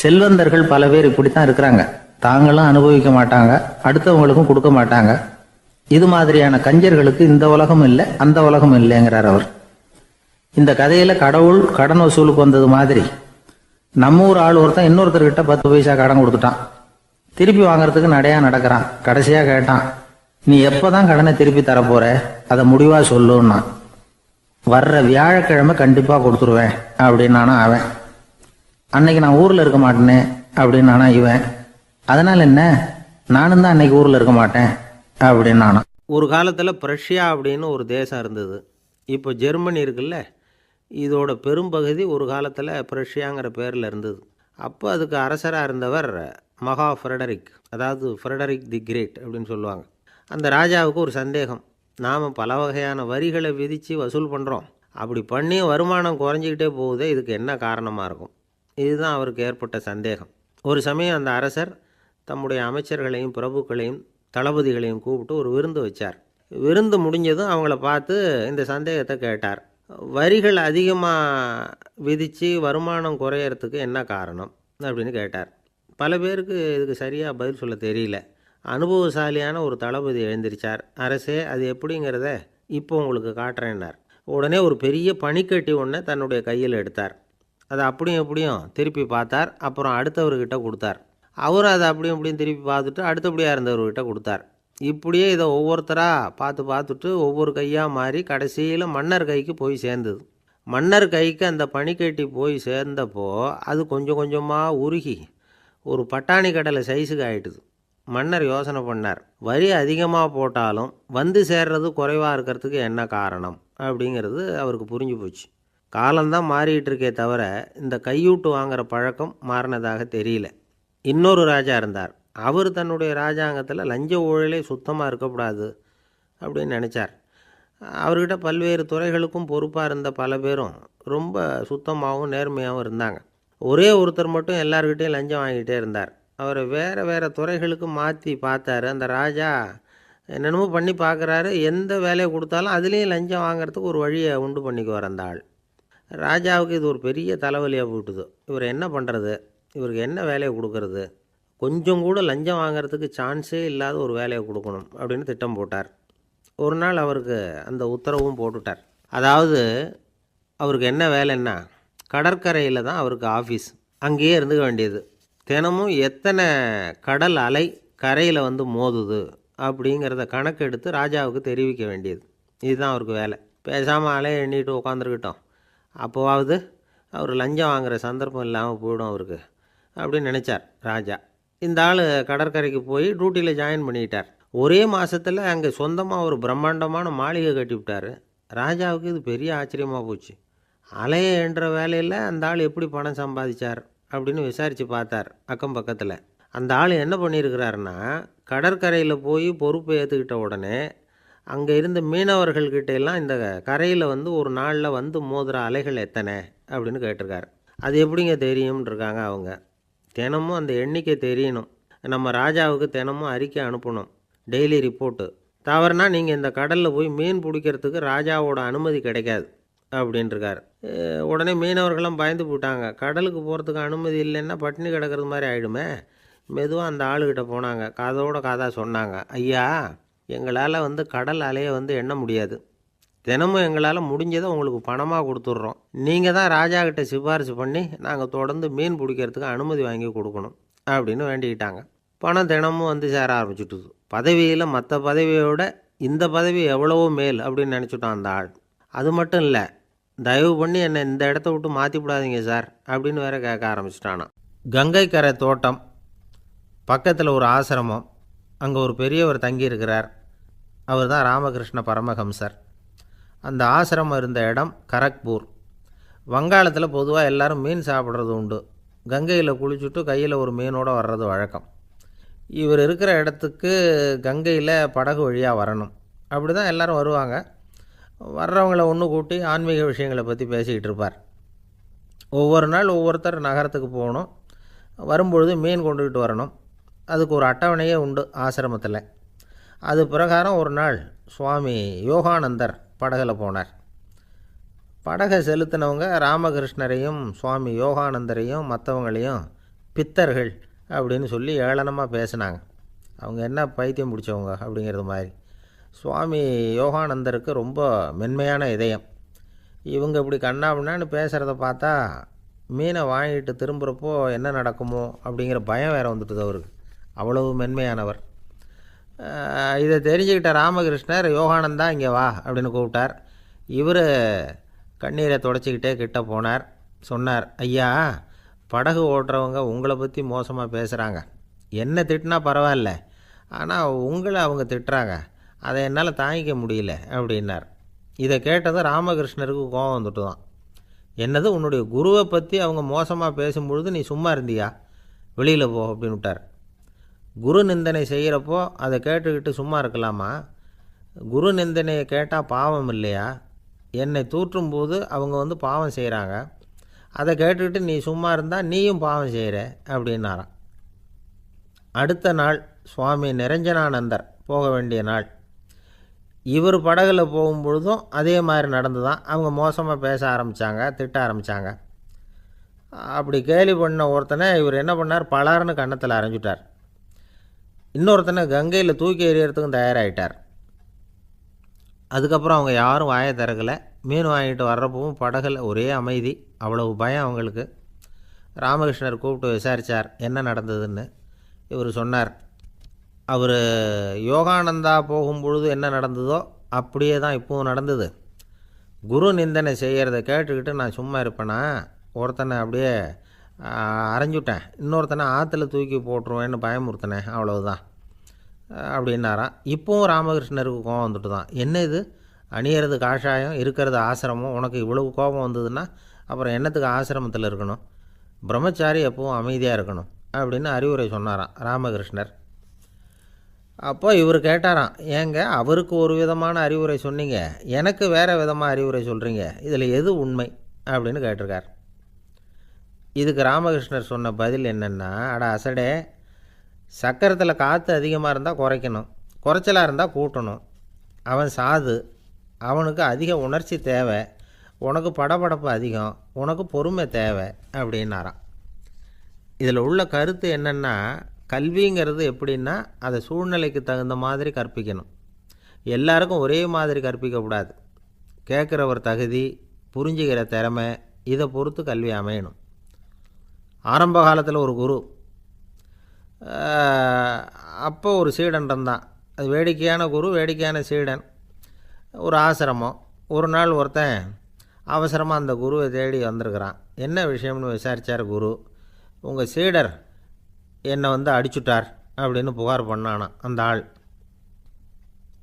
செல்வந்தர்கள் பல பேர் இப்படித்தான் இருக்கிறாங்க. தாங்களும் அனுபவிக்க மாட்டாங்க, அடுத்தவங்களுக்கும் கொடுக்க மாட்டாங்க. இது மாதிரியான கஞ்சர்களுக்கு இந்த உலகம் இல்லை, அந்த உலகம் இல்லைங்கிறார் அவர். இந்த கதையில கடவுள் கடன் வசூலுக்கு வந்தது மாதிரி நம்ம ஊர் ஆள் ஒருத்தன் இன்னொருத்தர்கிட்ட 10 பைசா கடன் கொடுத்துட்டான். திருப்பி வாங்கறதுக்கு நடையா நடக்கிறான். கடைசியா கேட்டான், நீ எப்பதான் கடனை திருப்பி தரப்போற, அதை முடிவா சொல்லுன்னா. வர்ற வியாழக்கிழமை கண்டிப்பா கொடுத்துருவேன் அப்படின்னானா அவன். அன்னைக்கு நான் ஊர்ல இருக்க மாட்டேனே அப்படின்னானா இவன். அதனால என்ன, நானும் தான் அன்னைக்கு ஊர்ல இருக்க மாட்டேன் அப்படின்னானா. ஒரு காலத்தில் பிரஷ்யா அப்படின்னு ஒரு தேசம் இருந்தது. இப்போ ஜெர்மனி இருக்குல்ல, இதோட பெரும்பகுதி ஒரு காலத்தில் பிரஷ்யாங்கிற பேரில் இருந்தது. அப்போ அதுக்கு அரசராக இருந்தவர் மகா ஃப்ரெடரிக், அதாவது ஃப்ரெடரிக் தி கிரேட் அப்படின்னு சொல்லுவாங்க. அந்த ராஜாவுக்கு ஒரு சந்தேகம். நாம் பல வகையான வரிகளை விதித்து வசூல் பண்ணுறோம், அப்படி பண்ணி வருமானம் குறைஞ்சிக்கிட்டே போகுதே, இதுக்கு என்ன காரணமாக இருக்கும்? இதுதான் அவருக்கு ஏற்பட்ட சந்தேகம். ஒரு சமயம் அந்த அரசர் தம்முடைய அமைச்சர்களையும் பிரபுக்களையும் தளபதிகளையும் கூப்பிட்டு ஒரு விருந்து வச்சார். விருந்து முடிஞ்சதும் அவங்கள பார்த்து இந்த சந்தேகத்தை கேட்டார். வரிகள் அதிகமாக விதித்து வருமானம் குறையறதுக்கு என்ன காரணம் அப்படின்னு கேட்டார். பல பேருக்கு இதுக்கு சரியாக பதில் சொல்ல தெரியல. அனுபவசாலியான ஒரு தளபதி எழுந்திருச்சார். அரசே, அது எப்படிங்கிறத இப்போ உங்களுக்கு காட்டுறேன்னார். உடனே ஒரு பெரிய பனிக்கட்டி ஒன்றை தன்னுடைய கையில் எடுத்தார். அதை அப்படியும் எப்படியும் திருப்பி பார்த்தார். அப்புறம் அடுத்தவர்கிட்ட கொடுத்தார். அவரும் அதை அப்படியும் இப்படியும் திருப்பி பார்த்துட்டு அடுத்தபடியாக இருந்தவர்கிட்ட கொடுத்தார். இப்படியே இதை ஒவ்வொருத்தராக பார்த்துட்டு ஒவ்வொரு கையாக மாறி கடைசியில் மன்னர் கைக்கு போய் சேர்ந்தது. மன்னர் கைக்கு அந்த பனிக்கட்டி போய் சேர்ந்தப்போ அது கொஞ்சம் கொஞ்சமாக உருகி ஒரு பட்டாணி கடலை சைஸுக்கு ஆகிட்டுது. மன்னர் யோசனை பண்ணார், வரி அதிகமாக போட்டாலும் வந்து சேர்றது குறைவாக இருக்கிறதுக்கு என்ன காரணம் அப்படிங்கிறது அவருக்கு புரிஞ்சு போச்சு. காலம்தான் மாறிட்டு இருக்கே தவிர இந்த கையூட்டு வாங்குகிற பழக்கம் மாறினதாக தெரியல. இன்னொரு ராஜா இருந்தார். அவர் தன்னுடைய ராஜாங்கத்தில் லஞ்ச ஊழலே சுத்தமாக இருக்கக்கூடாது அப்படின்னு நினச்சார். அவர்கிட்ட பல்வேறு துறைகளுக்கும் பொறுப்பாக இருந்த பல பேரும் ரொம்ப சுத்தமாகவும் நேர்மையாகவும் இருந்தாங்க. ஒரே ஒருத்தர் மட்டும் எல்லார்கிட்டையும் லஞ்சம் வாங்கிட்டே இருந்தார். அவரை வேறு வேறு துறைகளுக்கு மாற்றி பார்த்தாரு. அந்த ராஜா என்னென்னமோ பண்ணி பார்க்குறாரு. எந்த வேலையை கொடுத்தாலும் அதுலேயும் லஞ்சம் வாங்கிறதுக்கு ஒரு வழியை உண்டு பண்ணிக்குவார் அந்த ஆள். ராஜாவுக்கு இது ஒரு பெரிய தலைவலியாக போட்டுது. இவர் என்ன பண்ணுறது, இவருக்கு என்ன வேலையை கொடுக்கறது, கொஞ்சம் கூட லஞ்சம் வாங்கிறதுக்கு சான்ஸே இல்லாத ஒரு வேலையை கொடுக்கணும் அப்படின்னு திட்டம் போட்டார். ஒரு நாள் அவருக்கு அந்த உத்தரவும் போட்டுட்டார். அதாவது அவருக்கு என்ன வேலைன்னா, கடற்கரையில் தான் அவருக்கு ஆஃபீஸ். அங்கேயே இருந்துக்க வேண்டியது. தினமும் எத்தனை கடல் அலை கரையில் வந்து மோதுது அப்படிங்கிறத கணக்கெடுத்து ராஜாவுக்கு தெரிவிக்க வேண்டியது. இதுதான் அவருக்கு வேலை. பேசாமல் அலையை எண்ணிட்டு உட்காந்துருக்கிட்டோம், அப்போவாவது அவர் லஞ்சம் வாங்குகிற சந்தர்ப்பம் இல்லாமல் போயிடும் அவருக்கு அப்படின்னு நினச்சார் ராஜா. இந்த ஆள் கடற்கரைக்கு போய் டியூட்டியில் ஜாயின் பண்ணிக்கிட்டார். ஒரே மாதத்தில் அங்கே சொந்தமாக ஒரு பிரம்மாண்டமான மாளிகை கட்டிவிட்டார். ராஜாவுக்கு இது பெரிய ஆச்சரியமாக போச்சு. அலையை என்ற வேலையில் அந்த ஆள் எப்படி பணம் சம்பாதிச்சார் அப்படின்னு விசாரித்து பார்த்தார் அக்கம் பக்கத்தில். அந்த ஆள் என்ன பண்ணியிருக்கிறாருன்னா, கடற்கரையில் போய் பொறுப்பை ஏற்றுக்கிட்ட உடனே அங்கே இருந்த மீனவர்கள்கிட்ட எல்லாம் இந்த கரையில் வந்து ஒரு நாளில் வந்து மோதுகிற அலைகள் எத்தனை அப்படின்னு கேட்டிருக்காரு. அது எப்படிங்க தெரியும்னு இருக்காங்க அவங்க. தினமும் அந்த எண்ணிக்கை தெரியணும். நம்ம ராஜாவுக்கு தினமும் அறிக்கை அனுப்பணும், டெய்லி ரிப்போர்ட்டு. தவறுனா நீங்கள் இந்த கடலில் போய் மீன் பிடிக்கிறதுக்கு ராஜாவோட அனுமதி கிடைக்காது அப்படின்ட்டுருக்காரு. உடனே மீனவர்கள்லாம் பயந்து போட்டாங்க. கடலுக்கு போகிறதுக்கு அனுமதி இல்லைன்னா பட்டினி கிடக்கிறது மாதிரி ஆகிடுமே. மெதுவாக அந்த ஆளுகிட்ட போனாங்க. காதோட காதாக சொன்னாங்க, ஐயா, எங்களால் வந்து கடல் அலையை வந்து எண்ண முடியாது. தினமும் எங்களால் முடிஞ்சதை உங்களுக்கு பணமாக கொடுத்துட்றோம். நீங்கள் தான் ராஜா கிட்ட சிபாரிசு பண்ணி நாங்கள் தொடர்ந்து மீன் பிடிக்கிறதுக்கு அனுமதி வாங்கி கொடுக்கணும் அப்படின்னு வேண்டிக்கிட்டாங்க. பணம் தினமும் வந்து சேர ஆரம்பிச்சுட்டுது. பதவியில் மற்ற பதவியோட இந்த பதவி எவ்வளவோ மேல் அப்படின்னு நினச்சிட்டான் அந்த ஆள். அது மட்டும் இல்லை, தயவு பண்ணி என்னை இந்த இடத்த விட்டு மாற்றி விடாதீங்க சார் அப்படின்னு வேற கேட்க ஆரம்பிச்சிட்டானான். கங்கை கரை தோட்டம் பக்கத்தில் ஒரு ஆசிரமம். அங்கே ஒரு பெரியவர் தங்கியிருக்கிறார். அவர் தான் ராமகிருஷ்ண பரமஹம்சர். அந்த ஆசிரமம் இருந்த இடம் கரக்பூர். வங்காளத்தில் பொதுவாக எல்லோரும் மீன் சாப்பிட்றது உண்டு. கங்கையில் குளிச்சுட்டு கையில் ஒரு மீனோடு வர்றது வழக்கம். இவர் இருக்கிற இடத்துக்கு கங்கையில் படகு வழியாக வரணும். அப்படி தான் எல்லோரும் வருவாங்க. வர்றவங்கள ஒன்று கூட்டி ஆன்மீக விஷயங்களை பற்றி பேசிக்கிட்டு இருப்பார். ஒவ்வொரு நாள் ஒவ்வொருத்தர் நகரத்துக்கு போகணும். வரும்பொழுது மீன் கொண்டுக்கிட்டு வரணும். அதுக்கு ஒரு அட்டவணையே உண்டு ஆசிரமத்தில். அது பிரகாரம் ஒரு நாள் சுவாமி யோகானந்தர் படகில் போனார். படகை செலுத்தினவங்க ராமகிருஷ்ணரையும் சுவாமி யோகானந்தரையும் மற்றவங்களையும் பித்தர்கள் அப்படின்னு சொல்லி ஏளனமாக பேசினாங்க. அவங்க என்ன பைத்தியம் பிடிச்சவங்க அப்படிங்கிறது மாதிரி. சுவாமி யோகானந்தருக்கு ரொம்ப மென்மையான இதயம். இவங்க இப்படி கண்ணாபின்னான்னு பேசுகிறத பார்த்தா மீனை வாங்கிட்டு திரும்புகிறப்போ என்ன நடக்குமோ அப்படிங்கிற பயம் வேறு வந்துட்டுது அவருக்கு. அவ்வளவு மென்மையானவர். இதை தெரிஞ்சுக்கிட்ட ராமகிருஷ்ணர், யோகானந்தா இங்கே வா அப்படின்னு கூப்பிட்டார். இவர் கண்ணீரை தொடச்சிக்கிட்டே கிட்ட போனார். சொன்னார், ஐயா, படகு ஓட்டுறவங்க உங்களை பற்றி மோசமாக பேசுகிறாங்க. என்ன திட்டினா பரவாயில்ல, ஆனால் உங்களை அவங்க திட்டுறாங்க, அதை என்னால் தாங்கிக்க முடியல அப்படின்னார். இதை கேட்டதும் ராமகிருஷ்ணருக்கு கோபம் வந்துட்டு தான். என்னது, உன்னுடைய குருவை பற்றி அவங்க மோசமாக பேசும்பொழுது நீ சும்மா இருந்தியா? வெளியில் போ அப்படின்னு விட்டார். குரு நிந்தனை செய்கிறப்போ அதை கேட்டுக்கிட்டு சும்மா இருக்கலாமா? குரு நிந்தனையை கேட்டால் பாவம் இல்லையா? என்னை தூற்றும் போது அவங்க பாவம் செய்கிறாங்க, அதை கேட்டுக்கிட்டு நீ சும்மா இருந்தால் நீயும் பாவம் செய்கிற அப்படின்னாராம். அடுத்த நாள் சுவாமி நிரஞ்சனானந்தர் போக வேண்டிய நாள். இவர் படகுல போகும்பொழுதும் அதே மாதிரி நடந்து தான். அவங்க மோசமாக பேச ஆரம்பித்தாங்க, திட்ட ஆரம்பித்தாங்க. அப்படி கேலி பண்ண ஒருத்தனை இவர் என்ன பண்ணார், பலார்னு கன்னத்தில் அரைஞ்சிட்டார். இன்னொருத்தனை கங்கையில் தூக்கி எறியறதுக்கும் தயாராகிட்டார். அதுக்கப்புறம் அவங்க யாரும் வாயை திறக்கலை. மீன் வாங்கிட்டு வர்றப்பவும் படகுல ஒரே அமைதி. அவ்வளவு பயம் அவங்களுக்கு. ராமகிருஷ்ணர் கூப்பிட்டு விசாரித்தார் என்ன நடந்ததுன்னு. இவர் சொன்னார், அவர் யோகானந்தா போகும்பொழுது என்ன நடந்ததோ அப்படியே தான் இப்போவும் நடந்தது. குரு நிந்தனை செய்கிறத கேட்டுக்கிட்டு நான் சும்மா இருப்பேனா? ஒருத்தனை அப்படியே அரைஞ்சுட்டேன், இன்னொருத்தனை ஆற்றுல தூக்கி போட்டுருவேன்னு பயமுறுத்தினேன், அவ்வளவுதான் அப்படின்னாராம். இப்போவும் ராமகிருஷ்ணருக்கு கோபம் வந்துட்டு தான். என்ன இது, அணியறது காஷாயம், இருக்கிறது ஆசிரமம், உனக்கு இவ்வளவு கோபம் வந்ததுன்னா அப்புறம் என்னத்துக்கு ஆசிரமத்தில் இருக்கணும்? பிரம்மச்சாரி எப்பவும் அமைதியாக இருக்கணும் அப்படின்னு அறிவுரை சொன்னாராம் ராமகிருஷ்ணர். அப்போ இவர் கேட்டாராம், ஏங்க அவருக்கு ஒரு விதமான அறிவுரை சொன்னீங்க, எனக்கு வேறு விதமாக அறிவுரை சொல்கிறீங்க, இதில் எது உண்மை அப்படின்னு கேட்டிருக்கார். இதுக்கு ராமகிருஷ்ணர் சொன்ன பதில் என்னென்னா, அட அசடே, சக்கரத்தில் காற்று அதிகமாக இருந்தால் குறைக்கணும், குறைச்சலாக இருந்தால் கூட்டணும். அவன் சாது, அவனுக்கு அதிக உணர்ச்சி தேவை, உனக்கு படபடப்பு அதிகம், உனக்கு பொறுமை தேவை அப்படின்னாராம். இதில் உள்ள கருத்து என்னென்னா, கல்விங்கிறது எப்படின்னா அதை சூழ்நிலைக்கு தகுந்த மாதிரி கற்பிக்கணும். எல்லாருக்கும் ஒரே மாதிரி கற்பிக்கக்கூடாது. கேட்குறவர் தகுதி, புரிஞ்சுக்கிற திறமை, இதை பொறுத்து கல்வி அமையணும். ஆரம்ப காலத்தில் ஒரு குரு, அப்போ ஒரு சீடன் இருந்தான். அது வேடிக்கையான குரு, வேடிக்கையான சீடன். ஒரு ஆசிரமம். ஒரு நாள் ஒருத்தன் அவசரமாக அந்த குருவை தேடி வந்திருக்கிறான். என்ன விஷயம்னு விசாரித்தார் குரு. உங்கள் சீடர் என்னை அடிச்சுட்டார் அப்படின்னு புகார் பண்ணானான் அந்த ஆள்.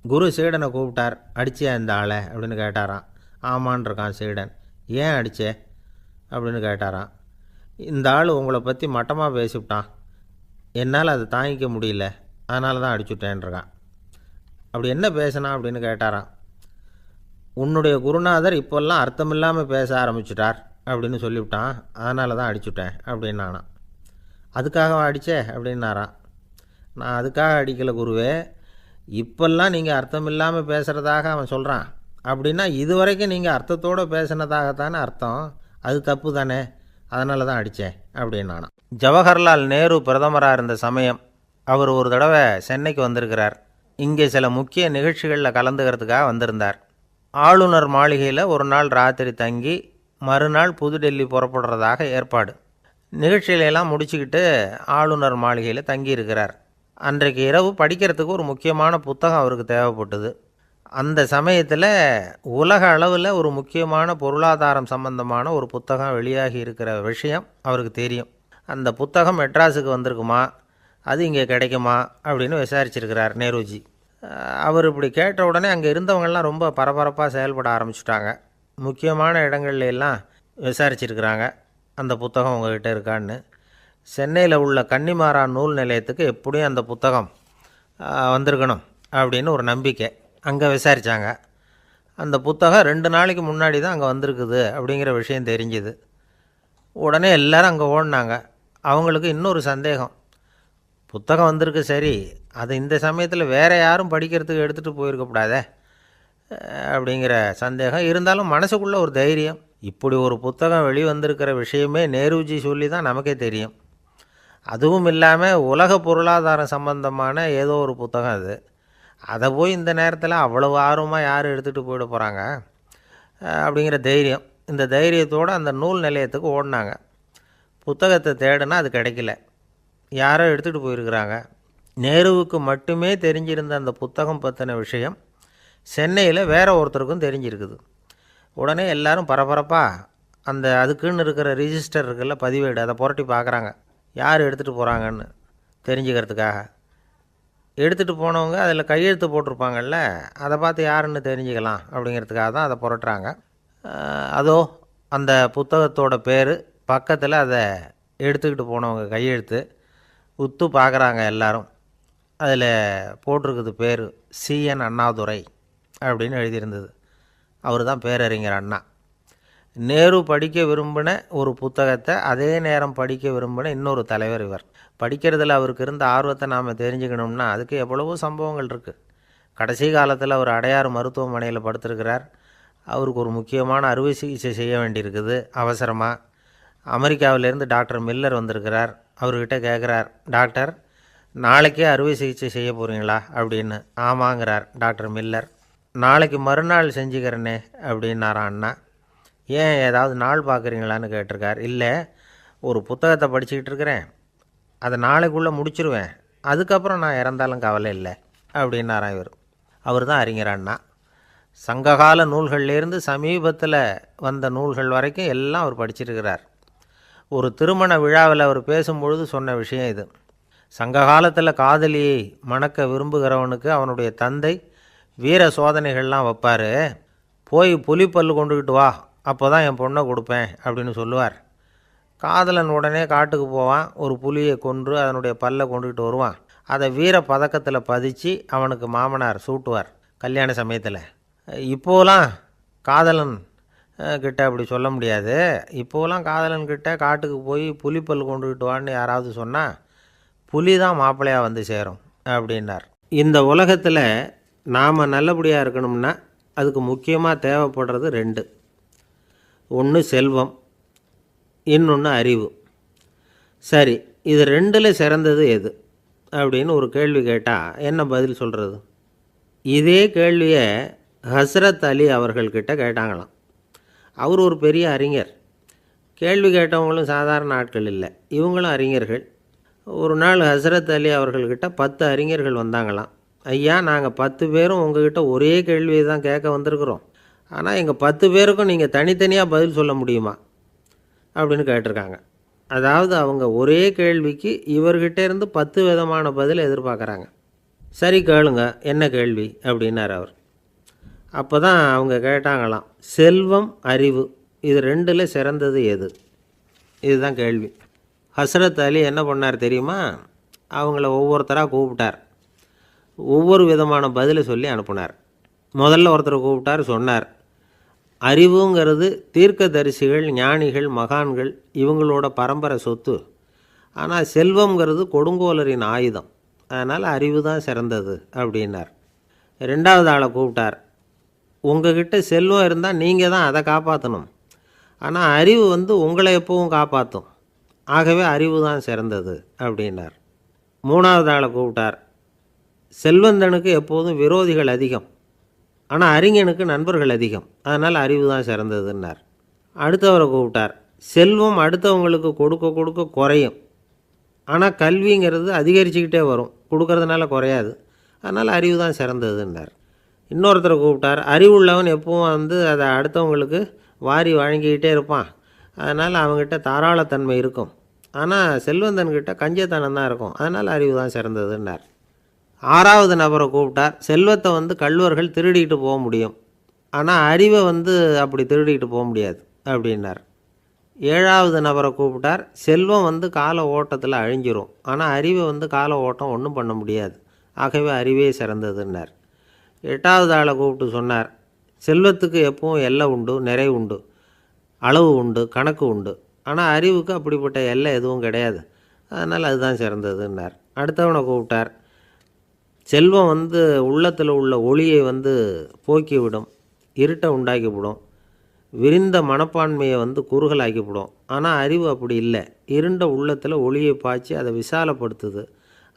குரு சீடனை கூப்பிட்டார். அடிச்சியா இந்த ஆளை அப்படின்னு கேட்டாரான். ஆமான் இருக்கான் சீடன். ஏன் அடித்தே அப்படின்னு கேட்டாரான். இந்த ஆள் உங்களை பற்றி மட்டமாக பேசிவிட்டான், என்னால் அதை தாங்கிக்க முடியல, அதனால தான் அடிச்சுட்டேன்ருக்கான். அப்படி என்ன பேசினான் அப்படின்னு கேட்டாரான். உன்னுடைய குருநாதர் இப்போல்லாம் அர்த்தமில்லாமல் பேச ஆரம்பிச்சுட்டார் அப்படின்னு சொல்லிவிட்டான், அதனால தான் அடிச்சுட்டேன் அப்படின்னானான். அதுக்காக அடித்தே அப்படின்னாரான். நான் அதுக்காக அடிக்கலை குருவே, இப்போல்லாம் நீங்கள் அர்த்தம் இல்லாமல் பேசுகிறதாக அவன் சொல்கிறான், அப்படின்னா இது வரைக்கும் நீங்கள் அர்த்தத்தோடு பேசினதாகத்தானே அர்த்தம், அது தப்பு தானே, அதனால தான் அடித்தேன் அப்படின்னானான். ஜவஹர்லால் நேரு பிரதமராக இருந்த சமயம் அவர் ஒரு தடவை சென்னைக்கு வந்திருக்கிறார். இங்கே சில முக்கிய நிகழ்ச்சிகளில் கலந்துக்கிறதுக்காக வந்திருந்தார். ஆளுநர் மாளிகையில் ஒரு நாள் ராத்திரி தங்கி மறுநாள் புதுடெல்லி புறப்படுறதாக ஏற்பாடு. நிகழ்ச்சியிலெல்லாம் முடிச்சுக்கிட்டு ஆளுநர் மாளிகையில் தங்கியிருக்கிறார். அன்றைக்கு இரவு படிக்கிறதுக்கு ஒரு முக்கியமான புத்தகம் அவருக்கு தேவைப்பட்டது. அந்த சமயத்தில் உலக அளவில் ஒரு முக்கியமான பொருளாதாரம் சம்பந்தமான ஒரு புத்தகம் வெளியாகி இருக்கிற விஷயம் அவருக்கு தெரியும். அந்த புத்தகம் மெட்ராஸுக்கு வந்திருக்குமா, அது இங்கே கிடைக்குமா அப்படின்னு விசாரிச்சிருக்கிறார் நேருஜி. அவர் இப்படி கேட்ட உடனே அங்கே இருந்தவங்கள்லாம் ரொம்ப பரபரப்பாக செயல்பட ஆரம்பிச்சுட்டாங்க. முக்கியமான இடங்கள்ல எல்லாம் விசாரிச்சிருக்கிறாங்க அந்த புத்தகம் உங்கள்கிட்ட இருக்கான்னு. சென்னையில் உள்ள கன்னிமாரா நூல் நிலையத்துக்கு எப்படியும் அந்த புத்தகம் வந்திருக்கணும் அப்படின்னு ஒரு நம்பிக்கை. அங்கே விசாரித்தாங்க. அந்த புத்தகம் 2 நாளைக்கு முன்னாடி தான் அங்கே வந்திருக்குது அப்படிங்கிற விஷயம் தெரிஞ்சுது. உடனே எல்லோரும் அங்கே ஓடினாங்க. அவங்களுக்கு இன்னொரு சந்தேகம், புத்தகம் வந்திருக்கு சரி, அது இந்த சமயத்தில் வேறு யாரும் படிக்கிறதுக்கு எடுத்துகிட்டு போயிருக்கக்கூடாதே அப்படிங்கிற சந்தேகம் இருந்தாலும் மனசுக்குள்ளே ஒரு தைரியம். இப்படி ஒரு புத்தகம் வெளிவந்திருக்கிற விஷயமே நேருஜி சொல்லி தான் நமக்கே தெரியும். அதுவும் இல்லாமல் உலக பொருளாதாரம் சம்பந்தமான ஏதோ ஒரு புத்தகம் அது. அதை போய் இந்த நேரத்தில் அவ்வளவு ஆர்வமாக யார் எடுத்துகிட்டு போயிட போகிறாங்க அப்படிங்கிற தைரியம். இந்த தைரியத்தோடு அந்த நூல் நிலையத்துக்கு ஓடினாங்க. புத்தகத்தை தேடினா அது கிடைக்கல. யாரோ எடுத்துகிட்டு போயிருக்கிறாங்க. நேருவுக்கு மட்டுமே தெரிஞ்சிருந்த அந்த புத்தகம் பற்றின விஷயம் சென்னையில் வேற ஒருத்தருக்கும் தெரிஞ்சிருக்குது. உடனே எல்லாரும் பரபரப்பாக அந்த அதுக்குன்னு இருக்கிற ரிஜிஸ்டர் இருக்குல்ல, பதிவேடு, அதை புரட்டி பார்க்குறாங்க யார் எடுத்துகிட்டு போகிறாங்கன்னு தெரிஞ்சுக்கிறதுக்காக. எடுத்துகிட்டு போனவங்க அதில் கையெழுத்து போட்டிருப்பாங்கல்ல, அதை பார்த்து யாருன்னு தெரிஞ்சுக்கலாம் அப்படிங்கிறதுக்காக தான் அதை புரட்டுறாங்க. அதோ அந்த புத்தகத்தோட பேர் பக்கத்தில் அதை எடுத்துக்கிட்டு போனவங்க கையெழுத்து உத்து பார்க்குறாங்க எல்லாரும். அதில் போட்டிருக்குது பேர் CN அண்ணாதுரை அப்படின்னு எழுதியிருந்தது. அவர் தான் பேரறிஞர் அண்ணா. நேரு படிக்க விரும்பின ஒரு புத்தகத்தை அதே நேரம் படிக்க விரும்பின இன்னொரு தலைவர் இவர். படிக்கிறதுல அவருக்கு இருந்த ஆர்வத்தை நாம் தெரிஞ்சுக்கணும்னா அதுக்கு எவ்வளவோ சம்பவங்கள் இருக்குது. கடைசி காலத்தில் அவர் அடையாறு மருத்துவமனையில் படுத்திருக்கிறார். அவருக்கு ஒரு முக்கியமான அறுவை சிகிச்சை செய்ய வேண்டியிருக்குது அவசரமாக. அமெரிக்காவிலேருந்து டாக்டர் மில்லர் வந்திருக்கிறார். அவர்கிட்ட கேட்குறார், டாக்டர் நாளைக்கே அறுவை சிகிச்சை செய்ய போகிறீங்களா அப்படின்னு. ஆமாங்கிறார் டாக்டர் மில்லர். நாளைக்கு மறுநாள் செஞ்சுக்கிறேனே அப்படின்னாரான் அண்ணா. ஏன் ஏதாவது நாள் பார்க்குறீங்களான்னு கேட்டிருக்கார். இல்லை, ஒரு புத்தகத்தை படிச்சுக்கிட்டு இருக்கிறேன், அதை நாளைக்குள்ளே முடிச்சிருவேன், அதுக்கப்புறம் நான் இறந்தாலும் கவலை இல்லை அப்படின்னாரான் இவர். அவர் தான் அறிஞர் அண்ணா. சங்ககால நூல்கள்லேருந்து சமீபத்தில் வந்த நூல்கள் வரைக்கும் எல்லாம் அவர் படிச்சிருக்கிறார். ஒரு திருமண விழாவில் அவர் பேசும்பொழுது சொன்ன விஷயம் இது. சங்க காலத்தில் காதலியை மணக்க விரும்புகிறவனுக்கு அவனுடைய தந்தை வீர சோதனைகள்லாம் வைப்பார். போய் புலிப்பல் கொண்டுக்கிட்டு வா, அப்போ தான் என் பொண்ணை கொடுப்பேன் அப்படின்னு சொல்லுவார். காதலன் உடனே காட்டுக்கு போவான், ஒரு புலியை கொன்று அதனுடைய பல்லை கொண்டுக்கிட்டு வருவான். அதை வீர பதக்கத்தில் பதிச்சு அவனுக்கு மாமனார் சூட்டுவார் கல்யாண சமயத்தில். இப்போலாம் காதலன் கிட்ட அப்படி சொல்ல முடியாது. இப்போலாம் காதலன்கிட்ட காட்டுக்கு போய் புலிப்பல் கொண்டுக்கிட்டு வான்னு யாராவது சொன்னால் புலி தான் மாப்பிள்ளையாக வந்து சேரும் அப்படின்னார். இந்த உலகத்தில் நாம் நல்லபடியாக இருக்கணும்னா அதுக்கு முக்கியமாக தேவைப்படுறது 2. ஒன்று செல்வம், இன்னொன்று அறிவு. சரி, இது 2ல் சிறந்தது எது அப்படின்னு ஒரு கேள்வி கேட்டால் என்ன பதில் சொல்கிறது? இதே கேள்வியை ஹஸ்ரத் அலி அவர்கள்கிட்ட கேட்டாங்களாம். அவர் ஒரு பெரிய அறிஞர். கேள்வி கேட்டவங்களும் சாதாரண ஆட்கள் இல்லை, இவங்களும் அறிஞர்கள். ஒரு நாள் ஹஸ்ரத் அலி அவர்கள்கிட்ட 10 அறிஞர்கள் வந்தாங்களாம். ஐயா, நாங்கள் 10 பேரும் உங்ககிட்ட ஒரே கேள்வியை தான் கேட்க வந்திருக்கிறோம், ஆனால் எங்கள் 10 பேருக்கும் நீங்கள் தனித்தனியாக பதில் சொல்ல முடியுமா அப்படின்னு கேட்டிருக்காங்க. அதாவது அவங்க ஒரே கேள்விக்கு இவர்கிட்ட இருந்து 10 விதமான பதில் எதிர்பார்க்குறாங்க. சரி கேளுங்க, என்ன கேள்வி அப்படின்னார் அவர். அப்போ தான் அவங்க கேட்டாங்களாம், செல்வம் அறிவு இது 2ல் சிறந்தது எது? இதுதான் கேள்வி. ஹஸ்ரத் அலி என்ன பண்ணார் தெரியுமா? அவங்கள ஒவ்வொருத்தராக கூப்பிட்டார், ஒவ்வொரு விதமான பதிலை சொல்லி அனுப்புனார். முதல்ல ஒருத்தரை கூப்பிட்டார், சொன்னார், அறிவுங்கிறது தீர்க்கதரிசிகள், ஞானிகள், மகான்கள் இவங்களோட பரம்பரை சொத்து. ஆனால் செல்வங்கிறது கொடுங்கோலரின் ஆயுதம், அதனால் அறிவு தான் சிறந்தது அப்படின்னார். 2வது ஆளை கூப்பிட்டார், உங்ககிட்ட செல்வம் இருந்தால் நீங்கள் தான் அதை காப்பாற்றணும், ஆனால் அறிவு உங்களை எப்பவும் காப்பாற்றும், ஆகவே அறிவு தான் சிறந்தது அப்படின்னார். 3வது ஆளை கூப்பிட்டார், செல்வந்தனுக்கு எப்போதும் விரோதிகள் அதிகம், ஆனால் அறிஞனுக்கு நண்பர்கள் அதிகம், அதனால் அறிவு தான் சிறந்ததுன்னார். அடுத்தவரை கூப்பிட்டார், செல்வம் அடுத்தவங்களுக்கு கொடுக்க கொடுக்க குறையும், ஆனால் கல்விங்கிறது அதிகரிச்சுக்கிட்டே வரும், கொடுக்கறதுனால குறையாது, அதனால் அறிவு தான் சிறந்ததுன்னார். இன்னொருத்தரை கூப்பிட்டார், அறிவுள்ளவன் எப்பவும் அதை அடுத்தவங்களுக்கு வாரி வழங்கிக்கிட்டே இருப்பான், அதனால் அவங்ககிட்ட தாராளத்தன்மை இருக்கும், ஆனால் செல்வந்தன்கிட்ட கஞ்சத்தனம் தான் இருக்கும், அதனால் அறிவு தான் சிறந்ததுன்னார். 6வது நபரை கூப்பிட்டார், செல்வத்தை கள்வர்கள் திருடிட்டு போக முடியும், ஆனால் அறிவை அப்படி திருடிட்டு போக முடியாது அப்படின்னார். 7வது நபரை கூப்பிட்டார், செல்வம் கால ஓட்டத்தில் அழிஞ்சிரும், ஆனால் அறிவை கால ஓட்டம் ஒன்றும் பண்ண முடியாது, ஆகவே அறிவே சிறந்ததுன்னார். 8வது ஆளை கூப்பிட்டு சொன்னார், செல்வத்துக்கு எப்பவும் எல்லை உண்டு, நிறை உண்டு, அளவு உண்டு, கணக்கு உண்டு, ஆனால் அறிவுக்கு அப்படிப்பட்ட எல்லை எதுவும் கிடையாது, அதனால் அதுதான் சிறந்ததுன்னார். அடுத்தவனை கூப்பிட்டார், செல்வம் உள்ளத்தில் உள்ள ஒளியை போக்கிவிடும், இருட்டை உண்டாக்கிவிடும், விரிந்த மனப்பான்மையை குறுகலாக்கிவிடும், ஆனால் அறிவு அப்படி இல்லை, இருண்ட உள்ளத்தில் ஒளியை பாய்ச்சி அதை விசாலப்படுத்துது,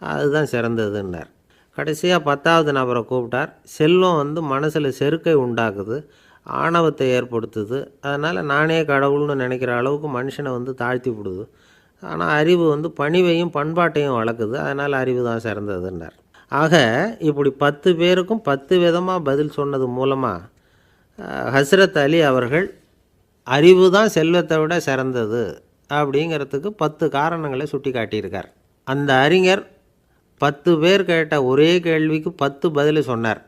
அதுதான் சிறந்ததுன்னார். கடைசியாக 10வது நபரை கூப்பிட்டார். செல்வம் வந்து மனசில் செருக்கை உண்டாக்குது, ஆணவத்தை ஏற்படுத்துது, அதனால் நானே கடவுள்னு நினைக்கிற அளவுக்கு மனுஷனை வந்து தாழ்த்தி விடுது. ஆனால் அறிவு வந்து பணிவையும் பண்பாட்டையும் வளர்க்குது, அதனால் அறிவு தான் சிறந்ததுன்னார். ஆக இப்படி 10 பேருக்கும் 10 விதமாக பதில் சொன்னது மூலமாக ஹஸ்ரத் அலி அவர்கள் அறிவு தான் செல்வத்தை விட சிறந்தது அப்படிங்கிறதுக்கு 10 காரணங்களை சுட்டி காட்டியிருக்கார். அந்த அறிஞர் 10 பேர் கேட்ட ஒரே கேள்விக்கு 10 பதில் சொன்னார்.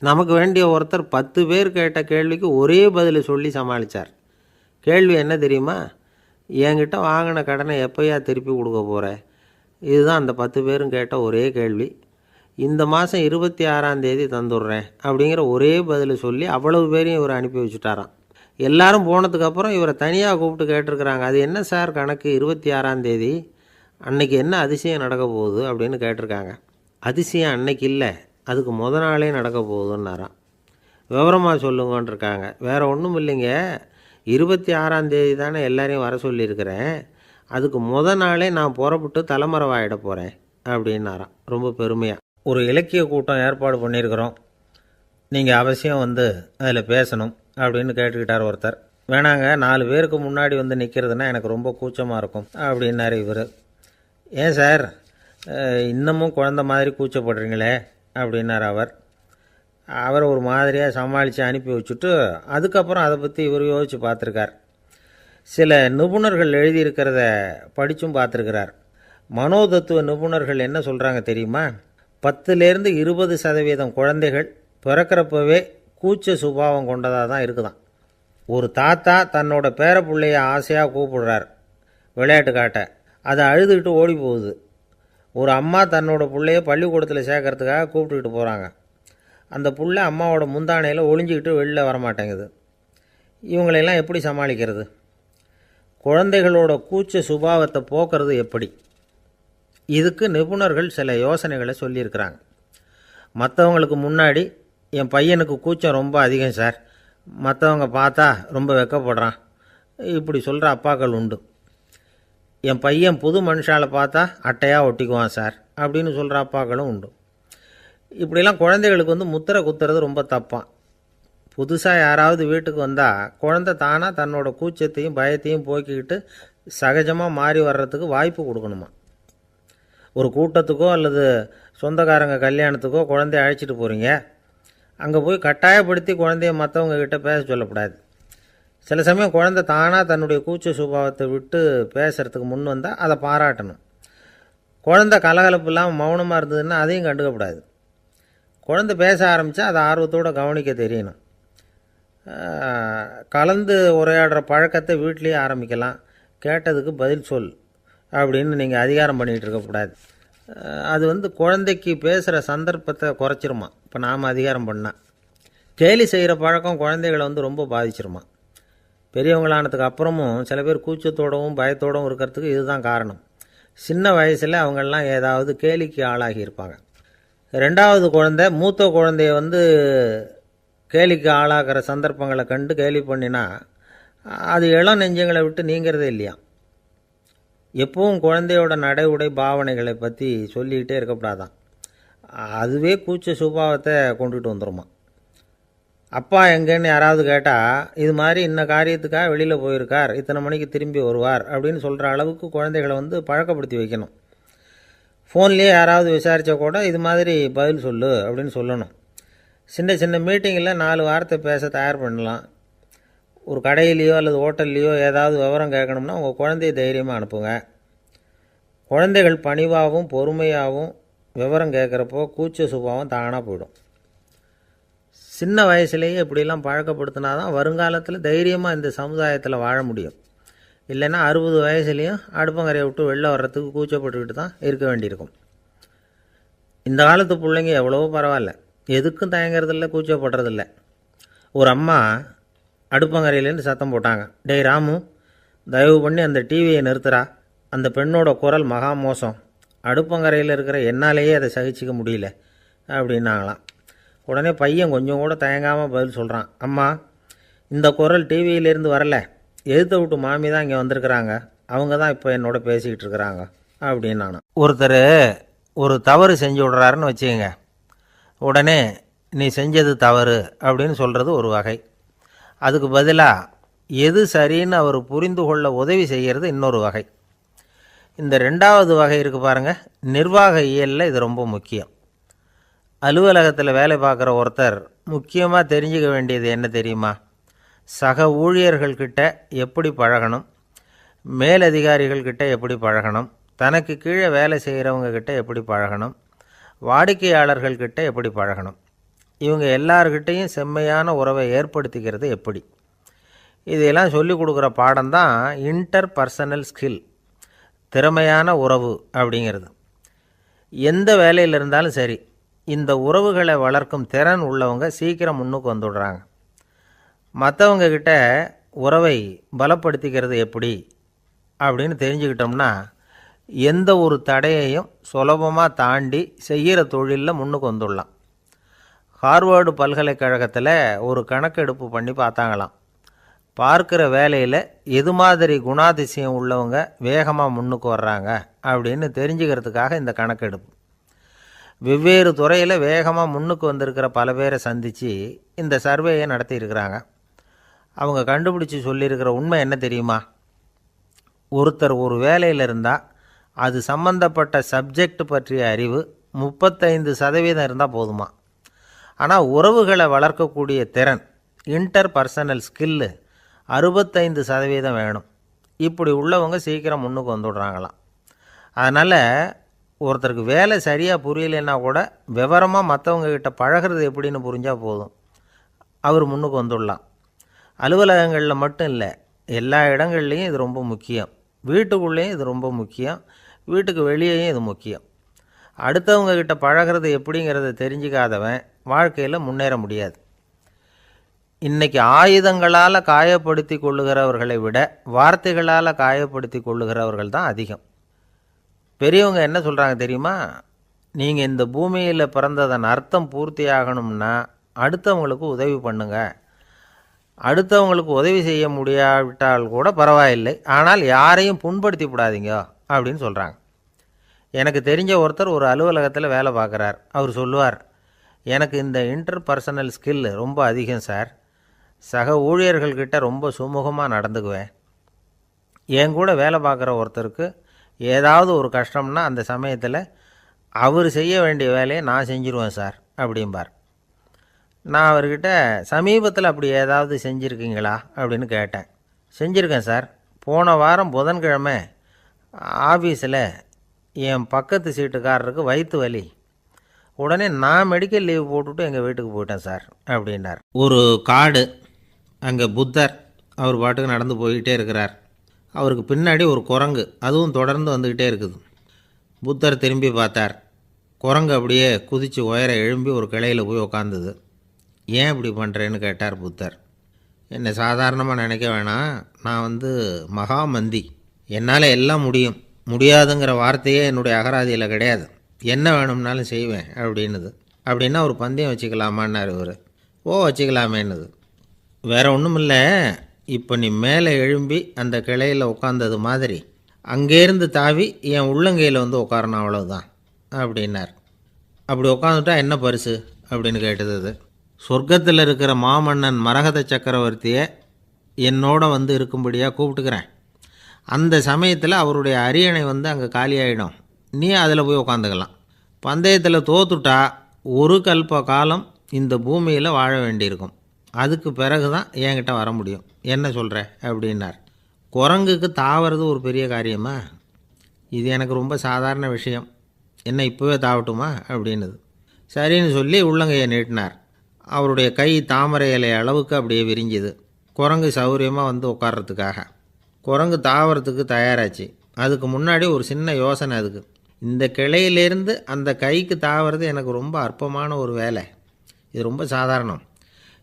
நமக்கு வேண்டிய ஒருத்தர் 10 பேர் கேட்ட கேள்விக்கு ஒரே பதில் சொல்லி சமாளித்தார். கேள்வி என்ன தெரியுமா? என்கிட்ட வாங்கின கடனை எப்போயா திருப்பி கொடுக்க போகிற? இதுதான் அந்த 10 பேரும் கேட்ட ஒரே கேள்வி. இந்த மாதம் 26ஆம் தேதி தந்துடுறேன் அப்படிங்கிற ஒரே பதில் சொல்லி அவ்வளவு பேரையும் இவர் அனுப்பி வச்சுட்டாராம். எல்லாரும் போனதுக்கப்புறம் இவரை தனியாக கூப்பிட்டு கேட்டிருக்கிறாங்க, அது என்ன சார் கணக்கு 26ஆம் தேதி, அன்னைக்கு என்ன அதிசயம் நடக்க போகுது அப்படின்னு கேட்டிருக்காங்க. அதிசயம் அன்னைக்கு இல்லை, அதுக்கு முத நாளே நடக்க போகுதுன்னாராம். விவரமாக சொல்லுங்கன்னு இருக்காங்க. வேறு ஒன்றும் இல்லைங்க, 26ஆம் தேதி தானே எல்லாரையும் வர சொல்லியிருக்கிறேன், அதுக்கு முத நாளே நான் புறப்பட்டு தலைமறைவாயிட போகிறேன் அப்படின்னாராம். ரொம்ப பெருமையாக. ஒரு இலக்கிய கூட்டம் ஏற்பாடு பண்ணியிருக்கிறோம், நீங்கள் அவசியம் வந்து அதில் பேசணும் அப்படின்னு கேட்டுக்கிட்டார் ஒருத்தர். வேணாங்க, 4 பேருக்கு முன்னாடி வந்து நிற்கிறதுனா எனக்கு ரொம்ப கூச்சமாக இருக்கும் அப்படின்னாரு இவர். ஏன் சார் இன்னமும் குழந்த மாதிரி கூச்சப்படுறீங்களே அப்படின்னார் அவர். அவரை ஒரு மாதிரியாக சமாளித்து அனுப்பி வச்சுட்டு அதுக்கப்புறம் அதை பற்றி இவர் யோசித்து பார்த்துருக்கார். சில நிபுணர்கள் எழுதியிருக்கிறத படித்தும் பார்த்துருக்கிறார். மனோதத்துவ நிபுணர்கள் என்ன சொல்கிறாங்க தெரியுமா? 10லேருந்து 20% குழந்தைகள் பிறக்கிறப்பவே கூச்ச சுபாவம் கொண்டதாக தான் இருக்குதான். ஒரு தாத்தா தன்னோட பேர பிள்ளைய ஆசையாக கூப்பிடுறார் விளையாட்டு காட்ட, அதை அழுதுகிட்டு ஓடி போகுது. ஒரு அம்மா தன்னோட பிள்ளைய பள்ளிக்கூடத்தில் சேர்க்கறதுக்காக கூப்பிட்டுக்கிட்டு போகிறாங்க. அந்த புள்ள அம்மாவோட முந்தானையில் ஒளிஞ்சிக்கிட்டு வெளில வரமாட்டேங்குது. இவங்களெல்லாம் எப்படி சமாளிக்கிறது? குழந்தைகளோட கூச்ச சுபாவத்தை போக்குறது எப்படி? இதுக்கு நிபுணர்கள் சில யோசனைகளை சொல்லியிருக்கிறாங்க. மற்றவங்களுக்கு முன்னாடி என் பையனுக்கு கூச்சம் ரொம்ப அதிகம் சார், மற்றவங்க பார்த்தா ரொம்ப வெக்கப்படுறான், இப்படி சொல்கிற அப்பாக்கள் உண்டு. என் பையன் புது மனுஷாலை பார்த்தா அட்டையாக ஒட்டிக்குவான் சார் அப்படின்னு சொல்கிற அப்பாக்களும் உண்டு. இப்படிலாம் குழந்தைகளுக்கு வந்து முத்திரை குத்துறது ரொம்ப தப்பான். புதுசாக யாராவது வீட்டுக்கு வந்தால் குழந்தை தானாக தன்னோட கூச்சத்தையும் பயத்தையும் போக்கிக்கிட்டு சகஜமாக மாறி வர்றதுக்கு வாய்ப்பு கொடுக்கணுமா. ஒரு கூட்டத்துக்கோ அல்லது சொந்தக்காரங்க கல்யாணத்துக்கோ குழந்தைய அழைச்சிட்டு போகிறீங்க, அங்கே போய் கட்டாயப்படுத்தி குழந்தைய மற்றவங்க கிட்ட பேச சொல்லக்கூடாது. சில சமயம் குழந்தை தானாக தன்னுடைய கூச்ச சுபாவத்தை விட்டு பேசுகிறதுக்கு முன் வந்தால் அதை பாராட்டணும். குழந்தை கலகலப்பு இல்லாமல் மௌனமாக இருந்ததுன்னா அதையும் கண்டுக்கக்கூடாது. குழந்தை பேச ஆரம்பித்தா அதை ஆர்வத்தோடு கவனிக்க தெரியணும். கலந்து உரையாடுற பழக்கத்தை வீட்லேயே ஆரம்பிக்கலாம். கேட்டதுக்கு பதில் சொல் அப்படின்னு நீங்கள் அதிகாரம் பண்ணிகிட்டு இருக்கக்கூடாது. அது வந்து குழந்தைக்கு பேசுகிற சந்தர்ப்பத்தை குறைச்சிருமா. இப்போ நாம் அதிகாரம் பண்ணால் கேலி செய்கிற பழக்கம் குழந்தைகளை வந்து ரொம்ப பாதிச்சிருமா. பெரியவங்களானதுக்கு அப்புறமும் சில பேர் கூச்சத்தோடவும் பயத்தோடவும் இருக்கிறதுக்கு இதுதான் காரணம். சின்ன வயசில் அவங்கெல்லாம் ஏதாவது கேலிக்கு ஆளாகி இருப்பாங்க. 2வது குழந்தை மூத்த குழந்தைய வந்து கேலிக்கு ஆளாகிற சந்தர்ப்பங்களை கண்டு கேலி பண்ணினா அது இளம் நெஞ்சங்களை விட்டு நீங்கிறதே இல்லையா. எப்பவும் குழந்தையோட நடை உடை பாவனைகளை பற்றி சொல்லிக்கிட்டே இருக்கக்கூடாதான். அதுவே கூச்ச சுபாவத்தை கொண்டுட்டு வந்துடுமா. அப்பா எங்கேன்னு யாராவது கேட்டால் இது மாதிரி இன்ன காரியத்துக்காக வெளியில் போயிருக்கார், இத்தனை மணிக்கு திரும்பி வருவார் அப்படின்னு சொல்கிற அளவுக்கு குழந்தைகளை வந்து பழக்கப்படுத்தி வைக்கணும். ஃபோன்லேயே யாராவது விசாரித்தா கூட இது மாதிரி பதில் சொல்லு அப்படின்னு சொல்லணும். சின்ன சின்ன மீட்டிங்கில் 4 வார்த்தை பேச தயார் பண்ணலாம். ஒரு கடையிலையோ அல்லது ஹோட்டல்லையோ ஏதாவது விவரம் கேட்கணும்னா உங்கள் குழந்தைய தைரியமாக அனுப்புங்க. குழந்தைகள் பணிவாகவும் பொறுமையாகவும் விவரம் கேட்குறப்போ கூச்ச சுபாவம் தானாக போயிடும். சின்ன வயசுலேயே இப்படிலாம் பழக்கப்படுத்தினா தான் வருங்காலத்தில் தைரியமாக இந்த சமுதாயத்தில் வாழ முடியும். இல்லைன்னா 60 வயசுலேயும் அடுப்பங்கரையை விட்டு வெளில வர்றதுக்கு கூச்சப்பட்டுக்கிட்டு தான் இருக்க வேண்டியிருக்கும். இந்த காலத்து பிள்ளைங்க எவ்வளவோ பரவாயில்ல, எதுக்கும் தயங்குறதில்ல, கூச்சப்படுறதில்ல. ஒரு அம்மா அடுப்பங்கரையிலேருந்து சத்தம் போட்டாங்க, டேய் ராமு, தயவு பண்ணி அந்த டிவியை நிறுத்துறா, அந்த பெண்ணோட குரல் மகா மோசம், அடுப்பங்கரையில் இருக்கிற என்னாலேயே அதை சகிச்சிக்க முடியல அப்படின்னாங்களாம். உடனே பையன் கொஞ்சம் கூட தயங்காமல் பதில் சொல்கிறான், அம்மா இந்த குரல் டிவியிலேருந்து வரல, எதிர்த்த விட்டு மாமி தான் இங்கே வந்திருக்கிறாங்க, அவங்க தான் இப்போ என்னோட பேசிக்கிட்டு இருக்கிறாங்க அப்படின்னு நான். ஒருத்தர் ஒரு தவறு செஞ்சு விட்றாருன்னு வச்சுக்கோங்க, உடனே நீ செஞ்சது தவறு அப்படின்னு சொல்கிறது ஒரு வகை. அதுக்கு பதிலாக எது சரின்னு அவர் புரிந்து கொள்ள உதவி செய்கிறது இன்னொரு வகை. இந்த ரெண்டாவது வகை இருக்குது பாருங்கள், நிர்வாக இயலில் இது ரொம்ப முக்கியம். அலுவலகத்தில் வேலை பார்க்குற ஒருத்தர் முக்கியமாக தெரிஞ்சுக்க வேண்டியது என்ன தெரியுமா? சக ஊழியர்கள்கிட்ட எப்படி பழகணும், மேலதிகாரிகள்கிட்ட எப்படி பழகணும், தனக்கு கீழே வேலை செய்கிறவங்கக்கிட்ட எப்படி பழகணும், வாடிக்கையாளர்கள்கிட்ட எப்படி பழகணும், இவங்க எல்லார்கிட்டையும் செம்மையான உறவை ஏற்படுத்திக்கிறது எப்படி, இதையெல்லாம் சொல்லிக் கொடுக்குற பாடம் தான் இன்டர் பர்சனல் ஸ்கில், திறமையான உறவு அப்படிங்கிறது. எந்த வேலையில் இருந்தாலும் சரி, இந்த உறவுகளை வளர்க்கும் திறன் உள்ளவங்க சீக்கிரம் முன்னுக்கு வந்துடுறாங்க. மற்றவங்கக்கிட்ட உறவை பலப்படுத்திக்கிறது எப்படி அப்படின்னு தெரிஞ்சுக்கிட்டோம்னா எந்த ஒரு தடையையும் சுலபமாக தாண்டி செய்கிற தொழிலில் முன்னுக்கு வந்துடலாம். ஹார்வர்டு பல்கலைக்கழகத்தில் ஒரு கணக்கெடுப்பு பண்ணி பார்த்தாங்களாம். பார்க்குற வேலையில் எது மாதிரி குணாதிசயம் உள்ளவங்க வேகமாக முன்னுக்கு வர்றாங்க அப்படின்னு தெரிஞ்சுக்கிறதுக்காக இந்த கணக்கெடுப்பு. வெவ்வேறு துறையில் வேகமாக முன்னுக்கு வந்திருக்கிற பல பேரை சந்தித்து இந்த சர்வேயை நடத்தியிருக்கிறாங்க. அவங்க கண்டுபிடிச்சி சொல்லியிருக்கிற உண்மை என்ன தெரியுமா? ஒருத்தர் ஒரு வேலையில் இருந்தால் அது சம்பந்தப்பட்ட சப்ஜெக்ட் பற்றிய அறிவு 35% இருந்தால் போதுமா. ஆனால் உறவுகளை வளர்க்கக்கூடிய திறன், இன்டர் பர்சனல் ஸ்கில்லு 65% வேணும். இப்படி உள்ளவங்க சீக்கிரம் முன்னுக்கு வந்துடுறாங்களாம். அதனால் ஒருத்தருக்கு வேலை சரியாக புரியலைன்னா கூட விவரமாக மற்றவங்கக்கிட்ட பழகிறது எப்படின்னு புரிஞ்சால் போதும், அவர் முன்னுக்கு வந்துடலாம். அலுவலகங்களில் மட்டும் இல்லை, எல்லா இடங்கள்லேயும் இது ரொம்ப முக்கியம். வீட்டுக்குள்ளேயும் இது ரொம்ப முக்கியம், வீட்டுக்கு வெளியேயும் இது முக்கியம். அடுத்தவங்கக்கிட்ட பழகிறது எப்படிங்கிறத தெரிஞ்சிக்காதவன் வாழ்க்கையில் முன்னேற முடியாது. இன்றைக்கி ஆயுதங்களால் காயப்படுத்தி கொள்ளுகிறவர்களை விட வார்த்தைகளால் காயப்படுத்தி கொள்ளுகிறவர்கள் தான் அதிகம். பெரியவங்க என்ன சொல்கிறாங்க தெரியுமா? நீங்கள் இந்த பூமியில் பிறந்ததன் அர்த்தம் பூர்த்தி ஆகணும்னா அடுத்தவங்களுக்கு உதவி பண்ணுங்க. அடுத்தவங்களுக்கு உதவி செய்ய முடியாவிட்டால் கூட பரவாயில்லை, ஆனால் யாரையும் புண்படுத்தி விடாதீங்க அப்படின்னு சொல்கிறாங்க. எனக்கு தெரிஞ்ச ஒருத்தர் ஒரு அலுவலகத்தில் வேலை பார்க்குறார். அவர் சொல்லுவார், எனக்கு இந்த இன்டர் பர்சனல் ஸ்கில் ரொம்ப அதிகம் சார். சக ஊழியர்கள்கிட்ட ரொம்ப சுமூகமாக நடந்துக்குவேன். என் கூட வேலை பார்க்குற ஒருத்தருக்கு ஏதாவது ஒரு கஷ்டம்னா அந்த சமயத்தில் அவர் செய்ய வேண்டிய வேலையை நான் செஞ்சுருவேன் சார் அப்படிம்பார். நான் அவர்கிட்ட சமீபத்தில் அப்படி ஏதாவது செஞ்சுருக்கீங்களா அப்படின்னு கேட்டேன். செஞ்சுருக்கேன் சார். போன வாரம் புதன்கிழமை ஆஃபீஸில் என் பக்கத்து சீட்டுக்காரருக்கு வயிற்று வலி. உடனே நான் மெடிக்கல் லீவ் போட்டுவிட்டு எங்கள் வீட்டுக்கு போயிட்டேன் சார் அப்படின்னார். ஒரு காடு, அங்கே புத்தர் அவர் பாட்டுக்கு நடந்து போய்கிட்டே இருக்கிறார். அவருக்கு பின்னாடி ஒரு குரங்கு, அதுவும் தொடர்ந்து வந்துக்கிட்டே இருக்குது. புத்தர் திரும்பி பார்த்தார். குரங்கு அப்படியே குதித்து உயர எழும்பி ஒரு கிளையில் போய் உக்காந்துது. ஏன் இப்படி பண்ணுறேன்னு கேட்டார் புத்தர். என்னை சாதாரணமாக நினைக்க வேணாம், நான் மகாமந்தி, என்னால் எல்லாம் முடியும், முடியாதுங்கிற வார்த்தையே என்னுடைய அகராதியில் கிடையாது, என்ன வேணும்னாலும் செய்வேன் அப்படின்னுது. அப்படின்னா ஒரு பந்தயம் வச்சுக்கலாமான்னார் இவர். ஓ வச்சுக்கலாமேன்னுது. வேறு ஒன்றும் இல்லை, இப்போ நீ மேலே எழும்பி அந்த கிளையில் உட்காந்தது மாதிரி அங்கேருந்து தாவி என் உள்ளங்கையில் உட்காரணும், அவ்வளவுதான் அப்படின்னார். அப்படி உட்காந்துட்டா என்ன பரிசு அப்படின்னு கேட்டது அது. சொர்க்கத்தில் இருக்கிற மாமன்னன் மரகத சக்கரவர்த்தியை என்னோட இருக்கும்படியாக கூப்பிட்டுக்கிறேன். அந்த சமயத்தில் அவருடைய அரியணை அங்கே காலியாகிடும், நீ அதில் போய் உட்காந்துக்கலாம். பந்தயத்தில் தோத்துட்டா ஒரு கல்ப காலம் இந்த பூமியில் வாழ வேண்டியிருக்கும், அதுக்கு பிறகு தான் என்கிட்ட வர முடியும், என்ன சொல்கிற அப்படின்னார். குரங்குக்கு தாவறது ஒரு பெரிய காரியமா? இது எனக்கு ரொம்ப சாதாரண விஷயம், என்ன இப்போவே தாவட்டுமா அப்படின்னுது. சரின்னு சொல்லி உள்ளங்கையை நீட்டினார். அவருடைய கை தாமரை இலை அளவுக்கு அப்படியே விரிஞ்சுது. குரங்கு சௌகரியமாக உட்கார்றதுக்காக. குரங்கு தாவறதுக்கு தயாராச்சு. அதுக்கு முன்னாடி ஒரு சின்ன யோசனை அதுக்கு. இந்த கிளையிலேருந்து அந்த கைக்கு தாவறது எனக்கு ரொம்ப அற்பமான ஒரு வேலை, இது ரொம்ப சாதாரணம்,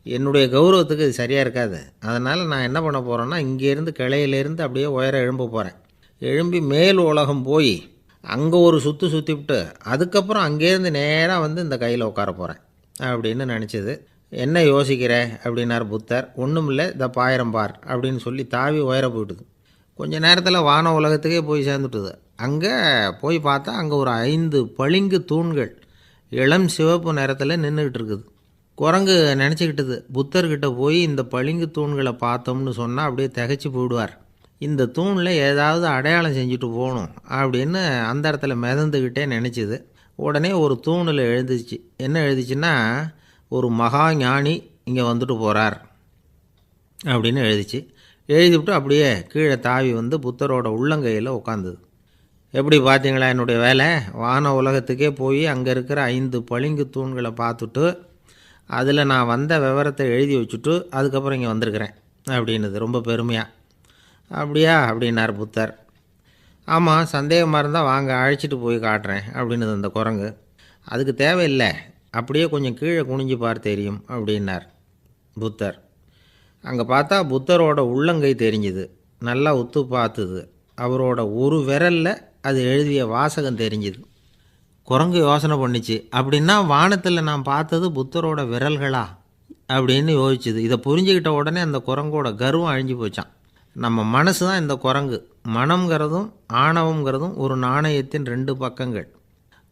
என்னுடைய கௌரவத்துக்கு இது சரியாக இருக்காது. அதனால் நான் என்ன பண்ண போகிறேன்னா, இங்கேருந்து கிளையிலேருந்து அப்படியே உயர எழும்ப போகிறேன். எழும்பி மேல் உலகம் போய் அங்கே ஒரு சுற்றிவிட்டு அதுக்கப்புறம் அங்கேருந்து நேராக இந்த கையில் உட்கார போகிறேன் அப்படின்னு நினச்சிது. என்ன யோசிக்கிற அப்படின்னார் புத்தர். ஒன்றும் இல்லை, இந்த பாயிரம் பார் அப்படின்னு சொல்லி தாவி உயர போயிட்டுது. கொஞ்ச நேரத்தில் வான உலகத்துக்கே போய் சேர்ந்துட்டுது. அங்கே போய் பார்த்தா அங்கே ஒரு 5 பளிங்கு தூண்கள் இளம் சிவப்பு நிறத்தில் நின்றுக்கிட்டு இருக்குது. குரங்கு நினச்சிக்கிட்டது, புத்தர்கிட்ட போய் இந்த பளிங்கு தூண்களை பார்த்தோம்னு சொன்னால் அப்படியே திகைச்சு போயிடுவார், இந்த தூணில் ஏதாவது அடையாளம் செஞ்சுட்டு போகணும் அப்படின்னு அந்த இடத்துல மிதந்துக்கிட்டே நினச்சிது. உடனே ஒரு தூணில் எழுதிச்சு. என்ன எழுதிச்சுன்னா, ஒரு மகா ஞானி இங்கே வந்துட்டு போகிறார் அப்படின்னு எழுதிச்சு. எழுதிவிட்டு அப்படியே கீழே தாவி வந்து புத்தரோட உள்ளங்கையில் உட்காந்துது. எப்படி பார்த்தீங்களா என்னுடைய வேலை? வான உலகத்துக்கே போய் அங்கே இருக்கிற 5 பளிங்கு தூண்களை பார்த்துட்டு அதில் நான் வந்த விவரத்தை எழுதி வச்சுட்டு அதுக்கப்புறம் இங்கே வந்திருக்கிறேன் அப்படின்னுது ரொம்ப பெருமையாக. அப்படியா அப்படின்னார் புத்தர். ஆமாம், சந்தேகமாக இருந்தால் வாங்க அழைச்சிட்டு போய் காட்டுறேன் அப்படின்னுது அந்த குரங்கு. அதுக்கு தேவையில்லை, அப்படியே கொஞ்சம் கீழே குனிஞ்சு பார்த்து தெரியும் அப்படின்னார் புத்தர். அங்கே பார்த்தா புத்தரோட உள்ளங்கை தெரிஞ்சுது. நல்லா உத்து பார்த்துது. அவரோட ஒரு விரலில் அது எழுதிய வாசகம் தெரிஞ்சுது. குரங்கு யோசனை பண்ணிச்சு, அப்படின்னா வானத்தில் நான் பார்த்தது புத்தரோட விரல்களா அப்படின்னு யோசிச்சுது. இதை புரிஞ்சுக்கிட்ட உடனே அந்த குரங்கோட கர்வம் அழிஞ்சு போச்சான். நம்ம மனசு தான் இந்த குரங்கு. மனம்ங்கிறதும் ஆணவங்கிறதும் ஒரு நாணயத்தின் 2 பக்கங்கள்.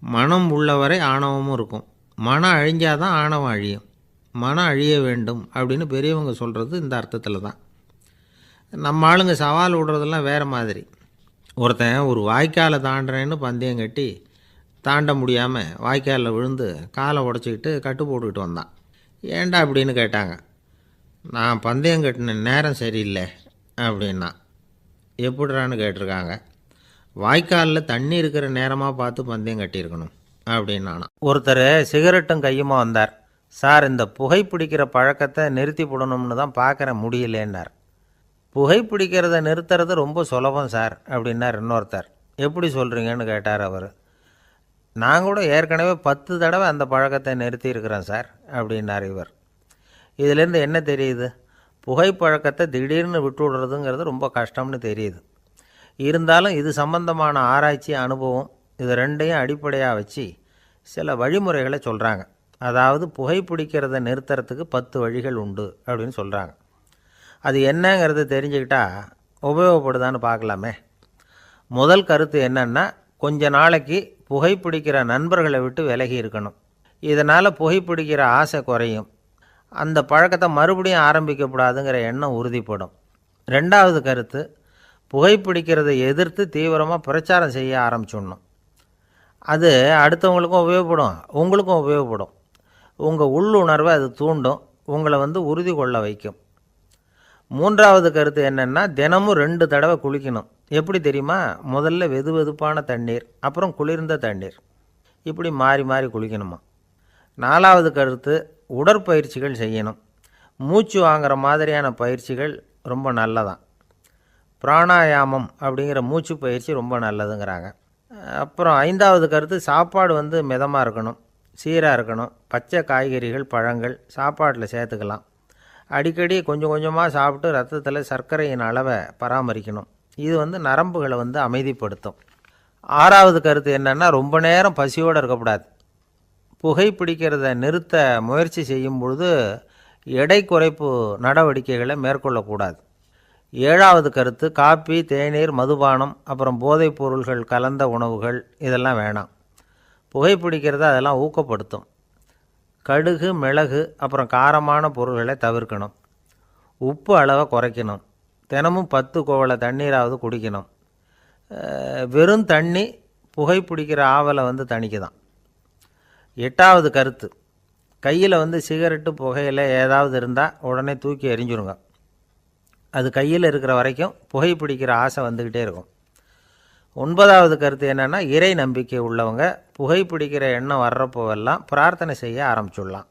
மனம் உள்ளவரை ஆணவமும் இருக்கும். மனம் அழிஞ்சாதான் ஆணவம் அழியும். மனம் அழிய வேண்டும் அப்படின்னு பெரியவங்க சொல்கிறது இந்த அர்த்தத்தில் தான். நம்ம ஆளுங்க சவால் விடுறதெல்லாம் வேறு மாதிரி. ஒருத்தன் ஒரு வாய்க்காலை தாண்டுறேன்னு பந்தயம் கட்டி தாண்ட முடியாமல் வாய்க்காலில் விழுந்து காலை உடச்சிக்கிட்டு கட்டு போட்டுக்கிட்டு வந்தான். ஏன்டா அப்படின்னு கேட்டாங்க. நான் பந்தயம் கட்டின நேரம் சரியில்லை அப்படின்னா. எப்படிறான்னு கேட்டிருக்காங்க. வாய்க்காலில் தண்ணி இருக்கிற நேரமாக பார்த்து பந்தயம் கட்டியிருக்கணும் அப்படின்னானா. ஒருத்தர் சிகரெட்டும் கையுமா வந்தார். சார், இந்த புகைப்பிடிக்கிற பழக்கத்தை நிறுத்தி போடணும்னு தான் பார்க்குறேன், முடியலேன்னார். புகைப்பிடிக்கிறத நிறுத்துறது ரொம்ப சுலபம் சார் அப்படின்னார் இன்னொருத்தர். எப்படி சொல்கிறீங்கன்னு கேட்டார் அவர். நான் கூட ஏற்கனவே 10 தடவை அந்த பழக்கத்தை நிறுத்தி இருக்கிறேன் சார் அப்படின்னார் இவர். இதிலேருந்து என்ன தெரியுது? புகைப்பழக்கத்தை திடீர்னு விட்டு விடுறதுங்கிறது ரொம்ப கஷ்டம்னு தெரியுது. இருந்தாலும் இது சம்பந்தமான ஆராய்ச்சி, அனுபவம், இது ரெண்டையும் அடிப்படையாக வச்சு சில வழிமுறைகளை சொல்கிறாங்க. அதாவது புகைப்பிடிக்கிறத நிறுத்துறதுக்கு 10 வழிகள் உண்டு அப்படின்னு சொல்கிறாங்க. அது என்னங்கிறது தெரிஞ்சுக்கிட்டா உபயோகப்படுதான்னு பார்க்கலாமே. முதல் கருத்து என்னன்னா, கொஞ்ச நாளைக்கு புகைப்பிடிக்கிற நண்பர்களை விட்டு விலகி இருக்கணும். இதனால் புகைப்பிடிக்கிற ஆசை குறையும். அந்த பழக்கத்தை மறுபடியும் ஆரம்பிக்கக்கூடாதுங்கிற எண்ணம் உறுதிப்படும். 2வது கருத்து, புகைப்பிடிக்கிறதை எதிர்த்து தீவிரமாக பிரச்சாரம் செய்ய ஆரம்பிச்சிடணும். அது அடுத்தவங்களுக்கும் உபயோகப்படும், உங்களுக்கும் உபயோகப்படும். உங்கள் உள்ளுணர்வை அது தூண்டும், உங்களை உறுதி கொள்ள வைக்கும். 3வது கருத்து என்னென்னா, தினமும் 2 தடவை குளிக்கணும். எப்படி தெரியுமா? முதல்ல வெது வெதுப்பான தண்ணீர், அப்புறம் குளிர்ந்த தண்ணீர், இப்படி மாறி மாறி குளிக்கணுமா. 4வது கருத்து, உடற்பயிற்சிகள் செய்யணும். மூச்சு வாங்குற மாதிரியான பயிற்சிகள் ரொம்ப நல்லதான். பிராணாயாமம் அப்படிங்கிற மூச்சு பயிற்சி ரொம்ப நல்லதுங்கிறாங்க. அப்புறம் 5வது கருத்து, சாப்பாடு மிதமாக இருக்கணும், சீராக இருக்கணும். பச்சை காய்கறிகள், பழங்கள் சாப்பாட்டில் சேர்த்துக்கலாம். அடிக்கடி கொஞ்சம் கொஞ்சமாக சாப்பிட்டு ரத்தத்தில் சர்க்கரையின் அளவை பராமரிக்கணும். இது நரம்புகளை அமைதிப்படுத்தும். 6வது கருத்து என்னென்னா, ரொம்ப நேரம் பசியோடு இருக்கக்கூடாது. புகைப்பிடிக்கிறத நிறுத்த முயற்சி செய்யும் பொழுது எடை குறைப்பு நடவடிக்கைகளை மேற்கொள்ளக்கூடாது. 7வது கருத்து, காப்பி, தேநீர், மதுபானம், அப்புறம் போதைப் பொருள்கள் கலந்த உணவுகள் இதெல்லாம் வேணாம். புகைப்பிடிக்கிறத அதெல்லாம் ஊக்கப்படுத்தும். கடுகு, மிளகு, அப்புறம் காரமான பொருள்களை தவிர்க்கணும். உப்பு அளவை குறைக்கணும். தினமும் 10 குவளை தண்ணீராவது குடிக்கணும். வெறும் தண்ணி புகைப்பிடிக்கிற ஆவலை தணிக்குதான். 8வது கருத்து, கையில் சிகரெட்டு, புகையில ஏதாவது இருந்தால் உடனே தூக்கி எறிஞ்சிருங்க. அது கையில் இருக்கிற வரைக்கும் புகைப்பிடிக்கிற ஆசை வந்துக்கிட்டே இருக்கும். 9வது கருத்து என்னென்னா, இறை நம்பிக்கை உள்ளவங்க புகைப்பிடிக்கிற எண்ணம் வர்றப்போவெல்லாம் பிரார்த்தனை செய்ய ஆரம்பிச்சுடலாம்.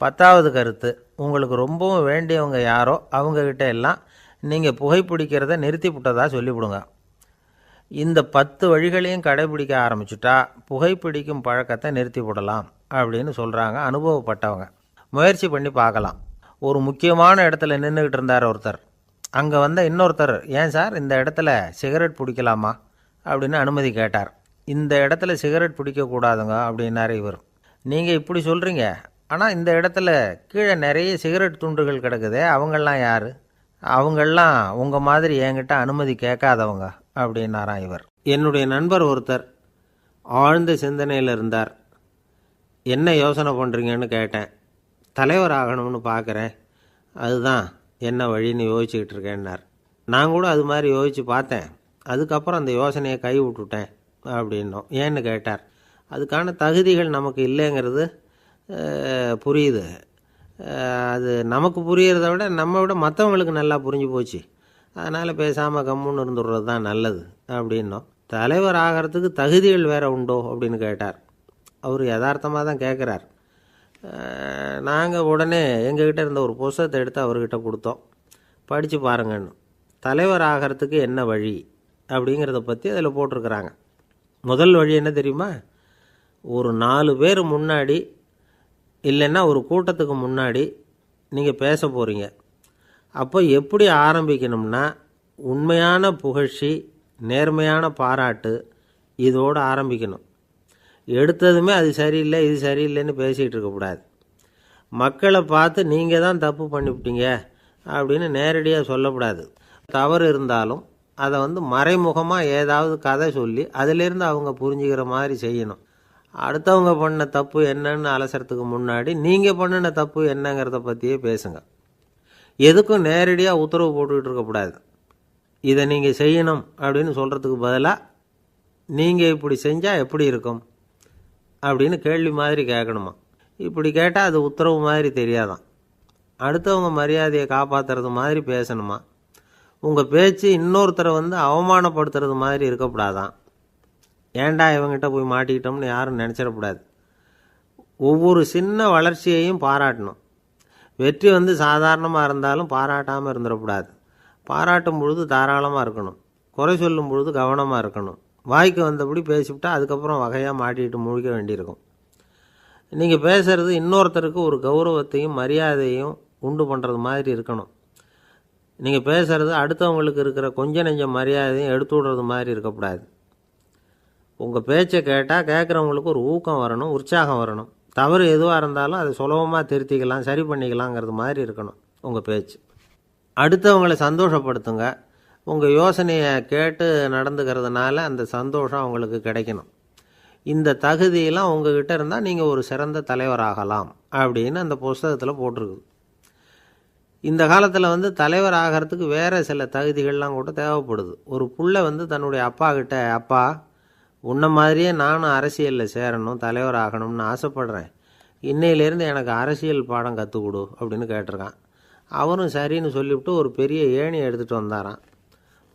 10வது கருத்து, உங்களுக்கு ரொம்பவும் வேண்டியவங்க யாரோ அவங்கக்கிட்ட எல்லாம் நீங்கள் புகைப்பிடிக்கிறத நிறுத்தி விட்டதாக சொல்லிவிடுங்க. இந்த 10 வழிகளையும் கடைபிடிக்க ஆரம்பிச்சுட்டா புகைப்பிடிக்கும் பழக்கத்தை நிறுத்தி விடலாம் அப்படின்னு சொல்கிறாங்க அனுபவப்பட்டவங்க. முயற்சி பண்ணி பார்க்கலாம். ஒரு முக்கியமான இடத்துல நின்றுக்கிட்டு இருந்தார் ஒருத்தர். அங்கே இன்னொருத்தர், ஏன் சார் இந்த இடத்துல சிகரெட் பிடிக்கலாமா அப்படின்னு அனுமதி கேட்டார். இந்த இடத்துல சிகரெட் பிடிக்கக்கூடாதுங்க அப்படின்னாரு இவர். நீங்கள் இப்படி சொல்கிறீங்க, ஆனால் இந்த இடத்துல கீழே நிறைய சிகரெட் துண்டுகள் கிடக்குதே, அவங்கெல்லாம் யார் அவங்கெல்லாம் உங்கள் மாதிரி என்கிட்ட அனுமதி கேட்காதவங்க அப்படின்னாராம் இவர். என்னுடைய நண்பர் ஒருத்தர் ஆழ்ந்த சிந்தனையில் இருந்தார். என்ன யோசனை பண்ணுறீங்கன்னு கேட்டேன். தலைவர் ஆகணும்னு பார்க்குறேன், அதுதான் என்ன வழின்னு யோசிச்சுக்கிட்டு இருக்கேன்னார். நான் கூட அது மாதிரி யோசித்து பார்த்தேன். அதுக்கப்புறம் அந்த யோசனையை கை விட்டுட்டேன் அப்படின்னோம். ஏன்னு கேட்டார். அதுக்கான தகுதிகள் நமக்கு இல்லைங்கிறது புரியுது. அது நமக்கு புரியறத விட நம்ம விட மற்றவங்களுக்கு நல்லா புரிஞ்சு போச்சு. அதனால் பேசாமல் கம்முன்னு இருந்துடுறது தான் நல்லது அப்படின்னோம். தலைவர் ஆகிறதுக்கு தகுதிகள் வேறு உண்டோ அப்படின்னு கேட்டார். அவர் யதார்த்தமாக தான் கேட்குறார். நாங்கள் உடனே எங்ககிட்ட இருந்த ஒரு புஸ்தகத்தை எடுத்து அவர்கிட்ட கொடுத்தோம். படித்து பாருங்கன்னு. தலைவர் ஆகிறதுக்கு என்ன வழி அப்படிங்கிறத பற்றி அதில் போட்டிருக்கிறாங்க. முதல் வழி என்ன தெரியுமா? ஒரு 4 பேர் முன்னாடி இல்லைன்னா ஒரு கூட்டத்துக்கு முன்னாடி நீங்கள் பேச போகிறீங்க. அப்போ எப்படி ஆரம்பிக்கணும்னா, உண்மையான புகழ்ச்சி, நேர்மையான பாராட்டு, இதோடு ஆரம்பிக்கணும். எடுத்ததுமே அது சரியில்லை இது சரியில்லைன்னு பேசிகிட்டு இருக்கக்கூடாது. மக்களை பார்த்து நீங்கள் தான் தப்பு பண்ணிவிட்டீங்க அப்படின்னு நேரடியாக சொல்லக்கூடாது. தவறு இருந்தாலும் அதை மறைமுகமாக ஏதாவது கதை சொல்லி அதிலிருந்து அவங்க புரிஞ்சுக்கிற மாதிரி செய்யணும். அடுத்தவங்க பண்ண தப்பு என்னன்னு அலசறதுக்கு முன்னாடி நீங்கள் பண்ணின தப்பு என்னங்கிறத பற்றியே பேசுங்க. எதுக்கும் நேரடியாக உத்தரவு போட்டுக்கிட்டு இருக்கக்கூடாது. இதை நீங்கள் செய்யணும் அப்படின்னு சொல்கிறதுக்கு பதிலாக நீங்கள் இப்படி செஞ்சால் எப்படி இருக்கும் அப்படின்னு கேள்வி மாதிரி கேட்கணுமா. இப்படி கேட்டால் அது உத்தரவு மாதிரி தெரியாதான். அடுத்தவங்க மரியாதையை காப்பாற்றுறது மாதிரி பேசணுமா. உங்கள் பேச்சு இன்னொருத்தரை அவமானப்படுத்துறது மாதிரி இருக்கக்கூடாதான். ஏண்டா இவங்கிட்ட போய் மாட்டிக்கிட்டோம்னு யாரும் நினச்சிடக்கூடாது. ஒவ்வொரு சின்ன வளர்ச்சியையும் பாராட்டணும். வெற்றி சாதாரணமாக இருந்தாலும் பாராட்டாமல் இருந்துடக்கூடாது. பாராட்டும் பொழுது தாராளமாக இருக்கணும். குறை சொல்லும் பொழுது கவனமாக இருக்கணும். வாய்க்கு வந்தபடி பேசிவிட்டா அதுக்கப்புறம் வகையாக மாட்டிக்கிட்டு முழிக்க வேண்டியிருக்கும். நீங்கள் பேசுகிறது இன்னொருத்தருக்கு ஒரு கௌரவத்தையும் மரியாதையும் உண்டு பண்ணுறது மாதிரி இருக்கணும். நீங்கள் பேசுகிறது அடுத்தவங்களுக்கு இருக்கிற கொஞ்ச நெஞ்ச மரியாதையும் எடுத்து விடுறது மாதிரி இருக்கக்கூடாது. உங்கள் பேச்சை கேட்டால் கேட்குறவங்களுக்கு ஒரு ஊக்கம் வரணும், உற்சாகம் வரணும். தவறு எதுவாக இருந்தாலும் அதை சுலபமாக திருத்திக்கலாம், சரி பண்ணிக்கலாங்கிறது மாதிரி இருக்கணும் உங்கள் பேச்சு. அடுத்தவங்களை சந்தோஷப்படுத்துங்க. உங்கள் யோசனையை கேட்டு நடந்துக்கிறதுனால அந்த சந்தோஷம் அவங்களுக்கு கிடைக்கணும். இந்த தகுதியெல்லாம் உங்ககிட்ட இருந்தால் நீங்கள் ஒரு சிறந்த தலைவராகலாம் அப்படின்னு அந்த புஸ்தகத்தில் போட்டிருக்குது. இந்த காலத்தில் தலைவர் ஆகிறதுக்கு வேறு சில தகுதிகள்லாம் கூட தேவைப்படுது. ஒரு புள்ள தன்னுடைய அப்பா கிட்ட, அப்பா உன்ன மாதிரியே நானும் அரசியலில் சேரணும், தலைவர் ஆகணும்னு ஆசைப்படுறேன், இன்னையிலேருந்து எனக்கு அரசியல் பாடம் கற்றுக் கொடு அப்படின்னு கேட்டிருக்கான். அவரும் சரின்னு சொல்லிவிட்டு ஒரு பெரிய ஏணியை எடுத்துகிட்டு வந்தாராம்.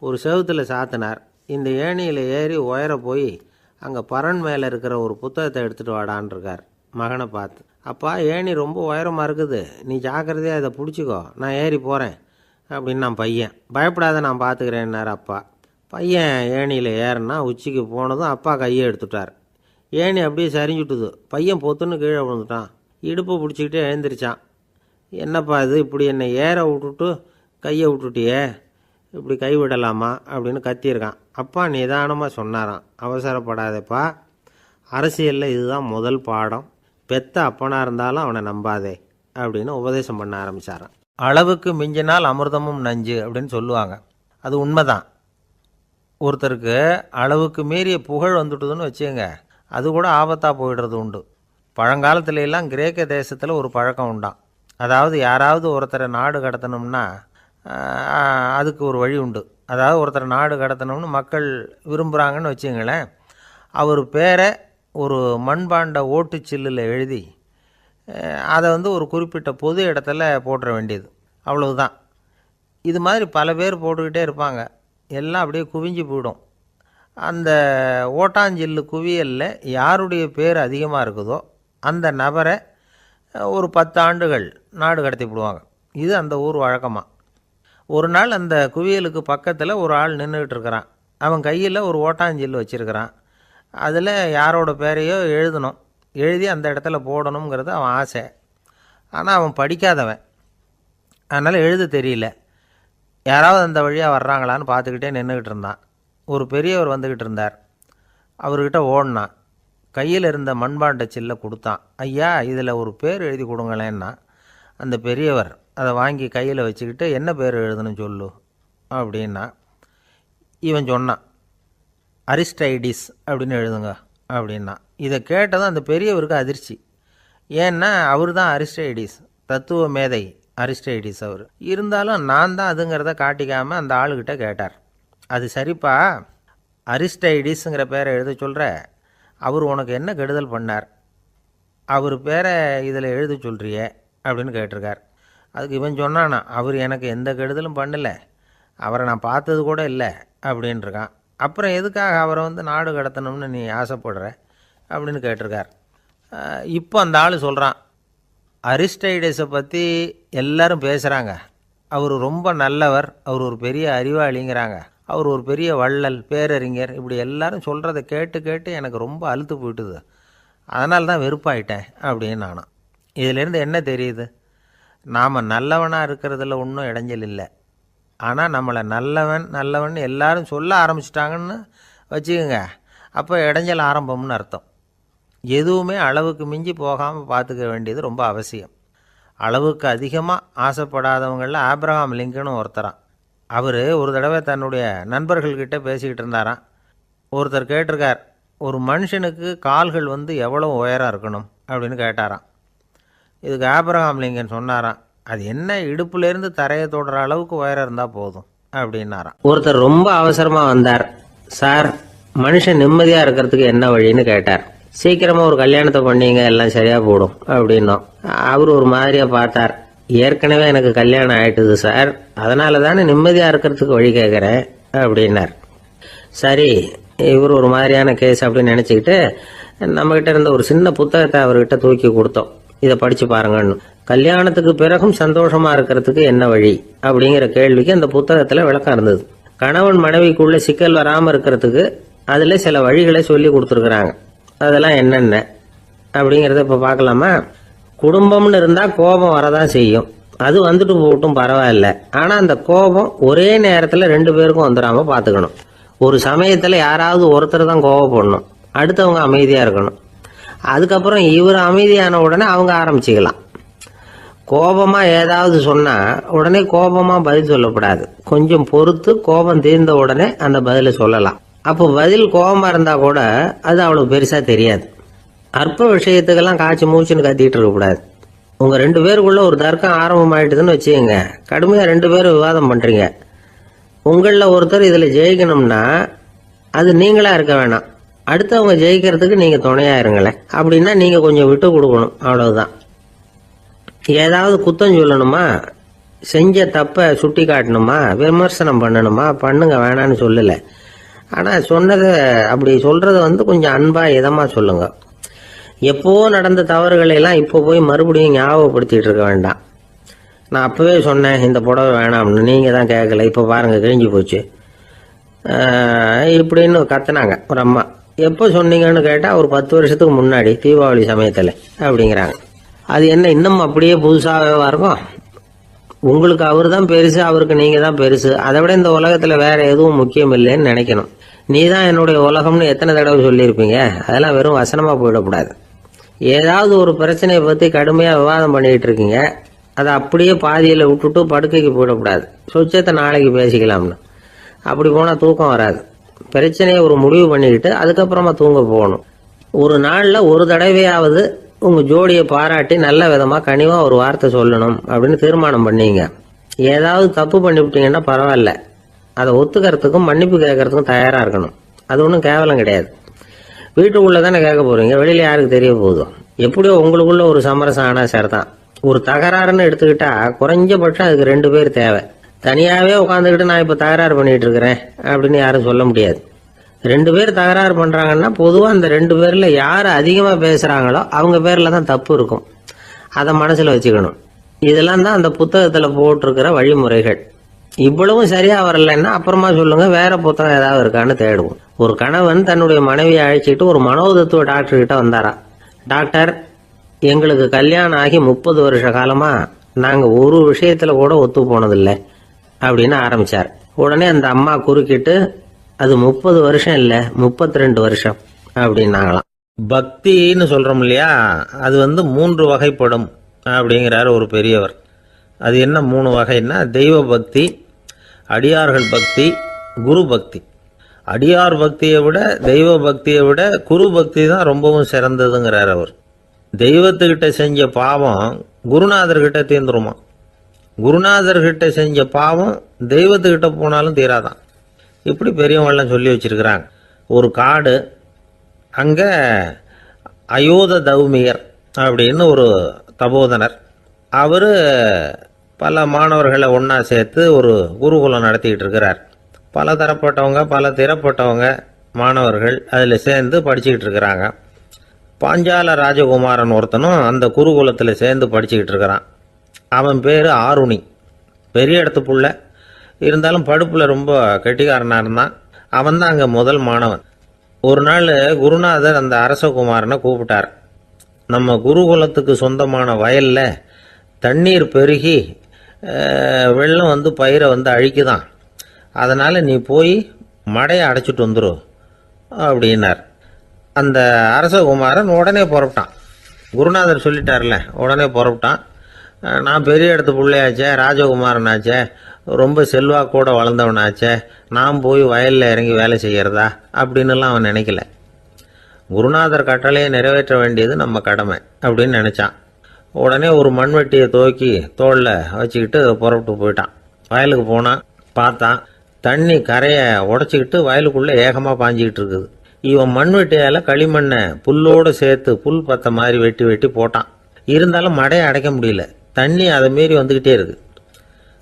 ஒரு செவுத்தில் சாத்தினார். இந்த ஏணியில் ஏறி உயர போய் அங்கே பரன் மேலே இருக்கிற ஒரு புத்தகத்தை எடுத்துகிட்டு வாடான்னு இருக்கார். மகனை பார்த்து, அப்பா ஏணி ரொம்ப உயரமாக இருக்குது, நீ ஜாக்கிரதையாக இதை பிடிச்சிக்கோ, நான் ஏறி போகிறேன் அப்படின்னு. நான் பையன் பயப்படாத, நான் பார்த்துக்கிறேன்னார் அப்பா. பையன் ஏணியில் ஏறினா உச்சிக்கு போனதும் அப்பா கையை எடுத்துட்டார். ஏணி அப்படியே சரிஞ்சுட்டுது. பையன் பொத்துன்னு கீழே விழுந்துட்டான். இடுப்பை பிடிச்சிக்கிட்டே எழுந்திரிச்சான். என்னப்பா இது, இப்படி என்னை ஏற விட்டுட்டு கையை விட்டுட்டியே, இப்படி கை விடலாமா அப்படின்னு கத்தியிருக்கான். அப்பா நிதானமாக சொன்னாராம், அவசரப்படாதேப்பா, அரசியலில் இதுதான் முதல் பாடம், பெத்த அப்பனாக இருந்தாலும் அவனை நம்பாதே அப்படின்னு உபதேசம் பண்ண ஆரம்பித்தாரான். அளவுக்கு மிஞ்சினால் அமிர்தமும் நஞ்சு அப்படின்னு சொல்லுவாங்க. அது உண்மைதான். ஒருத்தருக்கு அளவுக்கு மீறிய புகழ் வந்துட்டுதுன்னு வச்சுங்க, அது கூட ஆபத்தாக போயிடுறது உண்டு. பழங்காலத்துல எல்லாம் கிரேக்க தேசத்தில் ஒரு பழக்கம் உண்டாம். அதாவது யாராவது ஒருத்தரை நாடு கடத்தணும்னா அதுக்கு ஒரு வழி உண்டு. அதாவது ஒருத்தரை நாடு கடத்தணும்னு மக்கள் விரும்புகிறாங்கன்னு வச்சுங்களேன், அவர் பேரை ஒரு மண்பாண்ட ஓட்டுச்சில்லில் எழுதி அதை ஒரு குறிப்பிட்ட பொது இடத்துல போட்டுற வேண்டியது, அவ்வளவுதான். இது மாதிரி பல பேர் போட்டுக்கிட்டே இருப்பாங்க. எல்லாம் அப்படியே குவிஞ்சு போயிடும். அந்த ஓட்டாஞ்சில்லு குவியலில் யாருடைய பேர் அதிகமாக இருக்குதோ அந்த நபரை ஒரு 10 ஆண்டுகள் நாடு கடத்தி விடுவாங்க. இது அந்த ஊர் வழக்கமாக. ஒரு நாள் அந்த குவியலுக்கு பக்கத்தில் ஒரு ஆள் நின்றுக்கிட்டு இருக்கிறான். அவன் கையில் ஒரு ஓட்டாஞ்சில்லு வச்சுருக்கிறான். அதில் யாரோட பேரையோ எழுதணும், எழுதி அந்த இடத்துல போடணுங்கிறது அவன் ஆசை. ஆனால் அவன் படிக்காதவன், அதனால் எழுத தெரியல. யாராவது அந்த வழியாக வர்றாங்களான்னு பார்த்துக்கிட்டே நின்றுக்கிட்டு இருந்தான். ஒரு பெரியவர் வந்துக்கிட்டு இருந்தார். அவர்கிட்ட ஓடினான். கையில் இருந்த மண்பாண்ட சில்லை கொடுத்தான். ஐயா, இதில் ஒரு பேர் எழுதி கொடுங்களேன்னா அந்த பெரியவர் அதை வாங்கி கையில் வச்சுக்கிட்டு என்ன பேர் எழுதணும் சொல்லு அப்படின்னா இவன் சொன்னான், அரிஸ்டைடிஸ் அப்படின்னு எழுதுங்க அப்படின்னா. இதை கேட்டதும் அந்த பெரியவருக்கு அதிர்ச்சி. ஏன்னா அவர் தான் அரிஸ்டைடிஸ், தத்துவ மேதை அரிஸ்டைடிஸ் அவர். இருந்தாலும் நான் தான் அதுங்கிறத காட்டிக்காமல் அந்த ஆளுகிட்ட கேட்டார். அது சரிப்பா, அரிஸ்டைடிஸுங்கிற பேரை எழுத சொல்கிற, அவர் உனக்கு என்ன கெடுதல் பண்ணார், அவர் பேரை இதில் எழுத சொல்கிறியே அப்படின்னு கேட்டிருக்கார். அதுக்கு இவன் சொன்னானா, அவர் எனக்கு எந்த கெடுதலும் பண்ணலை, அவரை நான் பார்த்தது கூட இல்லை அப்படின்ட்டுருக்கான். அப்புறம் எதுக்காக அவரை நாடு கடத்தணும்னு நீ ஆசைப்படுற அப்படின்னு கேட்டிருக்கார். இப்போ அந்த ஆள் சொல்கிறான், அரிஸ்டைடஸை பற்றி எல்லாரும் பேசுகிறாங்க, அவர் ரொம்ப நல்லவர், அவர் ஒரு பெரிய அறிவாளிங்கிறாங்க, அவர் ஒரு பெரிய வள்ளல், பேரறிஞர், இப்படி எல்லாரும் சொல்கிறத கேட்டு கேட்டு எனக்கு ரொம்ப அலுத்து போயிட்டுது, அதனால தான் வெறுப்பாயிட்டேன் அப்படின்னு நானும். இதிலேருந்து என்ன தெரியுது, நாம் நல்லவனாக இருக்கிறதுல ஒன்றும் இடைஞ்சல் இல்லை. ஆனால் நம்மளை நல்லவன் நல்லவன் எல்லாரும் சொல்ல ஆரம்பிச்சிட்டாங்கன்னு வச்சுக்கோங்க, அப்போ இடைஞ்சல் ஆரம்பம்னு அர்த்தம். எதுவுமே அளவுக்கு மிஞ்சி போகாமல் பார்த்துக்க வேண்டியது ரொம்ப அவசியம். அளவுக்கு அதிகமாக ஆசைப்படாதவங்களில் ஆப்ரஹாம் லிங்கனும் ஒருத்தரான். அவர் ஒரு தடவை தன்னுடைய நண்பர்கள்கிட்ட பேசிக்கிட்டு இருந்தாராம். ஒருத்தர் கேட்டிருக்கார், ஒரு மனுஷனுக்கு கால்கள் எவ்வளோ உயரம் இருக்கணும் அப்படின்னு கேட்டாராம். இதுக்கு ஆப்ரஹாம் லிங்கன் சொன்னாராம், அது என்ன, இடுப்புலேருந்து தரையை தொடுற அளவுக்கு உயரம் இருந்தால் போதும் அப்படின்னாராம். ஒருத்தர் ரொம்ப அவசரமாக வந்தார். சார், மனுஷன் நிம்மதியாக இருக்கிறதுக்கு என்ன வழின்னு கேட்டார். சீக்கிரமாக ஒரு கல்யாணத்தை பண்ணீங்க, எல்லாம் சரியாக போடும் அப்படின்னோம். அவர் ஒரு மாதிரியாக பார்த்தார். ஏற்கனவே எனக்கு கல்யாணம் ஆயிட்டுது சார், அதனால தானே நிம்மதியாக இருக்கிறதுக்கு வழி கேட்குறேன் அப்படின்னார். சரி, இவர் ஒரு மாதிரியான கேஸ் அப்படின்னு நினச்சிக்கிட்டு நம்மகிட்ட இருந்த ஒரு சின்ன புத்தகத்தை அவர்கிட்ட தூக்கி கொடுத்தோம். இதை படித்து பாருங்கன்னு. கல்யாணத்துக்கு பிறகும் சந்தோஷமாக இருக்கிறதுக்கு என்ன வழி அப்படிங்கிற கேள்விக்கு அந்த புத்தகத்தில் விளக்கம் இருந்தது. கணவன் மனைவிக்குள்ள சிக்கல் வராமல் இருக்கிறதுக்கு அதில் சில வழிகளை சொல்லி கொடுத்துருக்குறாங்க. அதெல்லாம் என்னென்ன அப்படிங்கிறத இப்போ பார்க்கலாமா? குடும்பம்னு இருந்தால் கோபம் வரதான் செய்யும், அது வந்துட்டு போகட்டும், பரவாயில்ல. ஆனால் அந்த கோபம் ஒரே நேரத்தில் 2 பேருக்கும் வந்துடாமல் பார்த்துக்கணும். ஒரு சமயத்தில் யாராவது ஒருத்தர் தான் கோபப்படணும், அடுத்தவங்க அமைதியாக இருக்கணும். அதுக்கப்புறம் இவர் அமைதியான உடனே அவங்க ஆரம்பிச்சிக்கலாம். கோபமாக ஏதாவது சொன்னால் உடனே கோபமாக பதில் சொல்லக்கூடாது. கொஞ்சம் பொறுத்து கோபம் தீர்ந்த உடனே அந்த பதிலை சொல்லலாம். அப்போ பதில் கோபமாக இருந்தால் கூட அது அவ்வளோ பெருசாக தெரியாது. அற்ப விஷயத்துக்கெல்லாம் காய்ச்சி மூச்சுன்னு கத்திட்டு இருக்கக்கூடாது. உங்கள் 2 பேருக்குள்ள ஒரு தர்க்கம் ஆரம்பமாயிட்டுதுன்னு வச்சுக்கோங்க, கடுமையாக 2 பேரும் விவாதம் பண்ணுறீங்க. உங்களில் ஒருத்தர் இதில் ஜெயிக்கணும்னா அது நீங்களாக இருக்க வேணாம், அடுத்தவங்க ஜெயிக்கிறதுக்கு நீங்கள் துணையாக இருங்களேன். அப்படின்னா நீங்கள் கொஞ்சம் விட்டு கொடுக்கணும், அவ்வளவுதான். ஏதாவது குத்தம் சொல்லணுமா, செஞ்ச தப்பை சுட்டி காட்டணுமா, விமர்சனம் பண்ணணுமா, பண்ணுங்க, வேணான்னு சொல்லலை. ஆனால் சொன்னதை அப்படி சொல்கிறத கொஞ்சம் அன்பாக இதமாக சொல்லுங்க. எப்போ நடந்த தவறுகளை எல்லாம் இப்போ போய் மறுபடியும் ஞாபகப்படுத்திட்டு இருக்க வேண்டாம். நான் அப்போவே சொன்னேன் இந்த புடவை வேணாம்னு, நீங்கள் தான் கேட்கல, இப்போ பாருங்கள் கிழிஞ்சு போச்சு இப்படின்னு கத்துனாங்க ஒரு அம்மா. எப்போ சொன்னீங்கன்னு கேட்டால் ஒரு 10 வருஷத்துக்கு முன்னாடி தீபாவளி சமயத்தில் அப்படிங்கிறாங்க. அது என்ன இன்னும் அப்படியே புதுசாகவே இருக்கும்? உங்களுக்கு அவர் தான் பெருசு, அவருக்கு நீங்கள் தான் பெருசு, அதை விட இந்த உலகத்தில் வேற எதுவும் முக்கியம் இல்லைன்னு நினைக்கணும். நீ தான் என்னுடைய உலகம்னு எத்தனை தடவை சொல்லியிருப்பீங்க? அதெல்லாம் வெறும் வசனமாக போயிடக்கூடாது. ஏதாவது ஒரு பிரச்சனையை பற்றி கடுமையாக விவாதம் பண்ணிக்கிட்டு இருக்கீங்க, அதை அப்படியே பாதியில் விட்டுட்டு படுக்கைக்கு போயிடக்கூடாது. சொச்சத்தை நாளைக்கு பேசிக்கலாம்னு. அப்படி போனால் தூக்கம் வராது. பிரச்சனையை ஒரு முடிவு பண்ணிக்கிட்டு அதுக்கப்புறமா தூங்க போகணும். ஒரு நாளில் ஒரு தடவையாவது உங்கள் ஜோடியை பாராட்டி நல்ல விதமாக கனிவாக ஒரு வார்த்தை சொல்லணும் அப்படின்னு தீர்மானம் பண்ணீங்க. ஏதாவது தப்பு பண்ணிவிட்டீங்கன்னா பரவாயில்ல, அதை ஒத்துக்கிறதுக்கும் மன்னிப்பு கேட்கறதுக்கும் தயாராக இருக்கணும். அது ஒன்றும் கேவலம் கிடையாது. வீட்டுக்குள்ளே தானே கேட்க போகிறீங்க, வெளியில் யாருக்கு தெரிய போதும்? எப்படியோ உங்களுக்குள்ள ஒரு சமரசம் ஆனால் சரிதான். ஒரு தகராறுன்னு எடுத்துக்கிட்டா குறைஞ்சபட்சம் அதுக்கு 2 பேர் தேவை. தனியாகவே உட்காந்துக்கிட்டு நான் இப்போ தகராறு பண்ணிகிட்டு இருக்கிறேன் அப்படின்னு யாரும் சொல்ல முடியாது. 2 பேர் தகராறு பண்ணுறாங்கன்னா பொதுவாக அந்த 2 பேரில் யார் அதிகமாக பேசுகிறாங்களோ அவங்க பேரில் தான் தப்பு இருக்கும். அதை மனசில் வச்சுக்கணும். இதெல்லாம் தான் அந்த புத்தகத்தில் போட்டிருக்கிற வழிமுறைகள். இவ்வளவும் சரியாக வரலைன்னா அப்புறமா சொல்லுங்கள், வேற புத்தகம் ஏதாவது இருக்கான்னு தேடுவோம். ஒரு கணவன் தன்னுடைய மனைவியை அழைச்சிட்டு ஒரு மனோதத்துவ டாக்டர்கிட்ட வந்தாராம். டாக்டர், எங்களுக்கு கல்யாணம் ஆகி 30 வருஷ காலமாக நாங்கள் ஒரு விஷயத்தில் கூட ஒத்து போனதில்லை அப்படின்னு ஆரம்பித்தார். உடனே அந்த அம்மா குறுக்கிட்டு, அது 30 வருஷம் இல்லை 32 வருஷம் அப்படின்னாங்களாம். பக்தின்னு சொல்கிறோம் இல்லையா, அது 3 வகைப்படும் அப்படிங்கிறார் ஒரு பெரியவர். அது என்ன 3 வகைன்னா தெய்வ பக்தி, அடியார்கள் பக்தி, குரு பக்தி. அடியார் பக்தியை விட தெய்வ பக்தியை விட குரு பக்தி தான் ரொம்பவும் சிறந்ததுங்கிறார் அவர். தெய்வத்துக்கிட்ட செஞ்ச பாவம் குருநாதர்கிட்ட தீர்ந்துருமா, குருநாதர்கிட்ட செஞ்ச பாவம் தெய்வத்துக்கிட்ட போனாலும் தீராதான். இப்படி பெரியவங்களாம் சொல்லி வச்சிருக்கிறாங்க. ஒரு காடு, அங்கே அயோத தௌமியர் அப்படின்னு ஒரு தபோதனர், அவர் பல மாணவர்களை ஒன்றா சேர்த்து ஒரு குருகுலம் நடத்திக்கிட்டு இருக்கிறார். பல தரப்பட்டவங்க பல திறப்பட்டவங்க மாணவர்கள் அதில் சேர்ந்து படிச்சுக்கிட்டு இருக்கிறாங்க. பாஞ்சால ராஜகுமாரன் ஒருத்தனும் அந்த குருகுலத்தில் சேர்ந்து படிச்சுக்கிட்டு இருக்கிறான். அவன் பேர் ஆருணி. பெரிய இடத்து புள்ள, இருந்தாலும் படுப்பில் ரொம்ப கெட்டிக்காரனாக இருந்தான். அவன் தான் அங்கே முதல் மாணவன். ஒரு நாள் குருநாதர் அந்த அரசகுமாரனை கூப்பிட்டார். நம்ம குருகுலத்துக்கு சொந்தமான வயலில் தண்ணீர் பெருகி வெள்ளம் வந்து பயிரை வந்து அழிக்குதான், அதனால் நீ போய் மடையை அடைச்சிட்டு வந்துரு அப்படின்னார். அந்த அரசகுமாரன் உடனே புறப்பட்டான். குருநாதர் சொல்லிட்டார்ல, உடனே புறப்பட்டான். நான் பெரிய இடத்து பிள்ளையாச்சே, ராஜகுமாரனாச்சே, ரொம்ப செல்வாக்கூட வளர்ந்தவனாச்சே, நான் போய் வயலில் இறங்கி வேலை செய்கிறதா அப்படின்னுலாம் அவன் நினைக்கல. குருநாதர் கட்டளையை நிறைவேற்ற வேண்டியது நம்ம கடமை அப்படின்னு நினச்சான். உடனே ஒரு மண்வெட்டியை துவக்கி தோளில் வச்சுக்கிட்டு புறப்பட்டு போயிட்டான். வயலுக்கு போனான். பார்த்தான், தண்ணி கரையை உடச்சிக்கிட்டு வயலுக்குள்ளே ஏகமாக பாஞ்சிக்கிட்டு இருக்குது. இவன் மண்வெட்டியால் களிமண்ணை புல்லோடு சேர்த்து புல் பத்த மாதிரி வெட்டி வெட்டி போட்டான். இருந்தாலும் மடையை அடைக்க முடியல. தண்ணி அதை மீறி வந்துக்கிட்டே இருக்குது.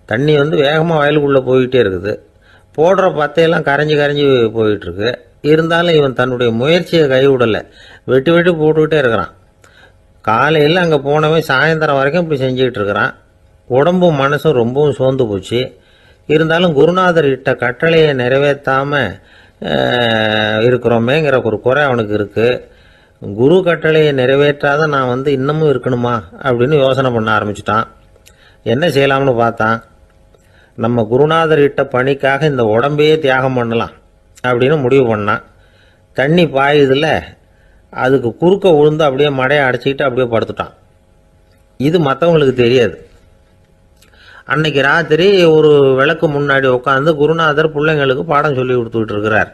தண்ணி வந்து வேகமாக வயலுக்குள்ளே போய்கிட்டே இருக்குது. போடுற பத்தையெல்லாம் கரைஞ்சி கரைஞ்சி போயிட்டுருக்கு. இருந்தாலும் இவன் தன்னுடைய முயற்சியை கைவிடலை. வெட்டி வெட்டி போட்டுக்கிட்டே இருக்கிறான். காலையில் அங்கே போனவன் சாயந்தரம் வரைக்கும் இப்படி செஞ்சுக்கிட்டு இருக்கிறான். உடம்பும் மனசும் ரொம்பவும் சோர்ந்து போச்சு. இருந்தாலும் குருநாதர் இட்ட கட்டளையை நிறைவேற்றாமல் இருக்கிறோமேங்கிற ஒரு குறை அவனுக்கு இருக்குது. குரு கட்டளையை நிறைவேற்றாத நான் வந்து இன்னமும் இருக்கணுமா அப்படின்னு யோசனை பண்ண ஆரம்பிச்சிட்டான். என்ன செய்யலாம்னு பார்த்தான். நம்ம குருநாதர் இட்ட பணிக்காக இந்த உடம்பையே தியாகம் பண்ணலாம் அப்படின்னு முடிவு பண்ணான். தண்ணி பாயுதில்ல, அதுக்கு குறுக்க விழுந்து அப்படியே மடையை அடைச்சிக்கிட்டு அப்படியே படுத்துட்டான். இது மற்றவங்களுக்கு தெரியாது. அன்னைக்கு ராத்திரி ஒரு விளக்கு முன்னாடி உட்காந்து குருநாதர் பிள்ளைங்களுக்கு பாடம் சொல்லி கொடுத்துக்கிட்டு இருக்கிறார்.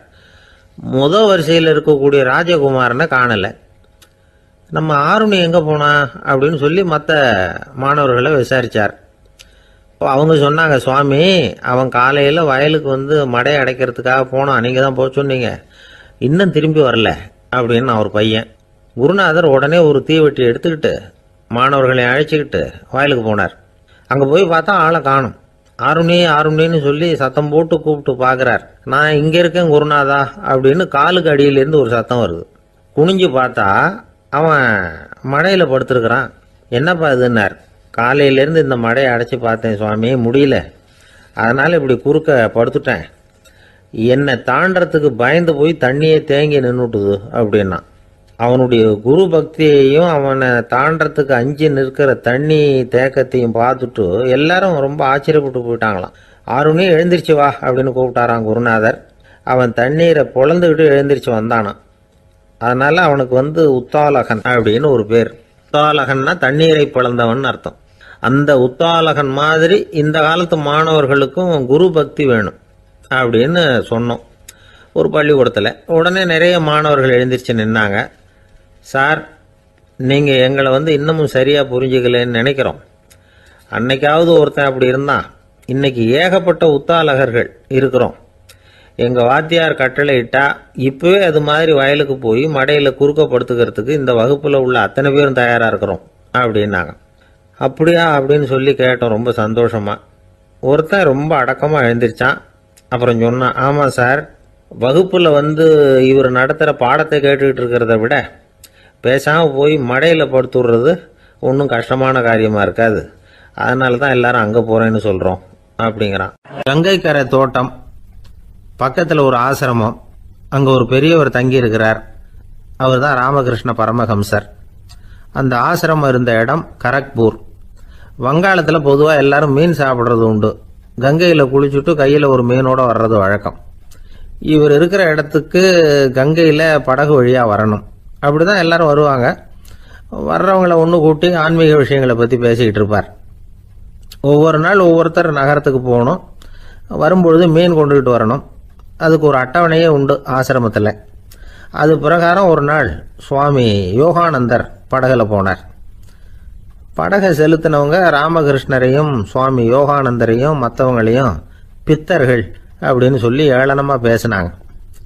வரிசையில் இருக்கக்கூடிய ராஜகுமாரனை காணலை. நம்ம ஆருணி எங்கே போனா அப்படின்னு சொல்லி மற்ற மாணவர்களை விசாரித்தார். அவங்க சொன்னாங்க, சுவாமி அவன் காலையில் வயலுக்கு வந்து மடையை அடைக்கிறதுக்காக போனான், நீங்கள் தான் போக சொன்னீங்க, இன்னும் திரும்பி வரல அப்படின்னு அவர் பையன். குருநாதர் உடனே ஒரு தீவெட்டி எடுத்துக்கிட்டு மாணவர்களை அழைச்சிக்கிட்டு வயலுக்கு போனார். அங்கே போய் பார்த்தா ஆளை காணும். ஆருணி ஆருணின்னு சொல்லி சத்தம் போட்டு கூப்பிட்டு பார்க்குறார். நான் இங்கே இருக்கேன் குருநாதா அப்படின்னு காலுக்கு அடியிலேருந்து ஒரு சத்தம் வருது. குனிஞ்சு பார்த்தா அவன் மடையில் படுத்துருக்கிறான். என்னப்பா இதுன்னார். காலையிலேருந்து இந்த மடையை அடைச்சி பார்த்தேன் சுவாமி, முடியல, அதனால் இப்படி குறுக்க படுத்துட்டேன். என்னை தாண்டறதுக்கு பயந்து போய் தண்ணியே தேங்கி நின்றுட்டுது அப்படின்னா. அவனுடைய குரு பக்தியையும் அவனை தாண்டறதுக்கு அஞ்சு நிற்கிற தண்ணி தேக்கத்தையும் பார்த்துட்டு எல்லாரும் ரொம்ப ஆச்சரியப்பட்டு போயிட்டாங்களாம். ஆருணி எழுந்திரிச்சு வா அப்படின்னு கூப்பிட்டாரான் குருநாதர். அவன் தண்ணீரை பொழந்துக்கிட்டு எழுந்திரிச்சு வந்தானான். அதனால அவனுக்கு வந்து உத்தாலகன் அப்படின்னு ஒரு பேர். உத்தாலகன்னா தண்ணீரை பிளந்தவன் அர்த்தம். அந்த உத்தாலகன் மாதிரி இந்த காலத்து மாணவர்களுக்கும் குரு பக்தி வேணும் அப்படின்னு சொன்னோம் ஒரு பள்ளிக்கூடத்தில். உடனே நிறைய மாணவர்கள் எழுந்திரிச்சு நின்னாங்க. சார், நீங்கள் எங்களை வந்து இன்னமும் சரியாக புரிஞ்சுக்கலன்னு நினைக்கிறோம். அன்னைக்காவது ஒருத்தன் அப்படி இருந்தான், இன்னைக்கு ஏகப்பட்ட உத்தாலகர்கள் இருக்கிறோம். எங்கள் வாத்தியார் கட்டளை இட்டா இப்போவே அது மாதிரி வயலுக்கு போய் மடையில் குறுக்கப்படுத்துக்கிறதுக்கு இந்த வகுப்பில் உள்ள அத்தனை பேரும் தயாராக இருக்கிறோம் அப்படின்னாங்க. அப்படியா அப்படின்னு சொல்லி கேட்டோம் ரொம்ப சந்தோஷமாக. ஒருத்தன் ரொம்ப அடக்கமாக எழுந்திரிச்சான். அப்புறம் சொன்னான், ஆமாம் சார், வகுப்பில் வந்து இவர் நடத்துகிற பாடத்தை கேட்டுக்கிட்டு இருக்கிறத விட பேசாமல் போய் மடையில் படுத்துடுறது ஒன்றும் கஷ்டமான காரியமாக இருக்காது, அதனால தான் எல்லாரும் அங்கே போகிறேன்னு சொல்கிறோம் அப்படிங்கிறான். கங்கைக்கரை தோட்டம் பக்கத்தில் ஒரு ஆசிரமம், அங்கே ஒரு பெரியவர் தங்கி இருக்கிறார். அவர் தான் ராமகிருஷ்ண பரமஹம்சர். அந்த ஆசிரமம் இருந்த இடம் கரக்பூர். வங்காளத்தில் பொதுவாக எல்லாரும் மீன் சாப்பிட்றது உண்டு. கங்கையில் குளிச்சுட்டு கையில் ஒரு மீனோட வர்றது வழக்கம். இவர் இருக்கிற இடத்துக்கு கங்கையில் படகு வழியாக வரணும். அப்படி தான் எல்லாரும் வருவாங்க. வர்றவங்களை ஒன்று கூட்டி ஆன்மீக விஷயங்களை பற்றி பேசிக்கிட்டு இருப்பார். ஒவ்வொரு நாள் ஒவ்வொருத்தர் நகரத்துக்கு போகணும். வரும்பொழுது மீன் கொண்டுகிட்டு வரணும். அதுக்கு ஒரு அட்டவணையே உண்டு ஆசிரமத்தில். அது பிரகாரம் ஒரு நாள் சுவாமி யோகானந்தர் படகுல போனார். படகை செலுத்தினவங்க ராமகிருஷ்ணரையும் சுவாமி யோகானந்தரையும் மற்றவங்களையும் பித்தர்கள் அப்படின்னு சொல்லி ஏளனமாக பேசினாங்க.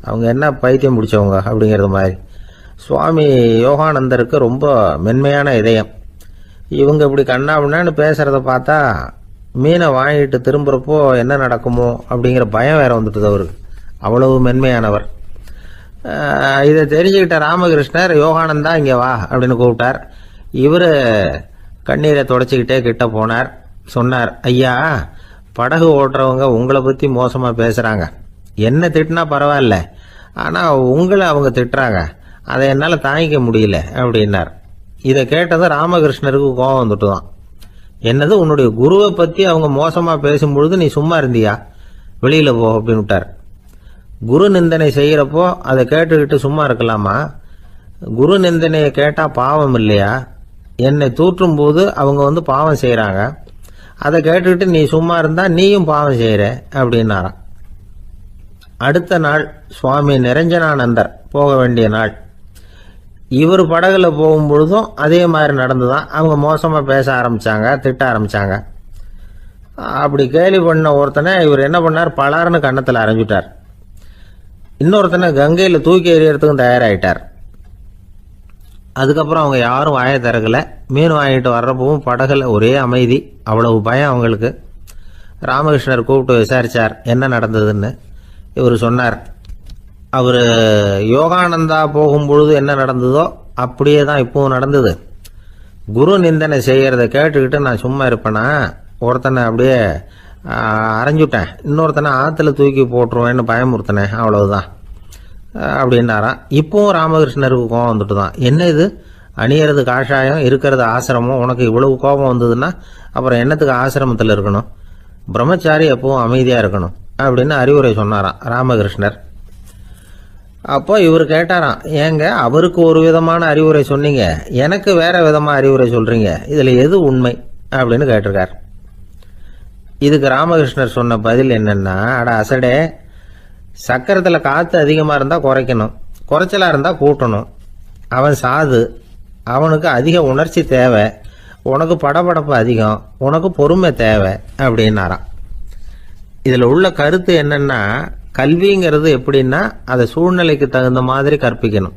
அவங்க என்ன பைத்தியம் பிடிச்சவங்க அப்படிங்கிறது மாதிரி. சுவாமி யோகானந்தருக்கு ரொம்ப மென்மையான இதயம். இவங்க இப்படி கண்ணாபின்னான்னு பேசுகிறத பார்த்தா மீனை வாங்கிட்டு திரும்புகிறப்போ என்ன நடக்குமோ அப்படிங்கிற பயம் வேற வந்துட்டுது அவருக்கு. அவ்வளவு மென்மையானவர். இதை தெரிஞ்சுக்கிட்ட ராமகிருஷ்ணர் யோகானந்தா இங்கே வா அப்படின்னு கூப்பிட்டார். இவர் கண்ணீரை தொடச்சிக்கிட்டே கிட்ட போனார். சொன்னார், ஐயா, படகு ஓட்டுறவங்க உங்களை பற்றி மோசமாக பேசுகிறாங்க. என்ன திட்டினா பரவாயில்ல, ஆனால் உங்களை அவங்க திட்டுறாங்க. அதை என்னால் தாங்கிக்க முடியல அப்படின்னார். இதை கேட்டதும் ராமகிருஷ்ணருக்கு கோபம் வந்துட்டு தான். என்னது, உன்னுடைய குருவை பற்றி அவங்க மோசமாக பேசும்பொழுது நீ சும்மா இருந்தியா? வெளியில் போ அப்படின்னு விட்டார். குரு நிந்தனை செய்கிறப்போ அதை கேட்டுக்கிட்டு சும்மா இருக்கலாமா? குரு நிந்தனையை கேட்டால் பாவம் இல்லையா? என்னை தூற்றும் போது அவங்க பாவம் செய்கிறாங்க. அதை கேட்டுக்கிட்டு நீ சும்மா இருந்தா நீயும் பாவம் செய்கிற அப்படின்னாராம். அடுத்த நாள் சுவாமி நிரஞ்சனானந்தர் போக வேண்டிய நாள். இவர் படகுல போகும்பொழுதும் அதே மாதிரி நடந்துதான். அவங்க மோசமாக பேச ஆரம்பித்தாங்க, திட்ட ஆரம்பித்தாங்க. அப்படி கேலி பண்ண ஒருத்தனை இவர் என்ன பண்ணார், பலார்னு கன்னத்தில் அரைஞ்சிட்டார். இன்னொருத்தனை கங்கையில் தூக்கி எறியறதுக்கும் தயாராகிட்டார். அதுக்கப்புறம் அவங்க யாரும் வாயை திறக்கலை. மீன் வாங்கிட்டு வர்றப்பவும் படகுல ஒரே அமைதி. அவ்வளவு பயம் அவங்களுக்கு. ராமகிருஷ்ணர் கூப்பிட்டு விசாரித்தார் என்ன நடந்ததுன்னு. இவர் சொன்னார், அவர் யோகானந்தா போகும்பொழுது என்ன நடந்ததோ அப்படியே தான் இப்பவும் நடந்தது. குரு நிந்தனை செய்கிறத கேட்டுக்கிட்டு நான் சும்மா இருப்பேனா? ஒருத்தனை அப்படியே அரைஞ்சுட்டேன், இன்னொருத்தனை ஆற்றுல தூக்கி போட்டுருவேன்னு பயமுறுத்தினேன், அவ்வளவுதான் அப்படின்னாராம். இப்பவும் ராமகிருஷ்ணருக்கு கோபம் வந்துட்டு தான். என்ன இது, அணியறது காஷாயம், இருக்கிறது ஆசிரமம், உனக்கு இவ்வளவு கோபம் வந்ததுன்னா அப்புறம் என்னத்துக்கு ஆசிரமத்தில் இருக்கணும்? பிரம்மச்சாரி எப்பவும் அமைதியாக இருக்கணும் அப்படின்னு அறிவுரை சொன்னாராம் ராமகிருஷ்ணர். அப்போ இவர் கேட்டாராம், ஏங்க அவருக்கு ஒரு விதமான அறிவுரை சொன்னீங்க, எனக்கு வேற விதமாக அறிவுரை சொல்றீங்க, இதில் எது உண்மை அப்படின்னு கேட்டிருக்கார். இதுக்கு ராமகிருஷ்ணர் சொன்ன பதில் என்னன்னா, அட அசடே, சக்கரத்தில் காற்று அதிகமாக இருந்தால் குறைக்கணும், குறைச்சலாக இருந்தால் கூட்டணும். அவன் சாது, அவனுக்கு அதிக உணர்ச்சி தேவை, உனக்கு படபடப்பு அதிகம், உனக்கு பொறுமை தேவை அப்படின்னாராம். இதில் உள்ள கருத்து என்னன்னா, கல்விங்கிறது எப்படின்னா அதை சூழ்நிலைக்கு தகுந்த மாதிரி கற்பிக்கணும்.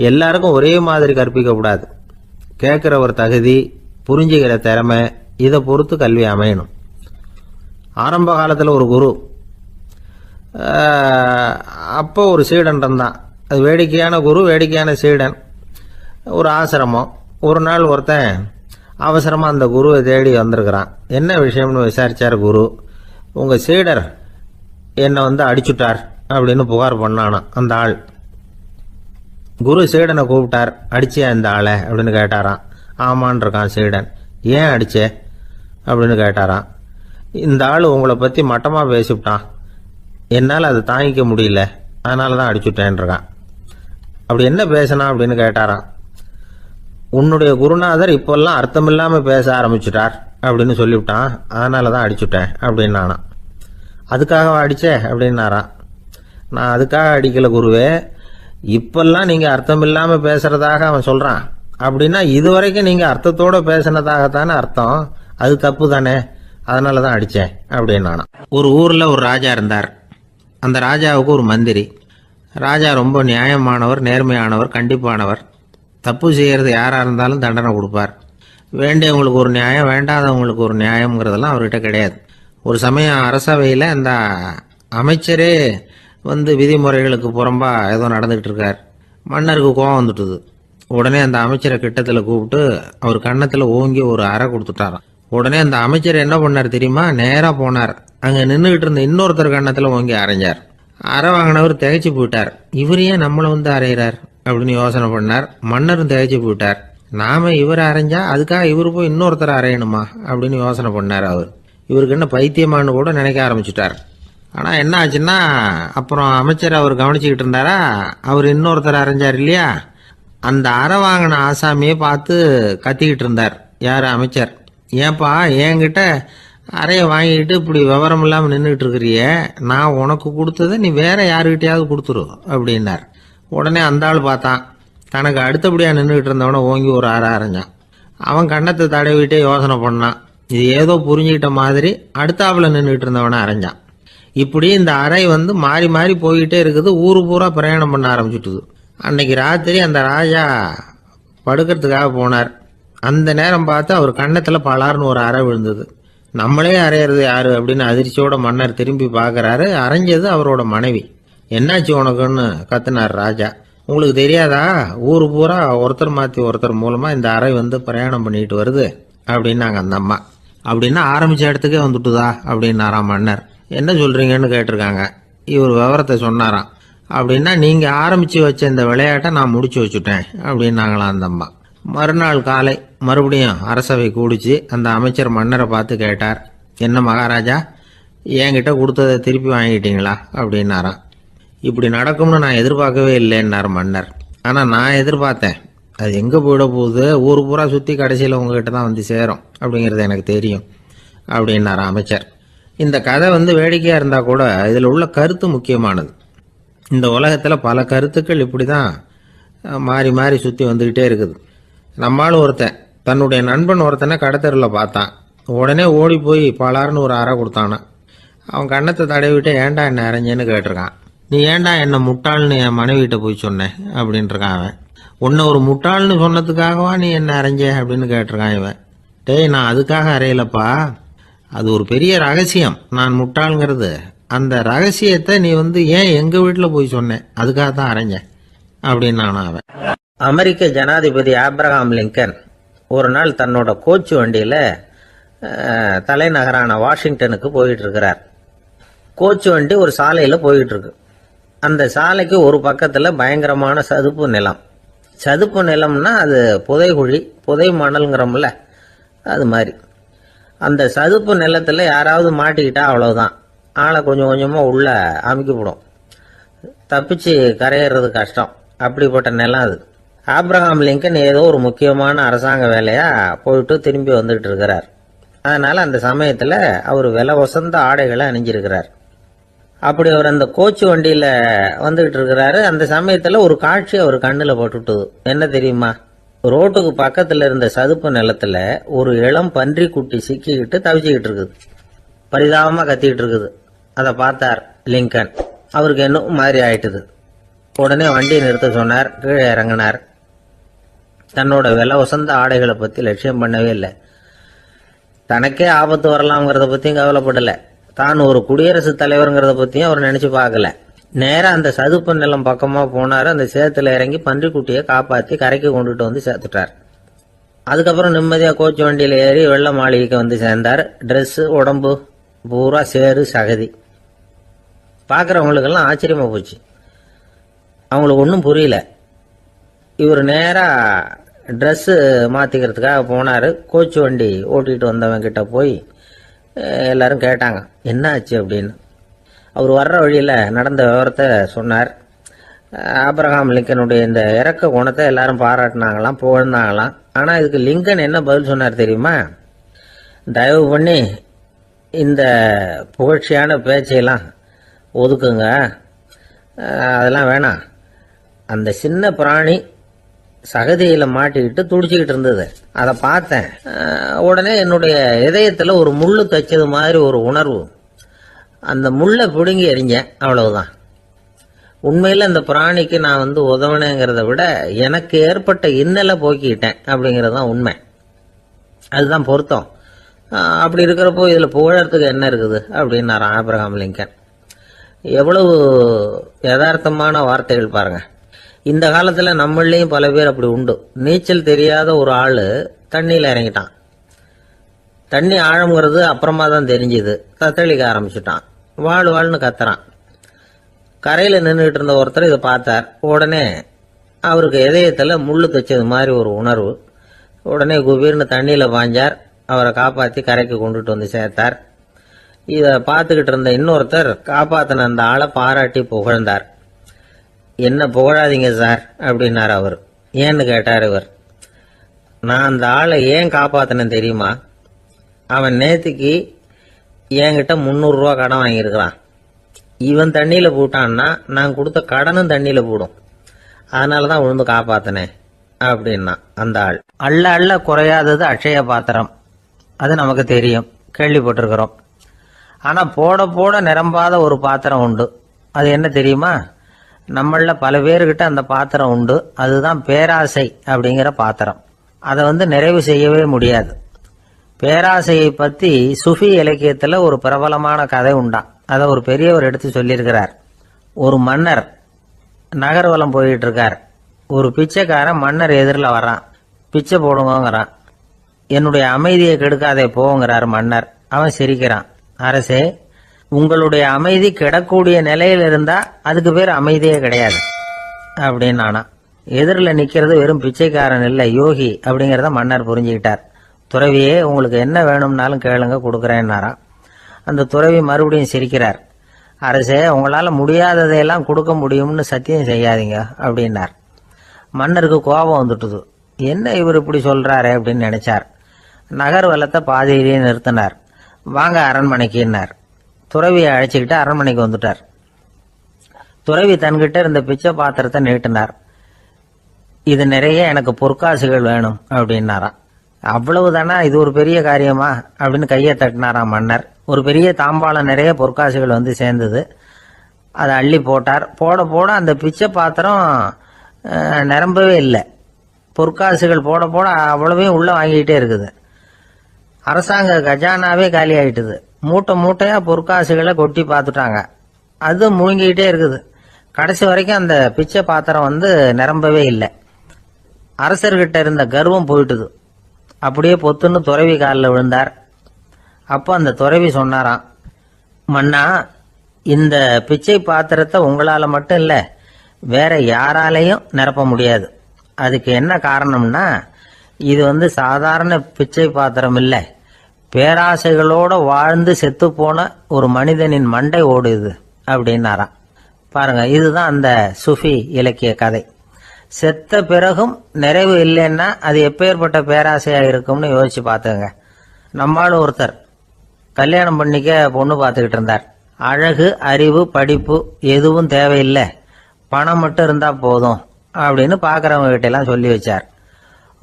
எல்லாருக்கும் ஒரே மாதிரி கற்பிக்கக்கூடாது. கேட்குற ஒரு தகுதி, புரிஞ்சுக்கிற திறமை, இதை பொறுத்து கல்வி அமையணும். ஆரம்ப காலத்தில் ஒரு குரு, அப்போ ஒரு சீடன் இருந்தான். அது வேடிக்கையான குரு, வேடிக்கையான சீடன். ஒரு ஆசிரமம். ஒரு நாள் ஒருத்தன் அவசரமாக அந்த குருவை தேடி வந்திருக்கிறான். என்ன விஷயம்னு விசாரிச்சார் குரு. உங்கள் சீடர் என்னை அடிச்சுட்டார் அப்படின்னு புகார் பண்ணானா அந்த ஆள். குரு சீடனை கூப்பிட்டார். அடிச்சியா இந்த ஆளை அப்படின்னு கேட்டாராம். ஆமான் இருக்கான் சீடன். ஏன் அடிச்சே அப்படின்னு கேட்டாராம். இந்த ஆள் உங்களை பற்றி மட்டமாக பேசிவிட்டான், என்னால் அதை தாங்கிக்க முடியல, அதனால தான் அடிச்சுட்டேன் இருக்கான். அப்படி என்ன பேசினா அப்படின்னு கேட்டாராம். உன்னுடைய குருநாதர் இப்பெல்லாம் அர்த்தமில்லாமல் பேச ஆரம்பிச்சுட்டார் அப்படின்னு சொல்லிவிட்டான், அதனால தான் அடிச்சுட்டேன் அப்படின்னு நானா. அதுக்காக அடிச்சே அப்படின்னாராம். நான் அதுக்காக அடிக்கல குருவே, இப்பெல்லாம் நீங்கள் அர்த்தம் இல்லாமல் பேசுறதாக அவன் சொல்கிறான், அப்படின்னா இதுவரைக்கும் நீங்கள் அர்த்தத்தோடு பேசினதாகத்தானே அர்த்தம், அது தப்பு தானே, அதனால தான் அடித்தேன் அப்படின்னானா. ஒரு ஊரில் ஒரு ராஜா இருந்தார். அந்த ராஜாவுக்கு ஒரு மந்திரி. ராஜா ரொம்ப நியாயமானவர், நேர்மையானவர், கண்டிப்பானவர். தப்பு செய்கிறது யாராக இருந்தாலும் தண்டனை கொடுப்பார். வேண்டியவங்களுக்கு ஒரு நியாயம், வேண்டாதவங்களுக்கு ஒரு நியாயம்ங்கிறதெல்லாம் அவர்கிட்ட கிடையாது. ஒரு சமயம் அரசவையில் அந்த அமைச்சரே விதிமுறைகளுக்கு புறம்பா ஏதோ நடந்துகிட்டு இருக்கார். மன்னருக்கு கோபம் வந்துட்டுது. உடனே அந்த அமைச்சரை கிட்டத்தில் கூப்பிட்டு அவர் கன்னத்தில் ஓங்கி ஒரு அறை கொடுத்துட்டாராம். உடனே அந்த அமைச்சர் என்ன பண்ணார் தெரியுமா, நேராக போனார். அங்கே நின்றுகிட்டு இருந்த இன்னொருத்தர் கன்னத்தில் ஓங்கி அரைஞ்சார். அறை வாங்கினவர் திகைச்சு போயிட்டார். இவர் ஏன் நம்மளை அரைகிறார் அப்படின்னு யோசனை பண்ணார். மன்னரும் திகைச்சு போயிட்டார். நாம இவரை அரைஞ்சா அதுக்காக இவர் போய் இன்னொருத்தரை அரையணுமா அப்படின்னு யோசனை பண்ணார். அவர் இவருக்கு என்ன பைத்தியமானு கூட நினைக்க ஆரம்பிச்சுட்டார். ஆனால் என்ன ஆச்சுன்னா, அப்புறம் அமைச்சர் அவர் கவனிச்சுக்கிட்டு இருந்தாரா, அவர் இன்னொருத்தர் அரைஞ்சார் இல்லையா, அந்த அறை வாங்கின ஆசாமியை பார்த்து கத்திக்கிட்டு இருந்தார். யார்? அமைச்சர். ஏன்பா என்கிட்ட அறையை வாங்கிட்டு இப்படி விவரம் இல்லாமல் நின்றுட்டு இருக்கிறிய, நான் உனக்கு கொடுத்ததை நீ வேற யாருக்கிட்டையாவது கொடுத்துரு அப்படின்னார். உடனே அந்த ஆள் பார்த்தான், தனக்கு அடுத்தபடியாக நின்றுட்டு இருந்தவனை ஓங்கி ஒரு அறை அரைஞ்சான். அவன் கண்ணத்தை தடவிட்டே யோசனை பண்ணான். இது ஏதோ புரிஞ்சுக்கிட்ட மாதிரி அடுத்தாப்புல நின்றுட்டு இருந்தவனை அரைஞ்சான். இப்படி இந்த அறை மாறி மாறி போய்கிட்டே இருக்குது. ஊரு பூரா பிரயாணம் பண்ண ஆரம்பிச்சுட்டுது. அன்னைக்கு ராத்திரி அந்த ராஜா படுக்கிறதுக்காக போனார். அந்த நேரம் பார்த்து அவர் கண்ணத்தில் பலார்னு ஒரு அறை விழுந்தது. நம்மளே அறையிறது யாரு அப்படின்னு அதிர்ச்சியோட மன்னர் திரும்பி பார்க்கறாரு. அரைஞ்சது அவரோட மனைவி. என்னாச்சு உனக்குன்னு கத்துனார் ராஜா. உங்களுக்கு தெரியாதா, ஊரு பூரா ஒருத்தர் மாற்றி ஒருத்தர் மூலமா இந்த அறை பிரயாணம் பண்ணிட்டு வருது அப்படின்னாங்க அந்த அம்மா. அப்படின்னா ஆரம்பிச்ச இடத்துக்கே வந்துட்டுதா அப்படின்னாராம் மன்னர். என்ன சொல்றீங்கன்னு கேட்டிருக்காங்க. இவர் விவரத்தை சொன்னாராம். அப்படின்னா நீங்க ஆரம்பிச்சு வச்ச இந்த விளையாட்டை நான் முடிச்சு வச்சுட்டேன் அப்படின்னாங்களாம் அந்த அம்மா. மறுநாள் காலை மறுபடியும் அரசவை கூடிச்சு. அந்த அமைச்சர் மன்னரை பார்த்து கேட்டார், என்ன மகாராஜா, என்கிட்ட கொடுத்ததை திருப்பி வாங்கிட்டீங்களா அப்படின்னாராம். இப்படி நடக்கும்னு நான் எதிர்பார்க்கவே இல்லைன்னார் மன்னர். ஆனால் நான் எதிர்பார்த்தேன். அது எங்கே போயிட போகுது, ஊர் பூரா சுற்றி கடைசியில் உங்ககிட்ட தான் சேரும் அப்படிங்கிறது எனக்கு தெரியும் அப்படின்னார் அமைச்சர். இந்த கதை வேடிக்கையாக இருந்தால் கூட இதில் உள்ள கருத்து முக்கியமானது. இந்த உலகத்தில் பல கருத்துக்கள் இப்படி தான் மாறி மாறி சுற்றி வந்துக்கிட்டே இருக்குது. நம்மால் ஒருத்தன் தன்னுடைய நண்பன் ஒருத்தனை கடத்தரில் பார்த்தான். உடனே ஓடி போய் பலார்னு ஒரு அறை கொடுத்தானான். அவன் கண்ணத்தை தடவிட்டு ஏன்டா என்ன அரைஞ்சேன்னு கேட்டிருக்கான். நீ ஏன்டா என்ன முட்டாள்னு என் மனைவிட்ட போய் சொன்னேன் அப்படின்ட்டுருக்கான் அவன். உன்னை ஒரு முட்டாள்னு சொன்னதுக்காகவா நீ என்ன அரைஞ்ச அப்படின்னு கேட்டிருக்கான் இவன். டேய், நான் அதுக்காக அறையலப்பா, அது ஒரு பெரிய ரகசியம். நான் முட்டாளுங்கிறது அந்த ரகசியத்தை நீ ஏன் எங்க வீட்டில் போய் சொன்னேன், அதுக்காக தான் அரைஞ்சேன் அப்படின்னு அவன். அமெரிக்க ஜனாதிபதி ஆப்ரஹாம் லிங்கன் ஒரு நாள் தன்னோட கோச்சு வண்டியில தலைநகரான வாஷிங்டனுக்கு போயிட்டு இருக்கிறார். கோச்சு வண்டி ஒரு சாலையில போயிட்டு இருக்கு. அந்த சாலைக்கு ஒரு பக்கத்துல பயங்கரமான சதுப்பு நிலம். சதுப்பு நிலம்னா அது புதைகுழி, புதை மணல்ங்கிறோம்ல, அது மாதிரி. அந்த சதுப்பு நிலத்துல யாராவது மாட்டிக்கிட்டா அவ்வளவுதான், ஆளை கொஞ்சம் கொஞ்சமா உள்ள அமுக்கிவிடும். தப்பிச்சு கரையேறது கஷ்டம். அப்படிப்பட்ட நிலம் அது. ஆப்ரஹாம் லிங்கன் ஏதோ ஒரு முக்கியமான அரசாங்க வேலையா போயிட்டு திரும்பி வந்துட்டு இருக்கிறார். அதனால அந்த சமயத்துல அவர் விலை வசந்த ஆடைகளை அணிஞ்சிருக்கிறார். அப்படி அவர் அந்த கோச்சு வண்டியில வந்துகிட்டு இருக்கிறாரு. அந்த சமயத்துல ஒரு காட்சி அவர் கண்ணுல போட்டுட்டுது. என்ன தெரியுமா, ரோட்டுக்கு பக்கத்துல இருந்த சதுப்பு நிலத்துல ஒரு இளம் பன்றி குட்டி சிக்கிக்கிட்டு தவிச்சுக்கிட்டு இருக்குது. பரிதாபமா கத்திக்கிட்டு இருக்குது. அதை பார்த்தார் லிங்கன். அவருக்கு என்ன மாதிரி ஆயிட்டுது. உடனே வண்டியை நிறுத்த சொன்னார். கீழே இறங்கினார். தன்னோட விலை வசந்த ஆடைகளை பத்தி லட்சியம் பண்ணவே இல்லை. தனக்கே ஆபத்து வரலாம்ங்கிறத பத்தியும் கவலைப்படல. தான் ஒரு குடியரசுத் தலைவருங்கிறத பத்தியும் அவர் நினைச்சு பார்க்கல. நேரா அந்த சதுப்பு நிலம் பக்கமா போனாரு. அந்த சேத்துல இறங்கி பன்றிக்குட்டியை காப்பாத்தி கரைக்கு கொண்டுட்டு சேர்த்துட்டார். அதுக்கப்புறம் நிம்மதியா கோச்சு வண்டியில ஏறி வெள்ள மாளிகைக்கு சேர்ந்தார். ட்ரெஸ் உடம்பு பூரா சேரு சகதி. பாக்குறவங்களுக்கெல்லாம் ஆச்சரியமா போச்சு. அவங்களுக்கு ஒன்றும் புரியல. இவர் நேரா ட்ரெஸ்ஸு மாற்றிக்கிறதுக்காக போனார். கோச்சு வண்டி ஓட்டிகிட்டு வந்தவன் கிட்ட போய் எல்லாரும் கேட்டாங்க என்ன ஆச்சு அப்படின்னு. அவர் வர்ற வழியில் நடந்த விவரத்தை சொன்னார். ஆப்ரஹாம் லிங்கனுடைய இந்த இறக்க குணத்தை எல்லாரும் பாராட்டினாங்களாம், புகழ்ந்தாங்களாம். ஆனால் இதுக்கு லிங்கன் என்ன பதில் சொன்னார் தெரியுமா, தயவு பண்ணி இந்த புகழ்ச்சியான பேச்சையெல்லாம் ஒதுக்குங்க, அதெல்லாம் வேணாம். அந்த சின்ன பிராணி சகதியில மாட்டிக்கிட்டு துடிச்சுக்கிட்டு இருந்தது, அதை பார்த்தேன். உடனே என்னுடைய இதயத்துல ஒரு முள்ளு தைச்சது மாதிரி ஒரு உணர்வு. அந்த முள்ளை பிடுங்கி எறிஞ்சேன், அவ்வளவுதான். உண்மையில அந்த பிராணிக்கு நான் உதவினேங்கிறத விட எனக்கு ஏற்பட்ட இன்னலை போக்கிட்டேன் அப்படிங்கிறது தான் உண்மை. அதுதான் பொருத்தம். அப்படி இருக்கிறப்போ இதுல புகழறதுக்கு என்ன இருக்குது அப்படின்னாராம் ஆப்ரஹாம் லிங்கன். எவ்வளவு யதார்த்தமான வார்த்தைகள் பாருங்க. இந்த காலத்துல நம்மளையும் பல பேர் அப்படி உண்டு. நீச்சல் தெரியாத ஒரு ஆளு தண்ணியில இறங்கிட்டான். தண்ணி ஆழம்ங்கிறது அப்புறமா தான் தெரிஞ்சுது. தத்தளிக்க ஆரம்பிச்சுட்டான். வாழ் வாழ்னு கத்துறான். கரையில நின்றுட்டு இருந்த ஒருத்தர் இதை பார்த்தார். உடனே அவருக்கு இதயத்துல முள்ளு தைச்சது மாதிரி ஒரு உணர்வு. உடனே குபீர்னு தண்ணியில பாஞ்சார். அவரை காப்பாத்தி கரைக்கு கொண்டுட்டு சேர்த்தார். இத பார்த்துக்கிட்டு இருந்த இன்னொருத்தர் காப்பாத்தின அந்த ஆளை பாராட்டி புகழ்ந்தார். என்ன புகழாதீங்க சார் அப்படின்னார் அவர். ஏன்னு கேட்டார் இவர். நான் அந்த ஆளை ஏன் காப்பாத்தினேன் தெரியுமா, அவன் நேற்றுக்கு என்கிட்ட 300 ரூபா கடன் வாங்கியிருக்கிறான். இவன் தண்ணியில் போட்டான்னா நான் கொடுத்த கடனும் தண்ணியில் போடும். அதனால தான் விழுந்து காப்பாத்தினேன் அப்படின்னா அந்த ஆள். அள்ள அள்ள குறையாதது அட்சய பாத்திரம், அது நமக்கு தெரியும், கேள்விப்பட்டிருக்கிறோம். ஆனால் போட போட நிரம்பாத ஒரு பாத்திரம் உண்டு. அது என்ன தெரியுமா? நம்மள பல பேர்கிட்ட அந்த பாத்திரம் உண்டு. அதுதான் பேராசை அப்படிங்கிற பாத்திரம். அதை நிறைவு செய்யவே முடியாது. பேராசையை பற்றி சுஃபி இலக்கியத்தில் ஒரு பிரபலமான கதை உண்டாம். அதை ஒரு பெரியவர் எடுத்து சொல்லியிருக்கிறார். ஒரு மன்னர் நகர்வலம் போயிட்டு இருக்கார். ஒரு பிச்சைக்காரன் மன்னர் எதிரில் வர்றான். பிச்சை போடுங்கிறான். என்னுடைய அமைதியை கெடுக்காதே போங்கிறார் மன்னர். அவன் சிரிக்கிறான். அரசே, உங்களுடைய அமைதி கிடக்கூடிய நிலையில் இருந்தா அதுக்கு பேர் அமைதியே கிடையாது அப்படின்னு ஆனா. எதிரில் நிக்கிறது வெறும் பிச்சைக்காரன் இல்லை, யோகி அப்படிங்கிறத மன்னர் புரிஞ்சுக்கிட்டார். துறவியே, உங்களுக்கு என்ன வேணும்னாலும் கேளுங்க, கொடுக்குறேன்னாராம். அந்த துறவி மறுபடியும் சிரிக்கிறார். அரசே, உங்களால முடியாததையெல்லாம் கொடுக்க முடியும்னு சத்தியம் செய்யாதீங்க அப்படின்னார். மன்னருக்கு கோபம் வந்துட்டுது. என்ன இவர் இப்படி சொல்றாரு அப்படின்னு நினைச்சார். நகர்வலத்தை பாதியிலேயே நிறுத்தினார். வாங்க அரண்மனைக்குன்னார். துறவியை அழைச்சிக்கிட்டு அரண்மனைக்கு வந்துட்டார். துறவி தன்கிட்ட இருந்த பிச்சை பாத்திரத்தை நீட்டினார். இது நிறைய எனக்கு பொற்காசுகள் வேணும் அப்படின்னாராம். அவ்வளவுதானா, இது ஒரு பெரிய காரியமா அப்படின்னு கையை தட்டினாராம் மன்னர். ஒரு பெரிய தாம்பாளம் நிறைய பொற்காசுகள் சேர்ந்தது. அதை அள்ளி போட்டார். போட போட அந்த பிச்சை பாத்திரம் நிரம்பவே இல்லை. பொற்காசுகள் போட போட அவ்வளவையும் உள்ள வாங்கிக்கிட்டே இருக்குது. அரசாங்க கஜானாவே காலி ஆயிட்டுது. மூட்டை மூட்டையா பொற்காசுகளை கொட்டி பார்த்துட்டாங்க. அது முழுங்கிக்கிட்டே இருக்குது. கடைசி வரைக்கும் அந்த பிச்சை பாத்திரம் நிரம்பவே இல்லை. அரசர்கிட்ட இருந்த கர்வம் போயிட்டுது. அப்படியே பொத்துன்னு துறவி காலில் விழுந்தார். அப்போ அந்த துறவி சொன்னாராம், மன்னா, இந்த பிச்சை பாத்திரத்தை உங்களால மட்டும் இல்லை, வேற யாராலையும் நிரப்ப முடியாது. அதுக்கு என்ன காரணம்னா, இது சாதாரண பிச்சை பாத்திரம் இல்லை, பேராசைகளோட வாழ்ந்து செத்து போன ஒரு மனிதனின் மண்டை ஓடுது அப்படின்னாராம். பாருங்க, இதுதான் அந்த சுஃபி இலக்கிய கதை. செத்த பிறகும் நிறைவு இல்லைன்னா அது எப்பேற்பட்ட பேராசையா இருக்கும்னு யோசிச்சு பார்த்துங்க. நம்மளும் ஒருத்தர் கல்யாணம் பண்ணிக்க பொண்ணு பார்த்துக்கிட்டு இருந்தார். அழகு, அறிவு, படிப்பு எதுவும் தேவையில்லை, பணம் மட்டும் இருந்தா போதும் அப்படின்னு பார்க்கறவங்க கிட்ட எல்லாம் சொல்லி வச்சார்.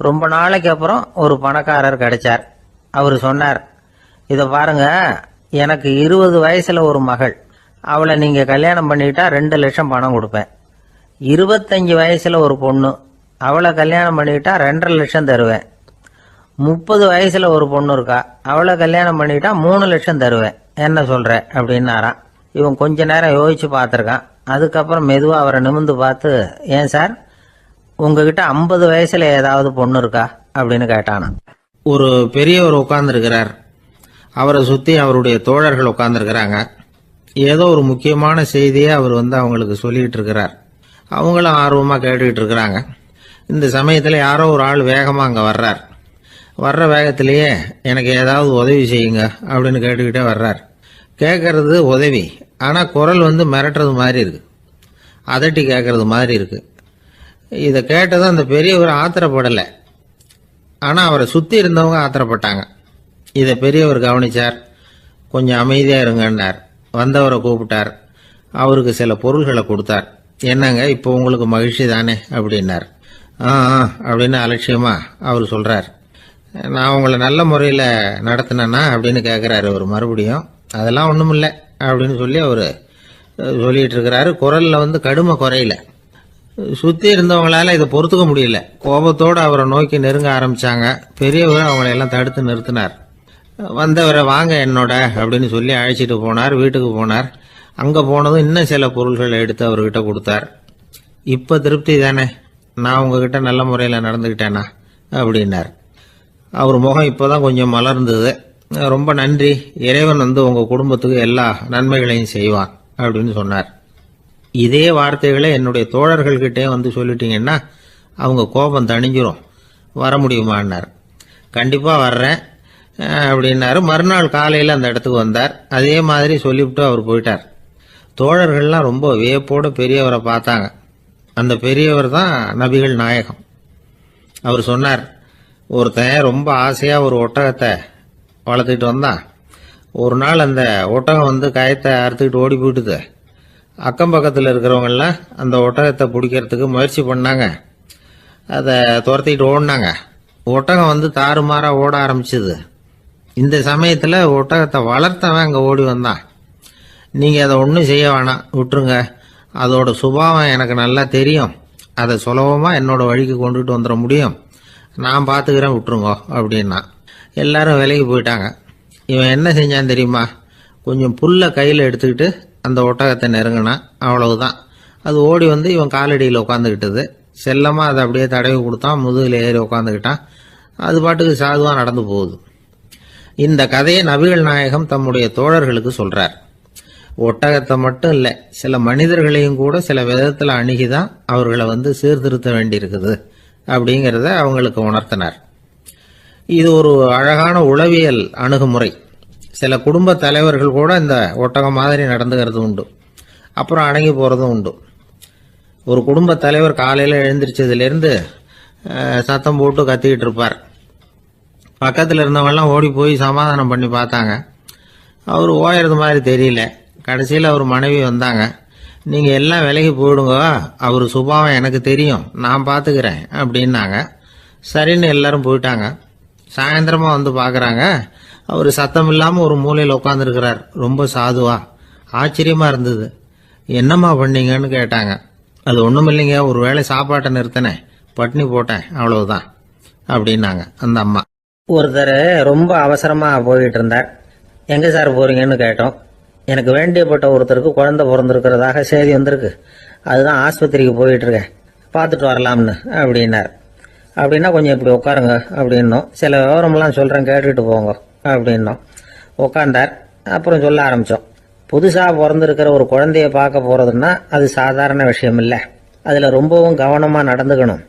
ரொம்ப நாளைக்கு அப்புறம் ஒரு பணக்காரர் கிடைச்சார். அவர் சொன்னார், இதை பாருங்க, எனக்கு 20 வயசுல ஒரு மகள், அவளை நீங்க கல்யாணம் பண்ணிக்கிட்டா 2 லட்சம் பணம் கொடுப்பேன். 25 வயசுல ஒரு பொண்ணு, அவளை கல்யாணம் பண்ணிக்கிட்டா 2.5 லட்சம் தருவேன். 30 வயசுல ஒரு பொண்ணு இருக்கா, அவளை கல்யாணம் பண்ணிக்கிட்டா 3 லட்சம் தருவேன். என்ன சொல்ற அப்படின்னாராம். இவன் கொஞ்ச நேரம் யோசிச்சு பார்த்துருக்கான். அதுக்கப்புறம் மெதுவா அவரை நிமிர்ந்து பார்த்து, ஏன் சார், உங்ககிட்ட 50 வயசுல ஏதாவது பொண்ணு இருக்கா அப்படின்னு கேட்டானா. ஒரு பெரியவர் உட்கார்ந்துருக்கிறார். அவரை சுத்தி அவருடைய தோழர்கள் உட்கார்ந்துருக்கிறாங்க. ஏதோ ஒரு முக்கியமான செய்தியை அவர் அவங்களுக்கு சொல்லிட்டு இருக்கிறார். அவங்களும் ஆர்வமா கேட்டுக்கிட்டு இருக்கிறாங்க. இந்த சமயத்துல யாரோ ஒரு ஆள் வேகமா அங்க வர்றார். வர்ற வேகத்திலேயே எனக்கு ஏதாவது உதவி செய்யுங்க அப்படின்னு கேட்டுக்கிட்டே வர்றார். கேட்கறது உதவி, ஆனா குரல் மிரட்டுறது மாதிரி இருக்கு, அதட்டி கேட்கறது மாதிரி இருக்கு. இதை கேட்டதும் அந்த பெரியவர் ஆத்திரப்படலை, ஆனா அவரை சுத்தி இருந்தவங்க ஆத்திரப்பட்டாங்க. இதை பெரியவர் கவனிச்சார். கொஞ்சம் அமைதியா இருங்கன்னார். வந்தவரை கூப்பிட்டார். அவருக்கு சில பொருள்களை கொடுத்தார். என்னங்க, இப்போ உங்களுக்கு மகிழ்ச்சி தானே அப்படின்னார். ஆ அப்படின்னு அலட்சியமா அவர் சொல்றார். நான் உங்களை நல்ல முறையில் நடத்தினேன்னா அப்படின்னு கேட்குறாரு அவர் மறுபடியும். அதெல்லாம் ஒன்றும் இல்லை அப்படின்னு சொல்லி அவர் சொல்லிட்டு இருக்கிறாரு. குரல்ல கடுமை குறையில. சுற்றி இருந்தவங்களால இதை பொறுத்துக்க முடியல. கோபத்தோடு அவரை நோக்கி நெருங்க ஆரம்பிச்சாங்க. பெரியவர் அவங்களையெல்லாம் தடுத்து நிறுத்தினார். வந்தவரை வாங்க என்னோட அப்படின்னு சொல்லி அழைச்சிட்டு போனார். வீட்டுக்கு போனார். அங்கே போனதும் இன்னும் சில பொருள்களை எடுத்து அவர்கிட்ட கொடுத்தார். இப்போ திருப்தி தானே, நான் உங்ககிட்ட நல்ல முறையில் நடந்துக்கிட்டேனா அப்படின்னார். அவர் முகம் இப்போதான் கொஞ்சம் மலர்ந்தது. ரொம்ப நன்றி, இறைவன் உங்கள் குடும்பத்துக்கு எல்லா நன்மைகளையும் செய்வான் அப்படின்னு சொன்னார். இதே வார்த்தைகளை என்னுடைய தோழர்கள்கிட்டே சொல்லிட்டீங்கன்னா அவங்க கோபம் தணிஞ்சிரும், வர முடியுமான்னார். கண்டிப்பாக வர்றேன் அப்படின்னாரு. மறுநாள் காலையில் அந்த இடத்துக்கு வந்தார். அதே மாதிரி சொல்லிவிட்டு அவர் போயிட்டார். தோழர்கள்லாம் ரொம்ப வியப்போடு பெரியவரை பார்த்தாங்க. அந்த பெரியவர் தான் நபிகள் நாயகம். அவர் சொன்னார், ஒருத்தன் ரொம்ப ஆசையாக ஒரு ஒட்டகத்தை வளர்த்துக்கிட்டு வந்தான். ஒரு நாள் அந்த ஒட்டகம் வந்து கயத்தை அறுத்துக்கிட்டு ஓடி போயிட்டுது. அக்கம் பக்கத்தில் இருக்கிறவங்கெல்லாம் அந்த ஒட்டகத்தை பிடிக்கிறதுக்கு முயற்சி பண்ணாங்க. அதை துரத்திக்கிட்டு ஓடினாங்க. ஒட்டகம் வந்து தாறுமாறாக ஓட ஆரம்பிச்சுது. இந்த சமயத்தில் ஒட்டகத்தை வளர்த்தவன் அங்கே ஓடி வந்தான். நீங்கள் அதை ஒன்றும் செய்ய வேணாம், விட்டுருங்க. அதோட சுபாவம் எனக்கு நல்லா தெரியும். அதை சுலபமாக என்னோட வழிக்கு கொண்டுட்டு வந்துட முடியும். நான் பார்த்துக்கிறேன், விட்டுருங்க அப்படின்னா. எல்லாரும் விலைக்கு போயிட்டாங்க. இவன் என்ன செஞ்சான் தெரியுமா? கொஞ்சம் புல்லை கையில் எடுத்துக்கிட்டு அந்த ஒட்டகத்தை நெருங்கினான். அவ்வளவுதான். அது ஓடி வந்து இவன் காலடியில் உட்காந்துக்கிட்டது. செல்லமாக அதை அப்படியே தடவி கொடுத்தான். முதுகில் ஏறி உட்காந்துக்கிட்டான். அது பாட்டுக்கு சாதுவாக நடந்து போகுது. இந்த கதையை நபிகள் நாயகம் தம்முடைய தோழர்களுக்கு சொல்றார். ஒட்டகத்தை மட்டும் இல்லை, சில மனிதர்களையும் கூட சில விதத்தில் அணுகிதான் அவர்களை வந்து சீர்திருத்த வேண்டியிருக்குது அப்படிங்கிறத அவங்களுக்கு உணர்த்தினார். இது ஒரு அழகான உளவியல் அணுகுமுறை. சில குடும்ப தலைவர்கள் கூட இந்த ஒட்டகம் மாதிரி நடந்துக்கிறது உண்டு. அப்புறம் அடங்கி போகிறதும் உண்டு. ஒரு குடும்ப தலைவர் காலையில் எழுந்திரிச்சதுலேருந்து சத்தம் போட்டு கத்திக்கிட்டு இருப்பார். பக்கத்தில் இருந்தவங்கெல்லாம் ஓடி போய் சமாதானம் பண்ணி பார்த்தாங்க. அவர் ஓயறது மாதிரி தெரியல. கடைசியில் அவர் மனைவி வந்தாங்க. நீங்கள் எல்லாம் விலகி போயிடுங்க, அவர் சுபாவம் எனக்கு தெரியும், நான் பார்த்துக்கிறேன் அப்படின்னாங்க. சரின்னு எல்லாரும் போயிட்டாங்க. சாயந்தரமாக வந்து பார்க்குறாங்க, அவர் சத்தம் இல்லாமல் ஒரு மூலையில் உட்காந்துருக்கிறார். ரொம்ப சாதுவா. ஆச்சரியமாக இருந்தது. என்னம்மா பண்ணீங்கன்னு கேட்டாங்க. அது ஒன்றும் இல்லைங்க, ஒரு வேளை சாப்பாட்டை நிறுத்தினேன், பட்னி போட்டேன், அவ்வளவுதான் அப்படின்னாங்க அந்த அம்மா. ஒருத்தர் ரொம்ப அவசரமாக போயிட்டு இருந்தார். எங்கே சார் போறீங்கன்னு கேட்டோம். எனக்கு வேண்டியப்பட்ட ஒருத்தருக்கு குழந்தை பிறந்திருக்கிறதாக செய்தி வந்திருக்கு, அதுதான் ஆஸ்பத்திரிக்கு போயிட்டு இருக்கேன், பார்த்துட்டு வரலாம்னு அப்படின்னார். அப்படின்னா கொஞ்சம் இப்படி உட்காருங்க அப்படின்னோம். சில விவரமெல்லாம் சொல்கிறேன், கேட்டுட்டு போங்க அப்படின்னோம். உட்காந்தார். அப்புறம் சொல்ல ஆரம்பித்தோம். புதுசாக பிறந்திருக்கிற ஒரு குழந்தைய பார்க்க போகிறதுன்னா அது சாதாரண விஷயம் இல்லை. அதில் ரொம்பவும் கவனமாக நடந்துக்கணும்.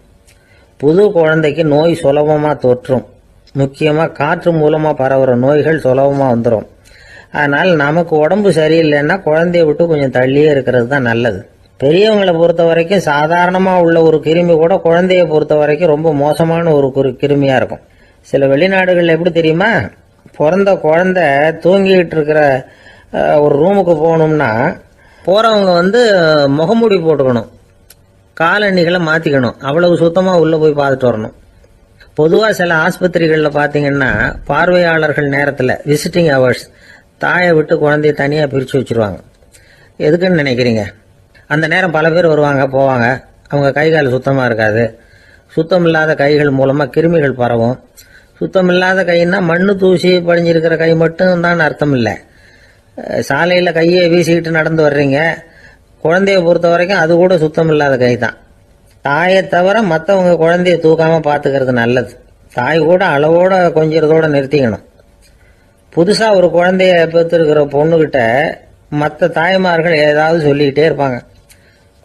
புது குழந்தைக்கு நோய் சுலபமாக தொற்றும். முக்கியமாக காற்று மூலமாக பரவுற நோய்கள் சுலபமாக வந்துடும். அதனால் நமக்கு உடம்பு சரியில்லைன்னா குழந்தைய விட்டு கொஞ்சம் தள்ளியே இருக்கிறது தான் நல்லது. பெரியவங்களை பொறுத்த வரைக்கும் சாதாரணமாக உள்ள ஒரு கிருமி கூட குழந்தைய பொறுத்த வரைக்கும் ரொம்ப மோசமான ஒரு கிருமியாக இருக்கும். சில வெளிநாடுகளில் எப்படி தெரியுமா, பிறந்த குழந்தை தூங்கிக்கிட்டு இருக்கிற ஒரு ரூமுக்கு போகணும்னா போகிறவங்க வந்து முகமூடி போட்டுக்கணும், காலணிகளை மாற்றிக்கணும், அவ்வளவு சுத்தமாக உள்ளே போய் பார்த்துட்டு வரணும். பொதுவாக சில ஆஸ்பத்திரிகளில் பார்த்தீங்கன்னா பார்வையாளர்கள் நேரத்தில் விசிட்டிங் ஹவர்ஸ் தாயை விட்டு குழந்தைய தனியாக பிரித்து வச்சுருவாங்க. எதுக்குன்னு நினைக்கிறீங்க? அந்த நேரம் பல பேர் வருவாங்க போவாங்க. அவங்க கை கால் சுத்தமாக இருக்காது. சுத்தம் இல்லாத கைகள் மூலமாக கிருமிகள் பரவும். சுத்தம் இல்லாத கைன்னா மண்ணு தூசி படிஞ்சிருக்கிற கை மட்டும் தான் அர்த்தம் இல்லை. சாலையில் கையை வீசிக்கிட்டு நடந்து வர்றீங்க, குழந்தைய பொறுத்த வரைக்கும் அது கூட சுத்தம் இல்லாத கை தான். தாயை தவிர மற்றவங்க குழந்தைய தூக்காமல் பார்த்துக்கிறது நல்லது. தாய் கூட அளவோட கொஞ்சிறதோட நிறுத்திக்கணும். புதுசாக ஒரு குழந்தைய பெற்றிருக்கிற பொண்ணுக்கிட்ட மற்ற தாய்மார்கள் ஏதாவது சொல்லிக்கிட்டே இருப்பாங்க.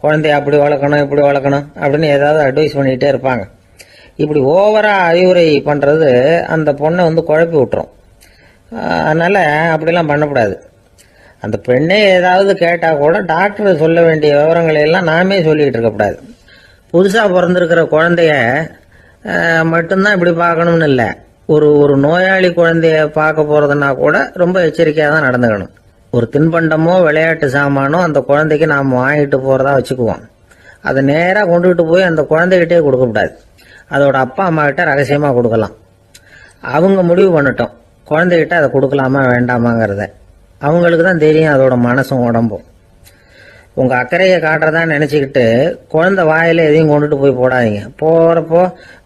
குழந்தைய அப்படி வளர்க்கணும் இப்படி வளர்க்கணும் அப்படின்னு ஏதாவது அட்வைஸ் பண்ணிக்கிட்டே இருப்பாங்க. இப்படி ஓவராக அறிவுரை பண்ணுறது அந்த பொண்ணை வந்து குழப்பி விட்டுரும். அதனால் அப்படிலாம் பண்ணக்கூடாது. அந்த பெண்ணே ஏதாவது கேட்டால் கூட டாக்டர் சொல்ல வேண்டிய விவரங்களை எல்லாம் நாமே சொல்லிக்கிட்டு இருக்கக்கூடாது. புதுசாக பிறந்திருக்கிற குழந்தைய மட்டும்தான் இப்படி பார்க்கணும்னு இல்லை. ஒரு நோயாளி குழந்தைய பார்க்க போகிறதுனா கூட ரொம்ப எச்சரிக்கையாக தான் நடந்துக்கணும். ஒரு தின்பண்டமோ விளையாட்டு சாமானோ அந்த குழந்தைக்கு நாம் வாங்கிட்டு போகிறதா வச்சுக்குவோம். அதை நேராக கொண்டுகிட்டு போய் அந்த குழந்தைகிட்டே கொடுக்கக்கூடாது. அதோட அப்பா அம்மா கிட்ட ரகசியமாக கொடுக்கலாம். அவங்க முடிவு பண்ணட்டும் குழந்தைகிட்ட அதை கொடுக்கலாமா வேண்டாமாங்கிறத. அவங்களுக்கு தான் தெரியும் அதோட மனசும் உடம்பும். உங்கள் அக்கறையை காட்டுறதா நினச்சிக்கிட்டு குழந்தை வாயில் எதையும் கொண்டுட்டு போய் போடாதீங்க. போகிறப்போ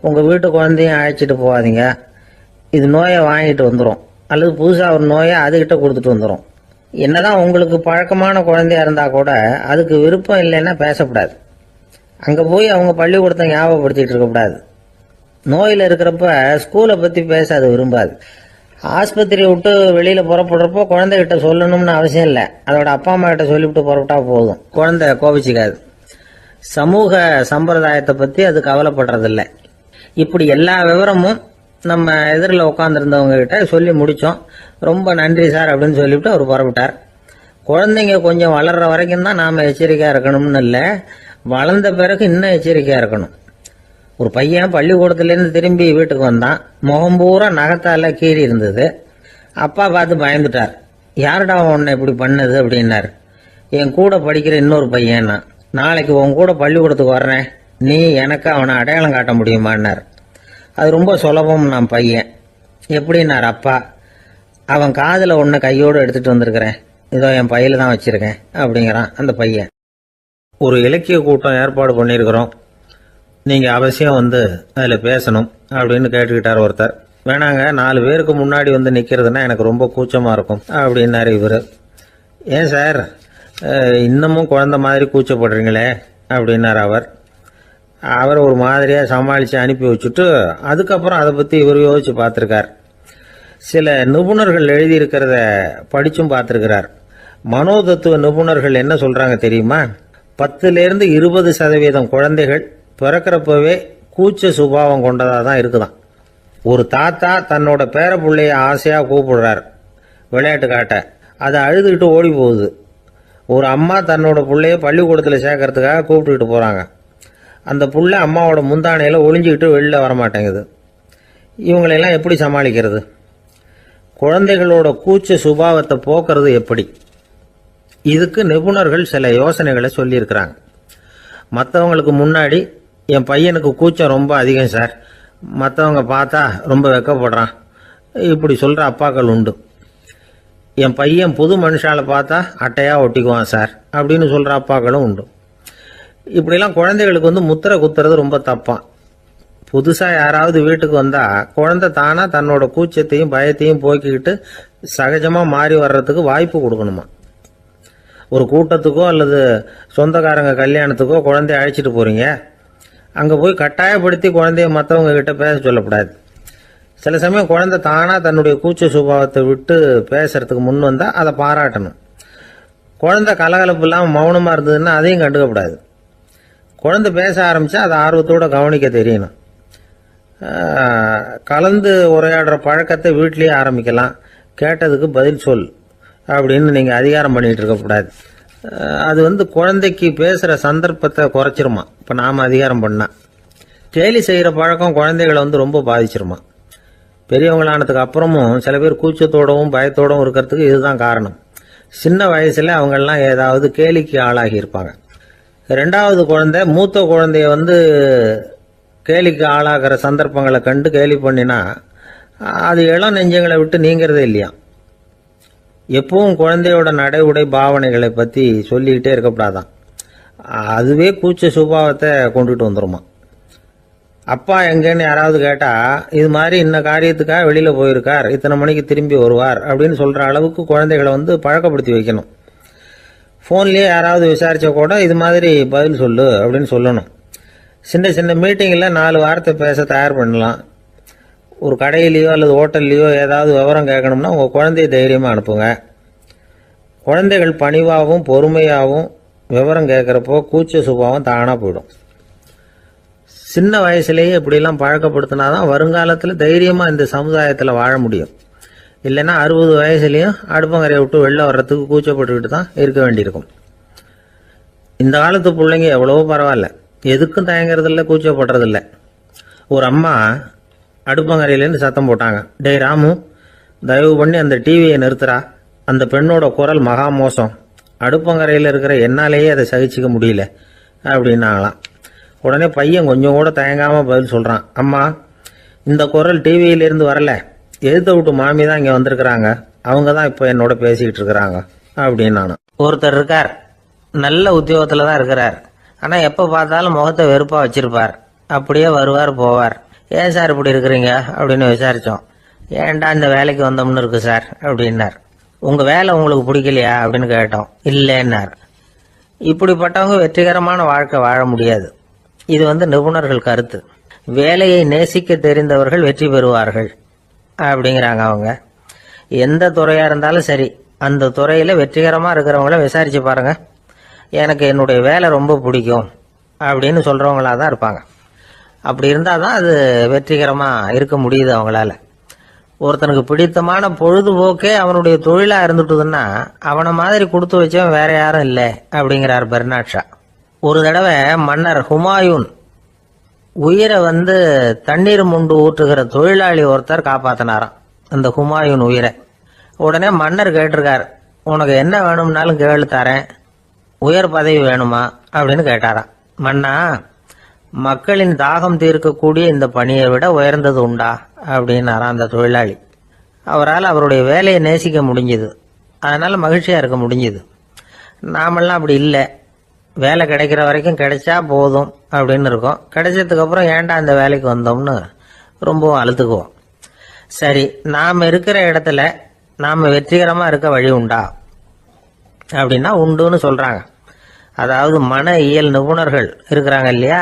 உங்கள் வீட்டு குழந்தையும் அழைச்சிட்டு போகாதீங்க. இது நோயை வாங்கிட்டு வந்துடும், அல்லது புதுசாக ஒரு நோயை அதுகிட்ட கொடுத்துட்டு வந்துடும். என்னதான் உங்களுக்கு பழக்கமான குழந்தையா இருந்தால் கூட அதுக்கு விருப்பம் இல்லைன்னா பேசக்கூடாது. அங்கே போய் அவங்க பள்ளிக்கூடத்தை ஞாபகப்படுத்திட்டு இருக்கக்கூடாது. நோயில் இருக்கிறப்ப ஸ்கூலை பற்றி பேச அது விரும்பாது. ஆஸ்பத்திரியை விட்டு வெளியில் புறப்படுறப்போ குழந்தைகிட்ட சொல்லணும்னு அவசியம் இல்லை. அதோட அப்பா அம்மா கிட்ட சொல்லிவிட்டு புறப்பட்டா போதும், குழந்தை கோபிச்சிக்காது. சமூக சம்பிரதாயத்தை பற்றி அது கவலைப்படுறதில்லை. இப்படி எல்லா விவரமும் நம்ம எதிரில் உட்காந்துருந்தவங்க கிட்ட சொல்லி முடித்தோம். ரொம்ப நன்றி சார் அப்படின்னு சொல்லிவிட்டு அவர் புறப்பட்டார். குழந்தைங்க கொஞ்சம் வளர்கிற வரைக்கும் தான் நாம் எச்சரிக்கையாக இருக்கணும்னு இல்லை, வளர்ந்த பிறகு இன்னும் எச்சரிக்கையாக இருக்கணும். ஒரு பையன் பள்ளிக்கூடத்துலேருந்து திரும்பி வீட்டுக்கு வந்தான். முகம் பூரா நகத்தால் கீறி இருந்தது. அப்பா பார்த்து பயந்துட்டார். யாருடா உன்னை இப்படி பண்ணது அப்படின்னாரு. என் கூட படிக்கிற இன்னொரு பையன். நாளைக்கு உன் கூட பள்ளிக்கூடத்துக்கு வர்றேன், நீ எனக்கு அவனை அடையாளம் காட்ட முடியுமான்னார். அது ரொம்ப சுலபம் நான் பையன். எப்படின்னார் அப்பா. அவன் காதில் ஒன்று கையோடு எடுத்துகிட்டு வந்திருக்கிறேன், இதோ என் பையில தான் வச்சுருக்கேன் அப்படிங்கிறான் அந்த பையன். ஒரு இலக்கிய கூட்டம் ஏற்பாடு பண்ணியிருக்கிறோம், நீங்கள் அவசியம் வந்து அதில் பேசணும் அப்படின்னு கேட்டுக்கிட்டார் ஒருத்தர். வேணாங்க, 4 பேருக்கு முன்னாடி வந்து நிற்கிறதுனா எனக்கு ரொம்ப கூச்சமாக இருக்கும் அப்படின்னாரு இவர். ஏன் சார் இன்னமும் குழந்தை மாதிரி கூச்சப்படுறீங்களே அப்படின்னார் அவர். அவரை ஒரு மாதிரியாக சமாளித்து அனுப்பி வச்சுட்டு அதுக்கப்புறம் அதை பற்றி இவர் யோசித்து பார்த்துருக்கார். சில நிபுணர்கள் எழுதியிருக்கிறத படித்தும் பார்த்துருக்கிறார். மனோதத்துவ நிபுணர்கள் என்ன சொல்கிறாங்க தெரியுமா? 10லேருந்து 20% குழந்தைகள் பிறக்கிறப்பவே கூச்ச சுபாவம் கொண்டதாக தான் இருக்குதான். ஒரு தாத்தா தன்னோட பேர பிள்ளைய ஆசையாக கூப்பிடுறார் விளையாட்டு காட்ட, அதை அழுதுகிட்டு ஓடி போகுது. ஒரு அம்மா தன்னோட பிள்ளைய பள்ளிக்கூடத்தில் சேர்க்கறதுக்காக கூப்பிட்டுக்கிட்டு போகிறாங்க. அந்த புள்ள அம்மாவோட முந்தானையில் ஒளிஞ்சிக்கிட்டு வெளில வரமாட்டேங்குது. இவங்களெல்லாம் எப்படி சமாளிக்கிறது? குழந்தைகளோட கூச்ச சுபாவத்தை போக்குறது எப்படி? இதுக்கு நிபுணர்கள் சில யோசனைகளை சொல்லியிருக்கிறாங்க. மற்றவங்களுக்கு முன்னாடி என் பையனுக்கு கூச்சம் ரொம்ப அதிகம் சார், மற்றவங்க பார்த்தா ரொம்ப வெக்கப்படுறான், இப்படி சொல்கிற அப்பாக்கள் உண்டு. என் பையன் புது மனுஷால பார்த்தா அட்டையாக ஒட்டிக்குவான் சார் அப்படின்னு சொல்கிற அப்பாக்களும் உண்டு. இப்படிலாம் குழந்தைகளுக்கு வந்து முத்திரை குத்துறது ரொம்ப தப்பான். புதுசாக யாராவது வீட்டுக்கு வந்தால் குழந்தை தானாக தன்னோட கூச்சத்தையும் பயத்தையும் போக்கிக்கிட்டு சகஜமாக மாறி வர்றதுக்கு வாய்ப்பு கொடுக்கணுமா. ஒரு கூட்டத்துக்கோ அல்லது சொந்தக்காரங்க கல்யாணத்துக்கோ குழந்தைய அழைச்சிட்டு போகிறீங்க, அங்கே போய் கட்டாயப்படுத்தி குழந்தைய மற்றவங்க கிட்ட பேச சொல்லக்கூடாது. சில சமயம் குழந்தை தானாக தன்னுடைய கூச்ச சுபாவத்தை விட்டு பேசுறதுக்கு முன் வந்தால் அதை பாராட்டணும். குழந்தை கலகலப்பு இல்லாமல் மௌனமாக இருந்ததுன்னா அதையும் கண்டுக்கக்கூடாது. குழந்தை பேச ஆரம்பித்தா அதை ஆர்வத்தோடு கவனிக்க தெரியணும். கலந்து உரையாடுற பழக்கத்தை வீட்லேயே ஆரம்பிக்கலாம். கேட்டதுக்கு பதில் சொல் அப்படின்னு நீங்கள் அதிகாரம் பண்ணிகிட்டு இருக்கக்கூடாது. அது வந்து குழந்தைக்கு பேசுகிற சந்தர்ப்பத்தை குறைச்சிருமா. இப்போ நாம் அதிகாரம் பண்ணால் கேலி செய்கிற பழக்கம் குழந்தைகளை வந்து ரொம்ப பாதிச்சிருமா. பெரியவங்களானதுக்கு அப்புறமும் சில பேர் கூச்சத்தோடவும் பயத்தோடவும் இருக்கிறதுக்கு இதுதான் காரணம். சின்ன வயசில் அவங்கெல்லாம் ஏதாவது கேலிக்கு ஆளாகி இருப்பாங்க. 2வது குழந்தை மூத்த குழந்தைய வந்து கேலிக்கு ஆளாகிற சந்தர்ப்பங்களை கண்டு கேலி பண்ணினா அது இளம் நெஞ்சங்களை விட்டு நீங்கிறதே இல்லையா. எப்பவும் குழந்தையோட நடை உடை பாவனைகளை பற்றி சொல்லிக்கிட்டே இருக்கக்கூடாதான். அதுவே கூச்ச சுபாவத்தை கொண்டுட்டு வந்துருமா. அப்பா எங்கேன்னு யாராவது கேட்டால் இது மாதிரி இன்ன காரியத்துக்காக வெளியில் போயிருக்கார், இத்தனை மணிக்கு திரும்பி வருவார் அப்படின்னு சொல்கிற அளவுக்கு குழந்தைகளை வந்து பழக்கப்படுத்தி வைக்கணும். ஃபோன்லேயே யாராவது விசாரித்தா கூட இது மாதிரி பதில் சொல்லு அப்படின்னு சொல்லணும். சின்ன சின்ன மீட்டிங்கில் 4 வார்த்தை பேச தயார் பண்ணலாம். ஒரு கடையிலையோ அல்லது ஹோட்டல்லையோ ஏதாவது விவரம் கேட்கணும்னா உங்கள் குழந்தைய தைரியமாக அனுப்புங்க. குழந்தைகள் பணிவாகவும் பொறுமையாகவும் விவரம் கேட்குறப்போ கூச்ச சுபாவம் தானாக போயிடும். சின்ன வயசுலேயே இப்படிலாம் பழக்கப்படுத்தினா தான் வருங்காலத்தில் தைரியமாக இந்த சமுதாயத்தில் வாழ முடியும். இல்லைன்னா 60 வயசுலேயும் அடுப்பங்கரையை விட்டு வெளில வர்றதுக்கு கூச்சப்பட்டுக்கிட்டு தான் இருக்க வேண்டியிருக்கும். இந்த காலத்து பிள்ளைங்க எவ்வளவோ பரவாயில்ல, எதுக்கும் தயங்குறதில்ல, கூச்சப்படுறதில்ல. ஒரு அம்மா அடுப்பங்கரையிலேருந்து சத்தம் போட்டாங்க, டேய் ராமு, தயவு பண்ணி அந்த டிவியை நிறுத்துறா, அந்த பெண்ணோட குரல் மகா மோசம், அடுப்பங்கரையில் இருக்கிற என்னாலேயே அதை சகிச்சிக்க முடியல அப்படின்னாங்களாம். உடனே பையன் கொஞ்சம் கூட தயங்காமல் பதில் சொல்கிறான், அம்மா இந்த குரல் டிவியிலேருந்து வரல, எழுத்த விட்டு மாமி தான் இங்கே வந்திருக்கிறாங்க, அவங்க தான் இப்போ என்னோட பேசிக்கிட்டு இருக்கிறாங்க அப்படின்னு. நானும் ஒருத்தர் இருக்கார், நல்ல உத்தியோகத்தில் தான் இருக்கிறார், ஆனால் எப்போ பார்த்தாலும் முகத்தை வெறுப்பாக வச்சிருப்பார், அப்படியே வருவார் போவார். ஏன் சார் இப்படி இருக்கிறீங்க அப்படின்னு விசாரித்தோம். ஏன்டா இந்த வேலைக்கு வந்தோம்னு இருக்கு சார் அப்படின்னார். உங்கள் வேலை உங்களுக்கு பிடிக்கலையா அப்படின்னு கேட்டோம். இல்லைன்னார். இப்படிப்பட்டவங்க வெற்றிகரமான வாழ்க்கை வாழ முடியாது. இது வந்து நிபுணர்கள் கருத்து. வேலையை நேசிக்க தெரிந்தவர்கள் வெற்றி பெறுவார்கள் அப்படிங்கிறாங்க அவங்க. எந்த துறையாக இருந்தாலும் சரி, அந்த துறையில் வெற்றிகரமாக இருக்கிறவங்கள விசாரித்து பாருங்க. எனக்கு என்னுடைய வேலை ரொம்ப பிடிக்கும் அப்படின்னு சொல்கிறவங்களாக தான் இருப்பாங்க. அப்படி இருந்தால் தான் அது வெற்றிகரமாக இருக்க முடியுது அவங்களால. ஒருத்தனுக்கு பிடித்தமான பொழுதுபோக்கே அவனுடைய தொழிலாக இருந்துட்டுதுன்னா அவனை மாதிரி கொடுத்து வச்சவன் வேற யாரும் இல்லை அப்படிங்கிறார் பெர்னாட் ஷா. ஒரு தடவை மன்னர் ஹுமாயூன் உயிரை வந்து தண்ணீர் முண்டு ஊற்றுகிற தொழிலாளி ஒருத்தர் காப்பாற்றினாராம் அந்த ஹுமாயூன் உயிரை. உடனே மன்னர் கேட்டிருக்கார், உனக்கு என்ன வேணும்னாலும் கேளு தரேன், உயர் பதவி வேணுமா அப்படின்னு கேட்டாராம். மன்னா, மக்களின் தாகம் தீர்க்கக்கூடிய இந்த பணியை விட உயர்ந்தது உண்டா அப்படின்னாராம் அந்த தொழிலாளி. அவரால் அவருடைய வேலையை நேசிக்க முடிஞ்சுது, அதனால மகிழ்ச்சியா இருக்க முடிஞ்சுது. நாமெல்லாம் அப்படி இல்லை, வேலை கிடைக்கிற வரைக்கும் கிடைச்சா போதும் அப்படின்னு இருக்கோம். கிடைச்சதுக்கு அப்புறம் ஏன்டா இந்த வேலைக்கு வந்தோம்னு ரொம்பவும் அழுத்துக்குவோம். சரி, நாம் இருக்கிற இடத்துல நாம் வெற்றிகரமாக இருக்க வழி உண்டா அப்படின்னா உண்டுன்னு சொல்கிறாங்க. அதாவது மன இயல் நிபுணர்கள் இருக்கிறாங்க இல்லையா,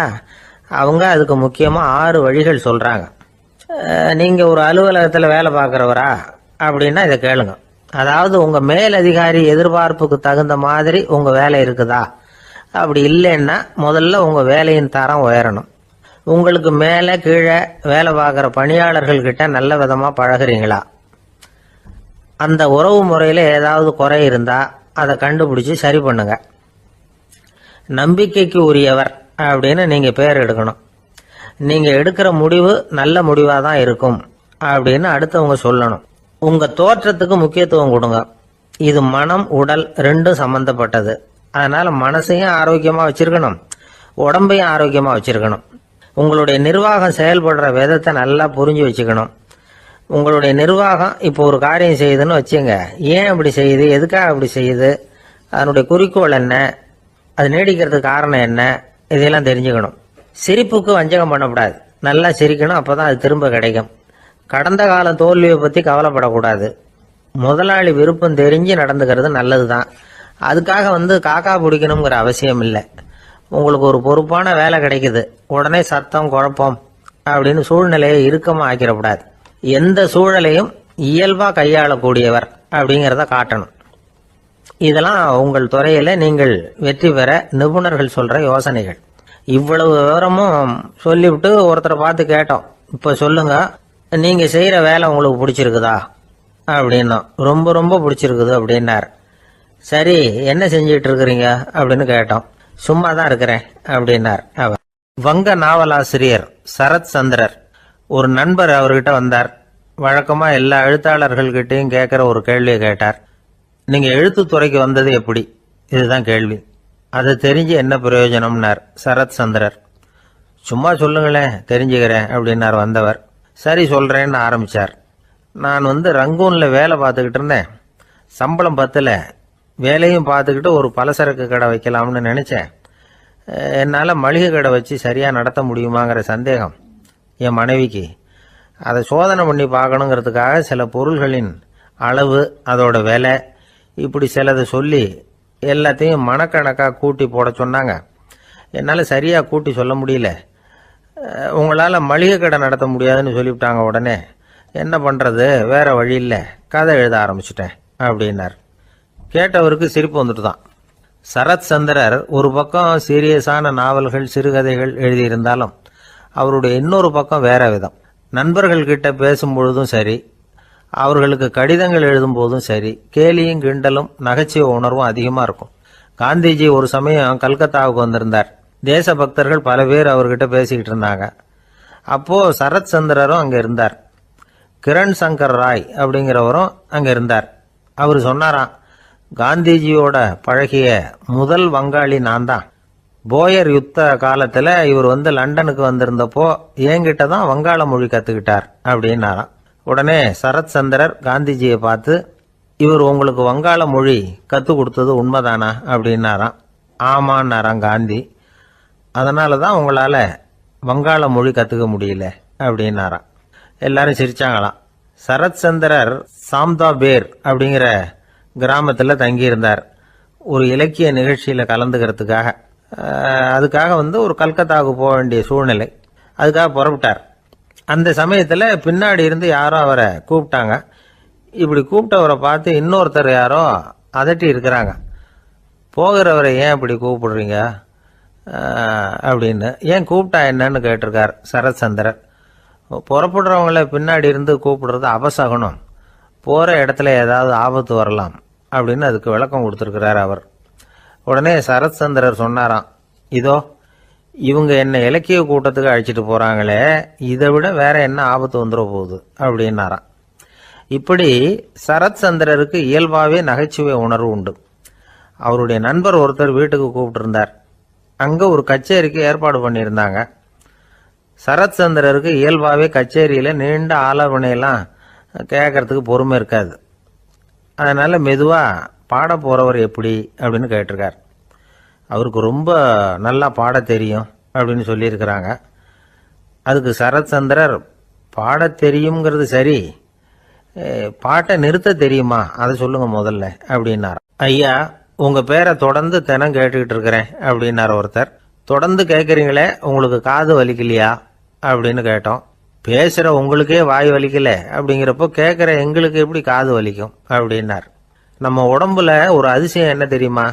அவங்க அதுக்கு முக்கியமாக 6 வழிகள் சொல்கிறாங்க. நீங்கள் ஒரு அலுவலகத்தில் வேலை பார்க்குறவரா அப்படின்னா இதை கேளுங்க. அதாவது உங்கள் மேலதிகாரி எதிர்பார்ப்புக்கு தகுந்த மாதிரி உங்கள் வேலை இருக்குதா? அப்படி இல்லைன்னா முதல்ல உங்கள் வேலையின் தரம் உயரணும். உங்களுக்கு மேலே கீழே வேலை பார்க்குற பணியாளர்கள் கிட்ட நல்ல விதமாக பழகுறீங்களா? அந்த உறவு முறையில் ஏதாவது குறை இருந்தால் அதை கண்டுபிடிச்சி சரி பண்ணுங்க. நம்பிக்கைக்கு உரியவர் அப்படின்னு நீங்கள் பேர் எடுக்கணும். நீங்கள் எடுக்கிற முடிவு நல்ல முடிவாக தான் இருக்கும் அப்படின்னு அடுத்தவங்க சொல்லணும். உங்கள் தோற்றத்துக்கு முக்கியத்துவம் கொடுங்க. இது மனம் உடல் ரெண்டும் சம்பந்தப்பட்டது. அதனால மனசையும் ஆரோக்கியமாக வச்சிருக்கணும், உடம்பையும் ஆரோக்கியமாக வச்சிருக்கணும். உங்களுடைய நிர்வாகம் செயல்படுற விதத்தை நல்லா புரிஞ்சு வச்சுக்கணும். உங்களுடைய நிர்வாகம் இப்போ ஒரு காரியம் செய்யுதுன்னு வச்சுங்க, ஏன் அப்படி செய்யுது, எதுக்காக அப்படி செய்யுது, அதனுடைய குறிக்கோள் என்ன, அது நீடிக்கிறதுக்கு காரணம் என்ன, இதையெல்லாம் தெரிஞ்சுக்கணும். சிரிப்புக்கு வஞ்சகம் பண்ணக்கூடாது, நல்லா சிரிக்கணும், அப்போதான் அது திரும்ப கிடைக்கும். கடந்த கால தோல்வியை பற்றி கவலைப்படக்கூடாது. முதலாளி விருப்பம் தெரிஞ்சு நடந்துக்கிறது நல்லது தான். அதுக்காக காக்கா பிடிக்கணுங்கிற அவசியம் இல்லை. உங்களுக்கு ஒரு பொறுப்பான வேலை கிடைக்குது, உடனே சத்தம் குழப்பம் அப்படின்னு சூழ்நிலையை இறுக்கமாக ஆக்கிடக்கூடாது. எந்த சூழலையும் இயல்பாக கையாளக்கூடியவர் அப்படிங்கிறத காட்டணும். இதெல்லாம் உங்கள் துறையில் நீங்கள் வெற்றி பெற நிபுணர்கள் சொல்கிற யோசனைகள். இவ்வளவு விவரமும் சொல்லிவிட்டு ஒருத்தரை பார்த்து கேட்டோம், இப்போ சொல்லுங்க, நீங்கள் செய்கிற வேலை உங்களுக்கு பிடிச்சிருக்குதா அப்படின்னா. ரொம்ப ரொம்ப பிடிச்சிருக்குது அப்படின்னார். சரி, என்ன செஞ்சிட்டு இருக்கிறீங்க அப்படின்னு கேட்டோம். சும்மா தான் இருக்கிறேன் அப்படின்னார் அவர். வங்க நாவலாசிரியர் சரத் சந்திரர் ஒரு நண்பர் அவர்கிட்ட வந்தார். வழக்கமா எல்லா எழுத்தாளர்கள்கிட்டையும் கேட்கிற ஒரு கேள்வியை கேட்டார். நீங்க எழுத்துத்துறைக்கு வந்தது எப்படி, இதுதான் கேள்வி. அதை தெரிஞ்சு என்ன பிரயோஜனம்னார் சரத் சந்திரர். சும்மா சொல்லுங்களேன், தெரிஞ்சுக்கிறேன் அப்படின்னார் வந்தவர். சரி சொல்றேன்னு ஆரம்பிச்சார். நான் ரங்கூன்ல வேலை பார்த்துக்கிட்டு இருந்தேன். சம்பளம் பத்தல, வேலையும் பார்த்துக்கிட்டு ஒரு பலசரக்கு கடை வைக்கலாம்னு நினைச்சேன். என்னால் மளிகை கடை வச்சு சரியாக நடத்த முடியுமாங்கிற சந்தேகம் என் மனைவிக்கு. அதை சோதனை பண்ணி பார்க்கணுங்கிறதுக்காக சில பொருள்களின் அளவு, அதோட விலை, இப்படி சிலதை சொல்லி எல்லாத்தையும் மனக்கணக்காக கூட்டி போட சொன்னாங்க. என்னால் சரியாக கூட்டி சொல்ல முடியல. உங்களால் மளிகை கடை நடத்த முடியாதுன்னு சொல்லிவிட்டாங்க. உடனே என்ன பண்ணுறது, வேற வழி இல்லை, கதை எழுத ஆரம்பிச்சிட்டேன் அப்படின்னார். கேட்டவருக்கு சிரிப்பு வந்துட்டு தான். சரத் சந்திரர் ஒரு பக்கம் சீரியஸான நாவல்கள், சிறுகதைகள் எழுதியிருந்தாலும் அவருடைய இன்னொரு பக்கம் வேற விதம். நண்பர்கள் கிட்ட பேசும்பொழுதும் சரி, அவர்களுக்கு கடிதங்கள் எழுதும் போதும் சரி, கேலியும் கிண்டலும் நகைச்சுவை உணர்வும் அதிகமாக இருக்கும். காந்திஜி ஒரு சமயம் கல்கத்தாவுக்கு வந்திருந்தார். தேசபக்தர்கள் பல பேர் அவர்கிட்ட பேசிக்கிட்டு இருந்தாங்க. அப்போ சரத் சந்திரரும் அங்கே இருந்தார். கிரண் சங்கர் ராய் அப்படிங்கிறவரும் அங்கே இருந்தார். அவர் சொன்னாராம், காந்திஜியோட பழகிய முதல் வங்காளி நான் தான். போயர் யுத்த காலத்தில் இவர் லண்டனுக்கு வந்திருந்தப்போ என்கிட்ட தான் வங்காள மொழி கற்றுக்கிட்டார் அப்படின்னாராம். உடனே சரத் சந்திரர் காந்திஜியை பார்த்து, இவர் உங்களுக்கு வங்காள மொழி கற்றுக் கொடுத்தது உண்மைதானா அப்படின்னாராம். ஆமான்னாராம் காந்தி. அதனால தான் உங்களால் வங்காள மொழி கற்றுக்க முடியல அப்படின்னாராம். எல்லாரும் சிரிச்சாங்களாம். சரத் சந்திரர் சாம்தாபேர் அப்படிங்கிற கிராமத்தில் தங்கியிருந்தார் ஒரு இலக்கிய நிகழ்ச்சியில் கலந்துக்கிறதுக்காக. அதுக்காக ஒரு கல்கத்தாவுக்கு போக வேண்டிய சூழ்நிலை. அதுக்காக புறப்பட்டார். அந்த சமயத்தில் பின்னாடி இருந்து யாரோ அவரை கூப்பிட்டாங்க. இப்படி கூப்பிட்டவரை பார்த்து இன்னொருத்தர் யாரோ அதட்டி இருக்கிறாங்க. போகிறவரை ஏன் இப்படி கூப்பிடுறீங்க அப்படின்னு. ஏன் கூப்பிட்டா என்னன்னு கேட்டிருக்கார் சரத் சந்திரர். புறப்படுறவங்கள பின்னாடி இருந்து கூப்பிடுறது அபசகுனம், போகிற இடத்துல ஏதாவது ஆபத்து வரலாம் அப்படின்னு அதுக்கு விளக்கம் கொடுத்துருக்கிறார் அவர். உடனே சரத் சந்திரர் சொன்னாராம், இதோ இவங்க என்ன இலக்கிய கூட்டத்துக்கு அழைச்சிட்டு போகிறாங்களே, இதை விட வேற என்ன ஆபத்து வந்துட போகுது அப்படின்னாராம். இப்படி சரத் சந்திரருக்கு இயல்பாகவே நகைச்சுவை உணர்வு உண்டு. அவருடைய நண்பர் ஒருத்தர் வீட்டுக்கு கூப்பிட்டுருந்தார். அங்கே ஒரு கச்சேரிக்கு ஏற்பாடு பண்ணியிருந்தாங்க. சரத் சந்திரருக்கு இயல்பாகவே கச்சேரியில் நீண்ட ஆலோசனையெல்லாம் கேட்கறதுக்கு பொறுமை இருக்காது. அதனால் மெதுவாக பாட போகிறவர் எப்படி அப்படின்னு கேட்டிருக்கார். அவருக்கு ரொம்ப நல்லா பாட தெரியும் அப்படின்னு சொல்லியிருக்கிறாங்க. அதுக்கு சரத் சந்திரர், பாட தெரியுங்கிறது சரி, பாட்டை நிறுத்த தெரியுமா அதை சொல்லுங்க முதல்ல அப்படின்னார். ஐயா, உங்கள் பேரை தொடர்ந்து தினம் கேட்டுக்கிட்டு இருக்கிறேன் அப்படின்னார் ஒருத்தர். தொடர்ந்து கேட்குறீங்களே, உங்களுக்கு காது வலிக்கலையா அப்படின்னு கேட்டோம். பேசுகிற உங்களுக்கே வாய் வலிக்கல அப்படிங்கிறப்போ கேட்குற எங்களுக்கு எப்படி காது வலிக்கும் அப்படின்னார். நம்ம உடம்புல ஒரு அதிசயம் என்ன தெரியுமா?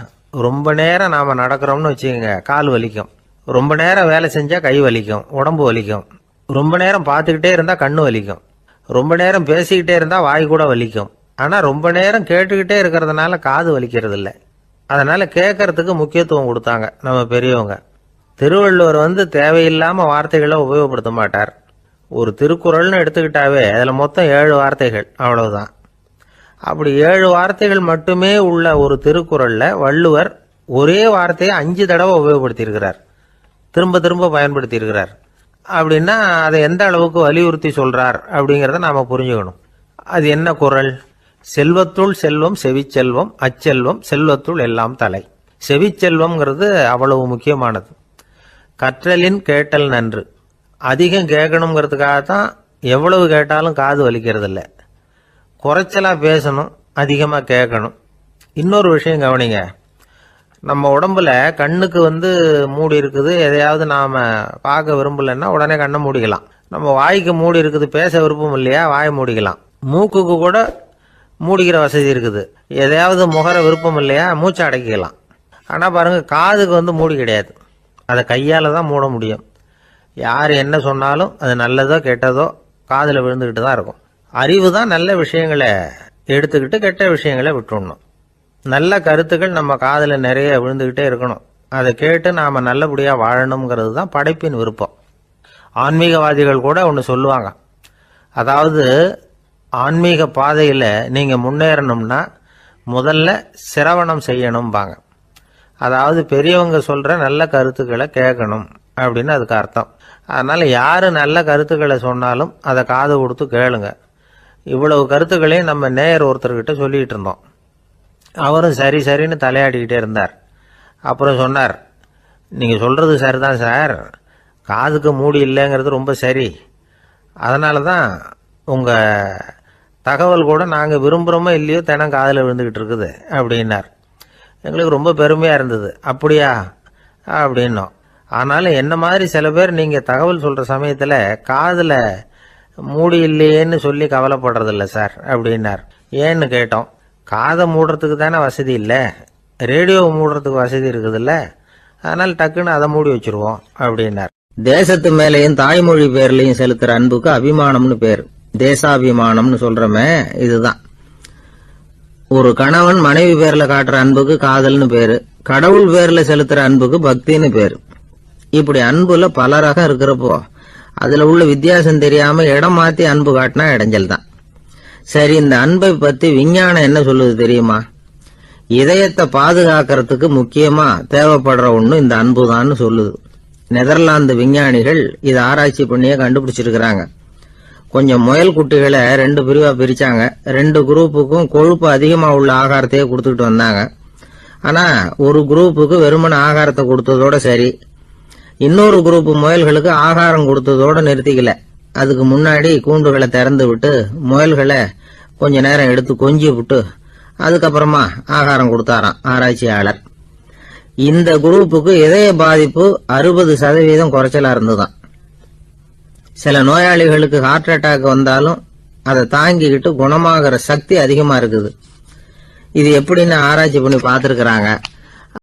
ரொம்ப நேரம் நாம் நடக்கிறோம்னு வச்சுக்கோங்க, கால் வலிக்கும். ரொம்ப நேரம் வேலை செஞ்சால் கை வலிக்கும், உடம்பு வலிக்கும். ரொம்ப நேரம் பார்த்துக்கிட்டே இருந்தால் கண்ணு வலிக்கும். ரொம்ப நேரம் பேசிக்கிட்டே இருந்தால் வாய் கூட வலிக்கும். ஆனால் ரொம்ப நேரம் கேட்டுக்கிட்டே இருக்கிறதுனால காது வலிக்கிறது இல்லை. அதனால் கேட்கறதுக்கு முக்கியத்துவம் கொடுத்தாங்க நம்ம பெரியவங்க. திருவள்ளுவர் தேவையில்லாமல் வார்த்தைகளை உபயோகப்படுத்த மாட்டார். ஒரு திருக்குறள்னு எடுத்துக்கிட்டாவே அதில் மொத்தம் 7 வார்த்தைகள், அவ்வளவுதான். அப்படி 7 வார்த்தைகள் மட்டுமே உள்ள ஒரு திருக்குறளில் வள்ளுவர் ஒரே வார்த்தையை 5 தடவை உபயோகப்படுத்தியிருக்கிறார், திரும்ப திரும்ப பயன்படுத்தியிருக்கிறார். அப்படின்னா அதை எந்த அளவுக்கு வலியுறுத்தி சொல்றார் அப்படிங்கிறத நாம புரிஞ்சுக்கணும். அது என்ன குறள்? செல்வத்துள் செல்வம் செவிச்செல்வம், அச்செல்வம் செல்வத்துள் எல்லாம் தலை. செவிச்செல்வம்ங்கிறது அவ்வளவு முக்கியமானது. கற்றலின் கேட்டல் நன்று. அதிகம் கேட்கணுங்கிறதுக்காகத்தான் எவ்வளவு கேட்டாலும் காது வலிக்கிறது இல்லை. குறைச்சலா பேசணும், அதிகமாக கேட்கணும். இன்னொரு விஷயம் கவனிங்க, நம்ம உடம்புல கண்ணுக்கு மூடி இருக்குது, எதையாவது நாம் பார்க்க விரும்பலைன்னா உடனே கண்ணை மூடிக்கலாம். நம்ம வாய்க்கு மூடி இருக்குது, பேச விருப்பம் இல்லையா, வாயை மூடிக்கலாம். மூக்குக்கு கூட மூடிக்கிற வசதி இருக்குது, எதையாவது முகர விருப்பம் இல்லையா, மூச்சை அடக்கிக்கலாம். ஆனால் பாருங்கள், காதுக்கு மூடி கிடையாது, அதை கையால் தான் மூட முடியும். யார் என்ன சொன்னாலும் அது நல்லதோ கெட்டதோ காதில் விழுந்துக்கிட்டு தான் இருக்கும். அறிவு தான் நல்ல விஷயங்களை எடுத்துக்கிட்டு கெட்ட விஷயங்களை விட்டுடணும். நல்ல கருத்துக்கள் நம்ம காதில் நிறைய விழுந்துக்கிட்டே இருக்கணும். அதை கேட்டு நாம் நல்லபடியாக வாழணுங்கிறது தான் படைப்பின் விருப்பம். ஆன்மீகவாதிகள் கூட ஒன்று சொல்லுவாங்க, அதாவது ஆன்மீக பாதையில் நீங்கள் முன்னேறணும்னா முதல்ல சிரவணம் செய்யணும்பாங்க. அதாவது பெரியவங்க சொல்கிற நல்ல கருத்துக்களை கேட்கணும் அப்படின்னு அதுக்கு அர்த்தம். அதனால் யார் நல்ல கருத்துக்களை சொன்னாலும் அதை காது கொடுத்து கேளுங்க. இவ்வளவு கருத்துக்களையும் நம்ம நேயர் ஒருத்தர்கிட்ட சொல்லிகிட்டு இருந்தோம். அவரும் சரி சரின்னு தலையாடிக்கிட்டே இருந்தார். அப்புறம் சொன்னார், நீங்கள் சொல்கிறது சரிதான் சார், காதுக்கு மூடி இல்லைங்கிறது ரொம்ப சரி. அதனால தான் உங்கள் தகவல் கூட நாங்கள் விரும்புகிறோமோ இல்லையோ தினம் காதில் விழுந்துக்கிட்டு இருக்குது அப்படின்னார். எங்களுக்கு ரொம்ப பெருமையாக இருந்தது. அப்படியா அப்படின்னோம். ஆனாலும் என்ன மாதிரி சில பேர் நீங்கள் தகவல் சொல்கிற சமயத்தில் காதில் மூடி இல்லையேன்னு சொல்லி கவலைப்படுறதில்ல சார் அப்படின்னார். ஏன்னு கேட்டோம். காதை மூடுறதுக்கு தானே வசதி இல்லை, ரேடியோவை மூடுறதுக்கு வசதி இருக்குதுல்ல, அதனால் டக்குன்னு அதை மூடி வச்சிருவோம் அப்படின்னார். தேசத்து மேலையும் தாய்மொழி பேர்லையும் செலுத்துற அன்புக்கு அபிமானம்னு பேர். தேசாபிமானம்னு சொல்றமே இதுதான். ஒரு கணவன் மனைவி பேர்ல காட்டுற அன்புக்கு காதல்னு பேரு. கடவுள் பேர்ல செலுத்துற அன்புக்கு பக்தின்னு பேரு. இப்படி அன்புல பல ரகம் இருக்கிறப்போ அதுல உள்ள வித்தியாசம் தெரியாம இடம் மாத்தி அன்பு காட்டினா இடைஞ்சல் தான். சரி, இந்த அன்பை பத்தி விஞ்ஞானம் என்ன சொல்லுது தெரியுமா? இதயத்தை பாதுகாக்கிறதுக்கு முக்கியமா தேவைப்படுற ஒண்ணு இந்த அன்புதான்னு சொல்லுது. நெதர்லாந்து விஞ்ஞானிகள் இதை ஆராய்ச்சி பண்ணியே கண்டுபிடிச்சிருக்கிறாங்க. கொஞ்சம் முயல் குட்டிகளை 2 பிரிவா பிரிச்சாங்க. 2 குரூப்புக்கும் கொழுப்பு அதிகமா உள்ள ஆகாரத்தையே கொடுத்துக்கிட்டு வந்தாங்க. ஆனா ஒரு குரூப்புக்கு வெறுமன ஆகாரத்தை கொடுத்ததோட சரி, இன்னொரு குரூப் முயல்களுக்கு ஆகாரம் கொடுத்ததோட நிறுத்திக்கல. அதுக்கு முன்னாடி கூண்டுகளை திறந்து விட்டு முயல்களை கொஞ்ச நேரம் எடுத்து கொஞ்சி விட்டு அதுக்கப்புறமா ஆகாரம் கொடுத்தாராம் ஆராய்ச்சியாளர். இந்த குரூப்புக்கு இதய பாதிப்பு 60% குறைச்சலா இருந்துதான். சில நோயாளிகளுக்கு ஹார்ட் அட்டாக் வந்தாலும் அதை தாங்கிக்கிட்டு குணமாகிற சக்தி அதிகமா இருக்குது. இது எப்படின்னு ஆராய்ச்சி பண்ணி பார்த்துருக்கிறாங்க.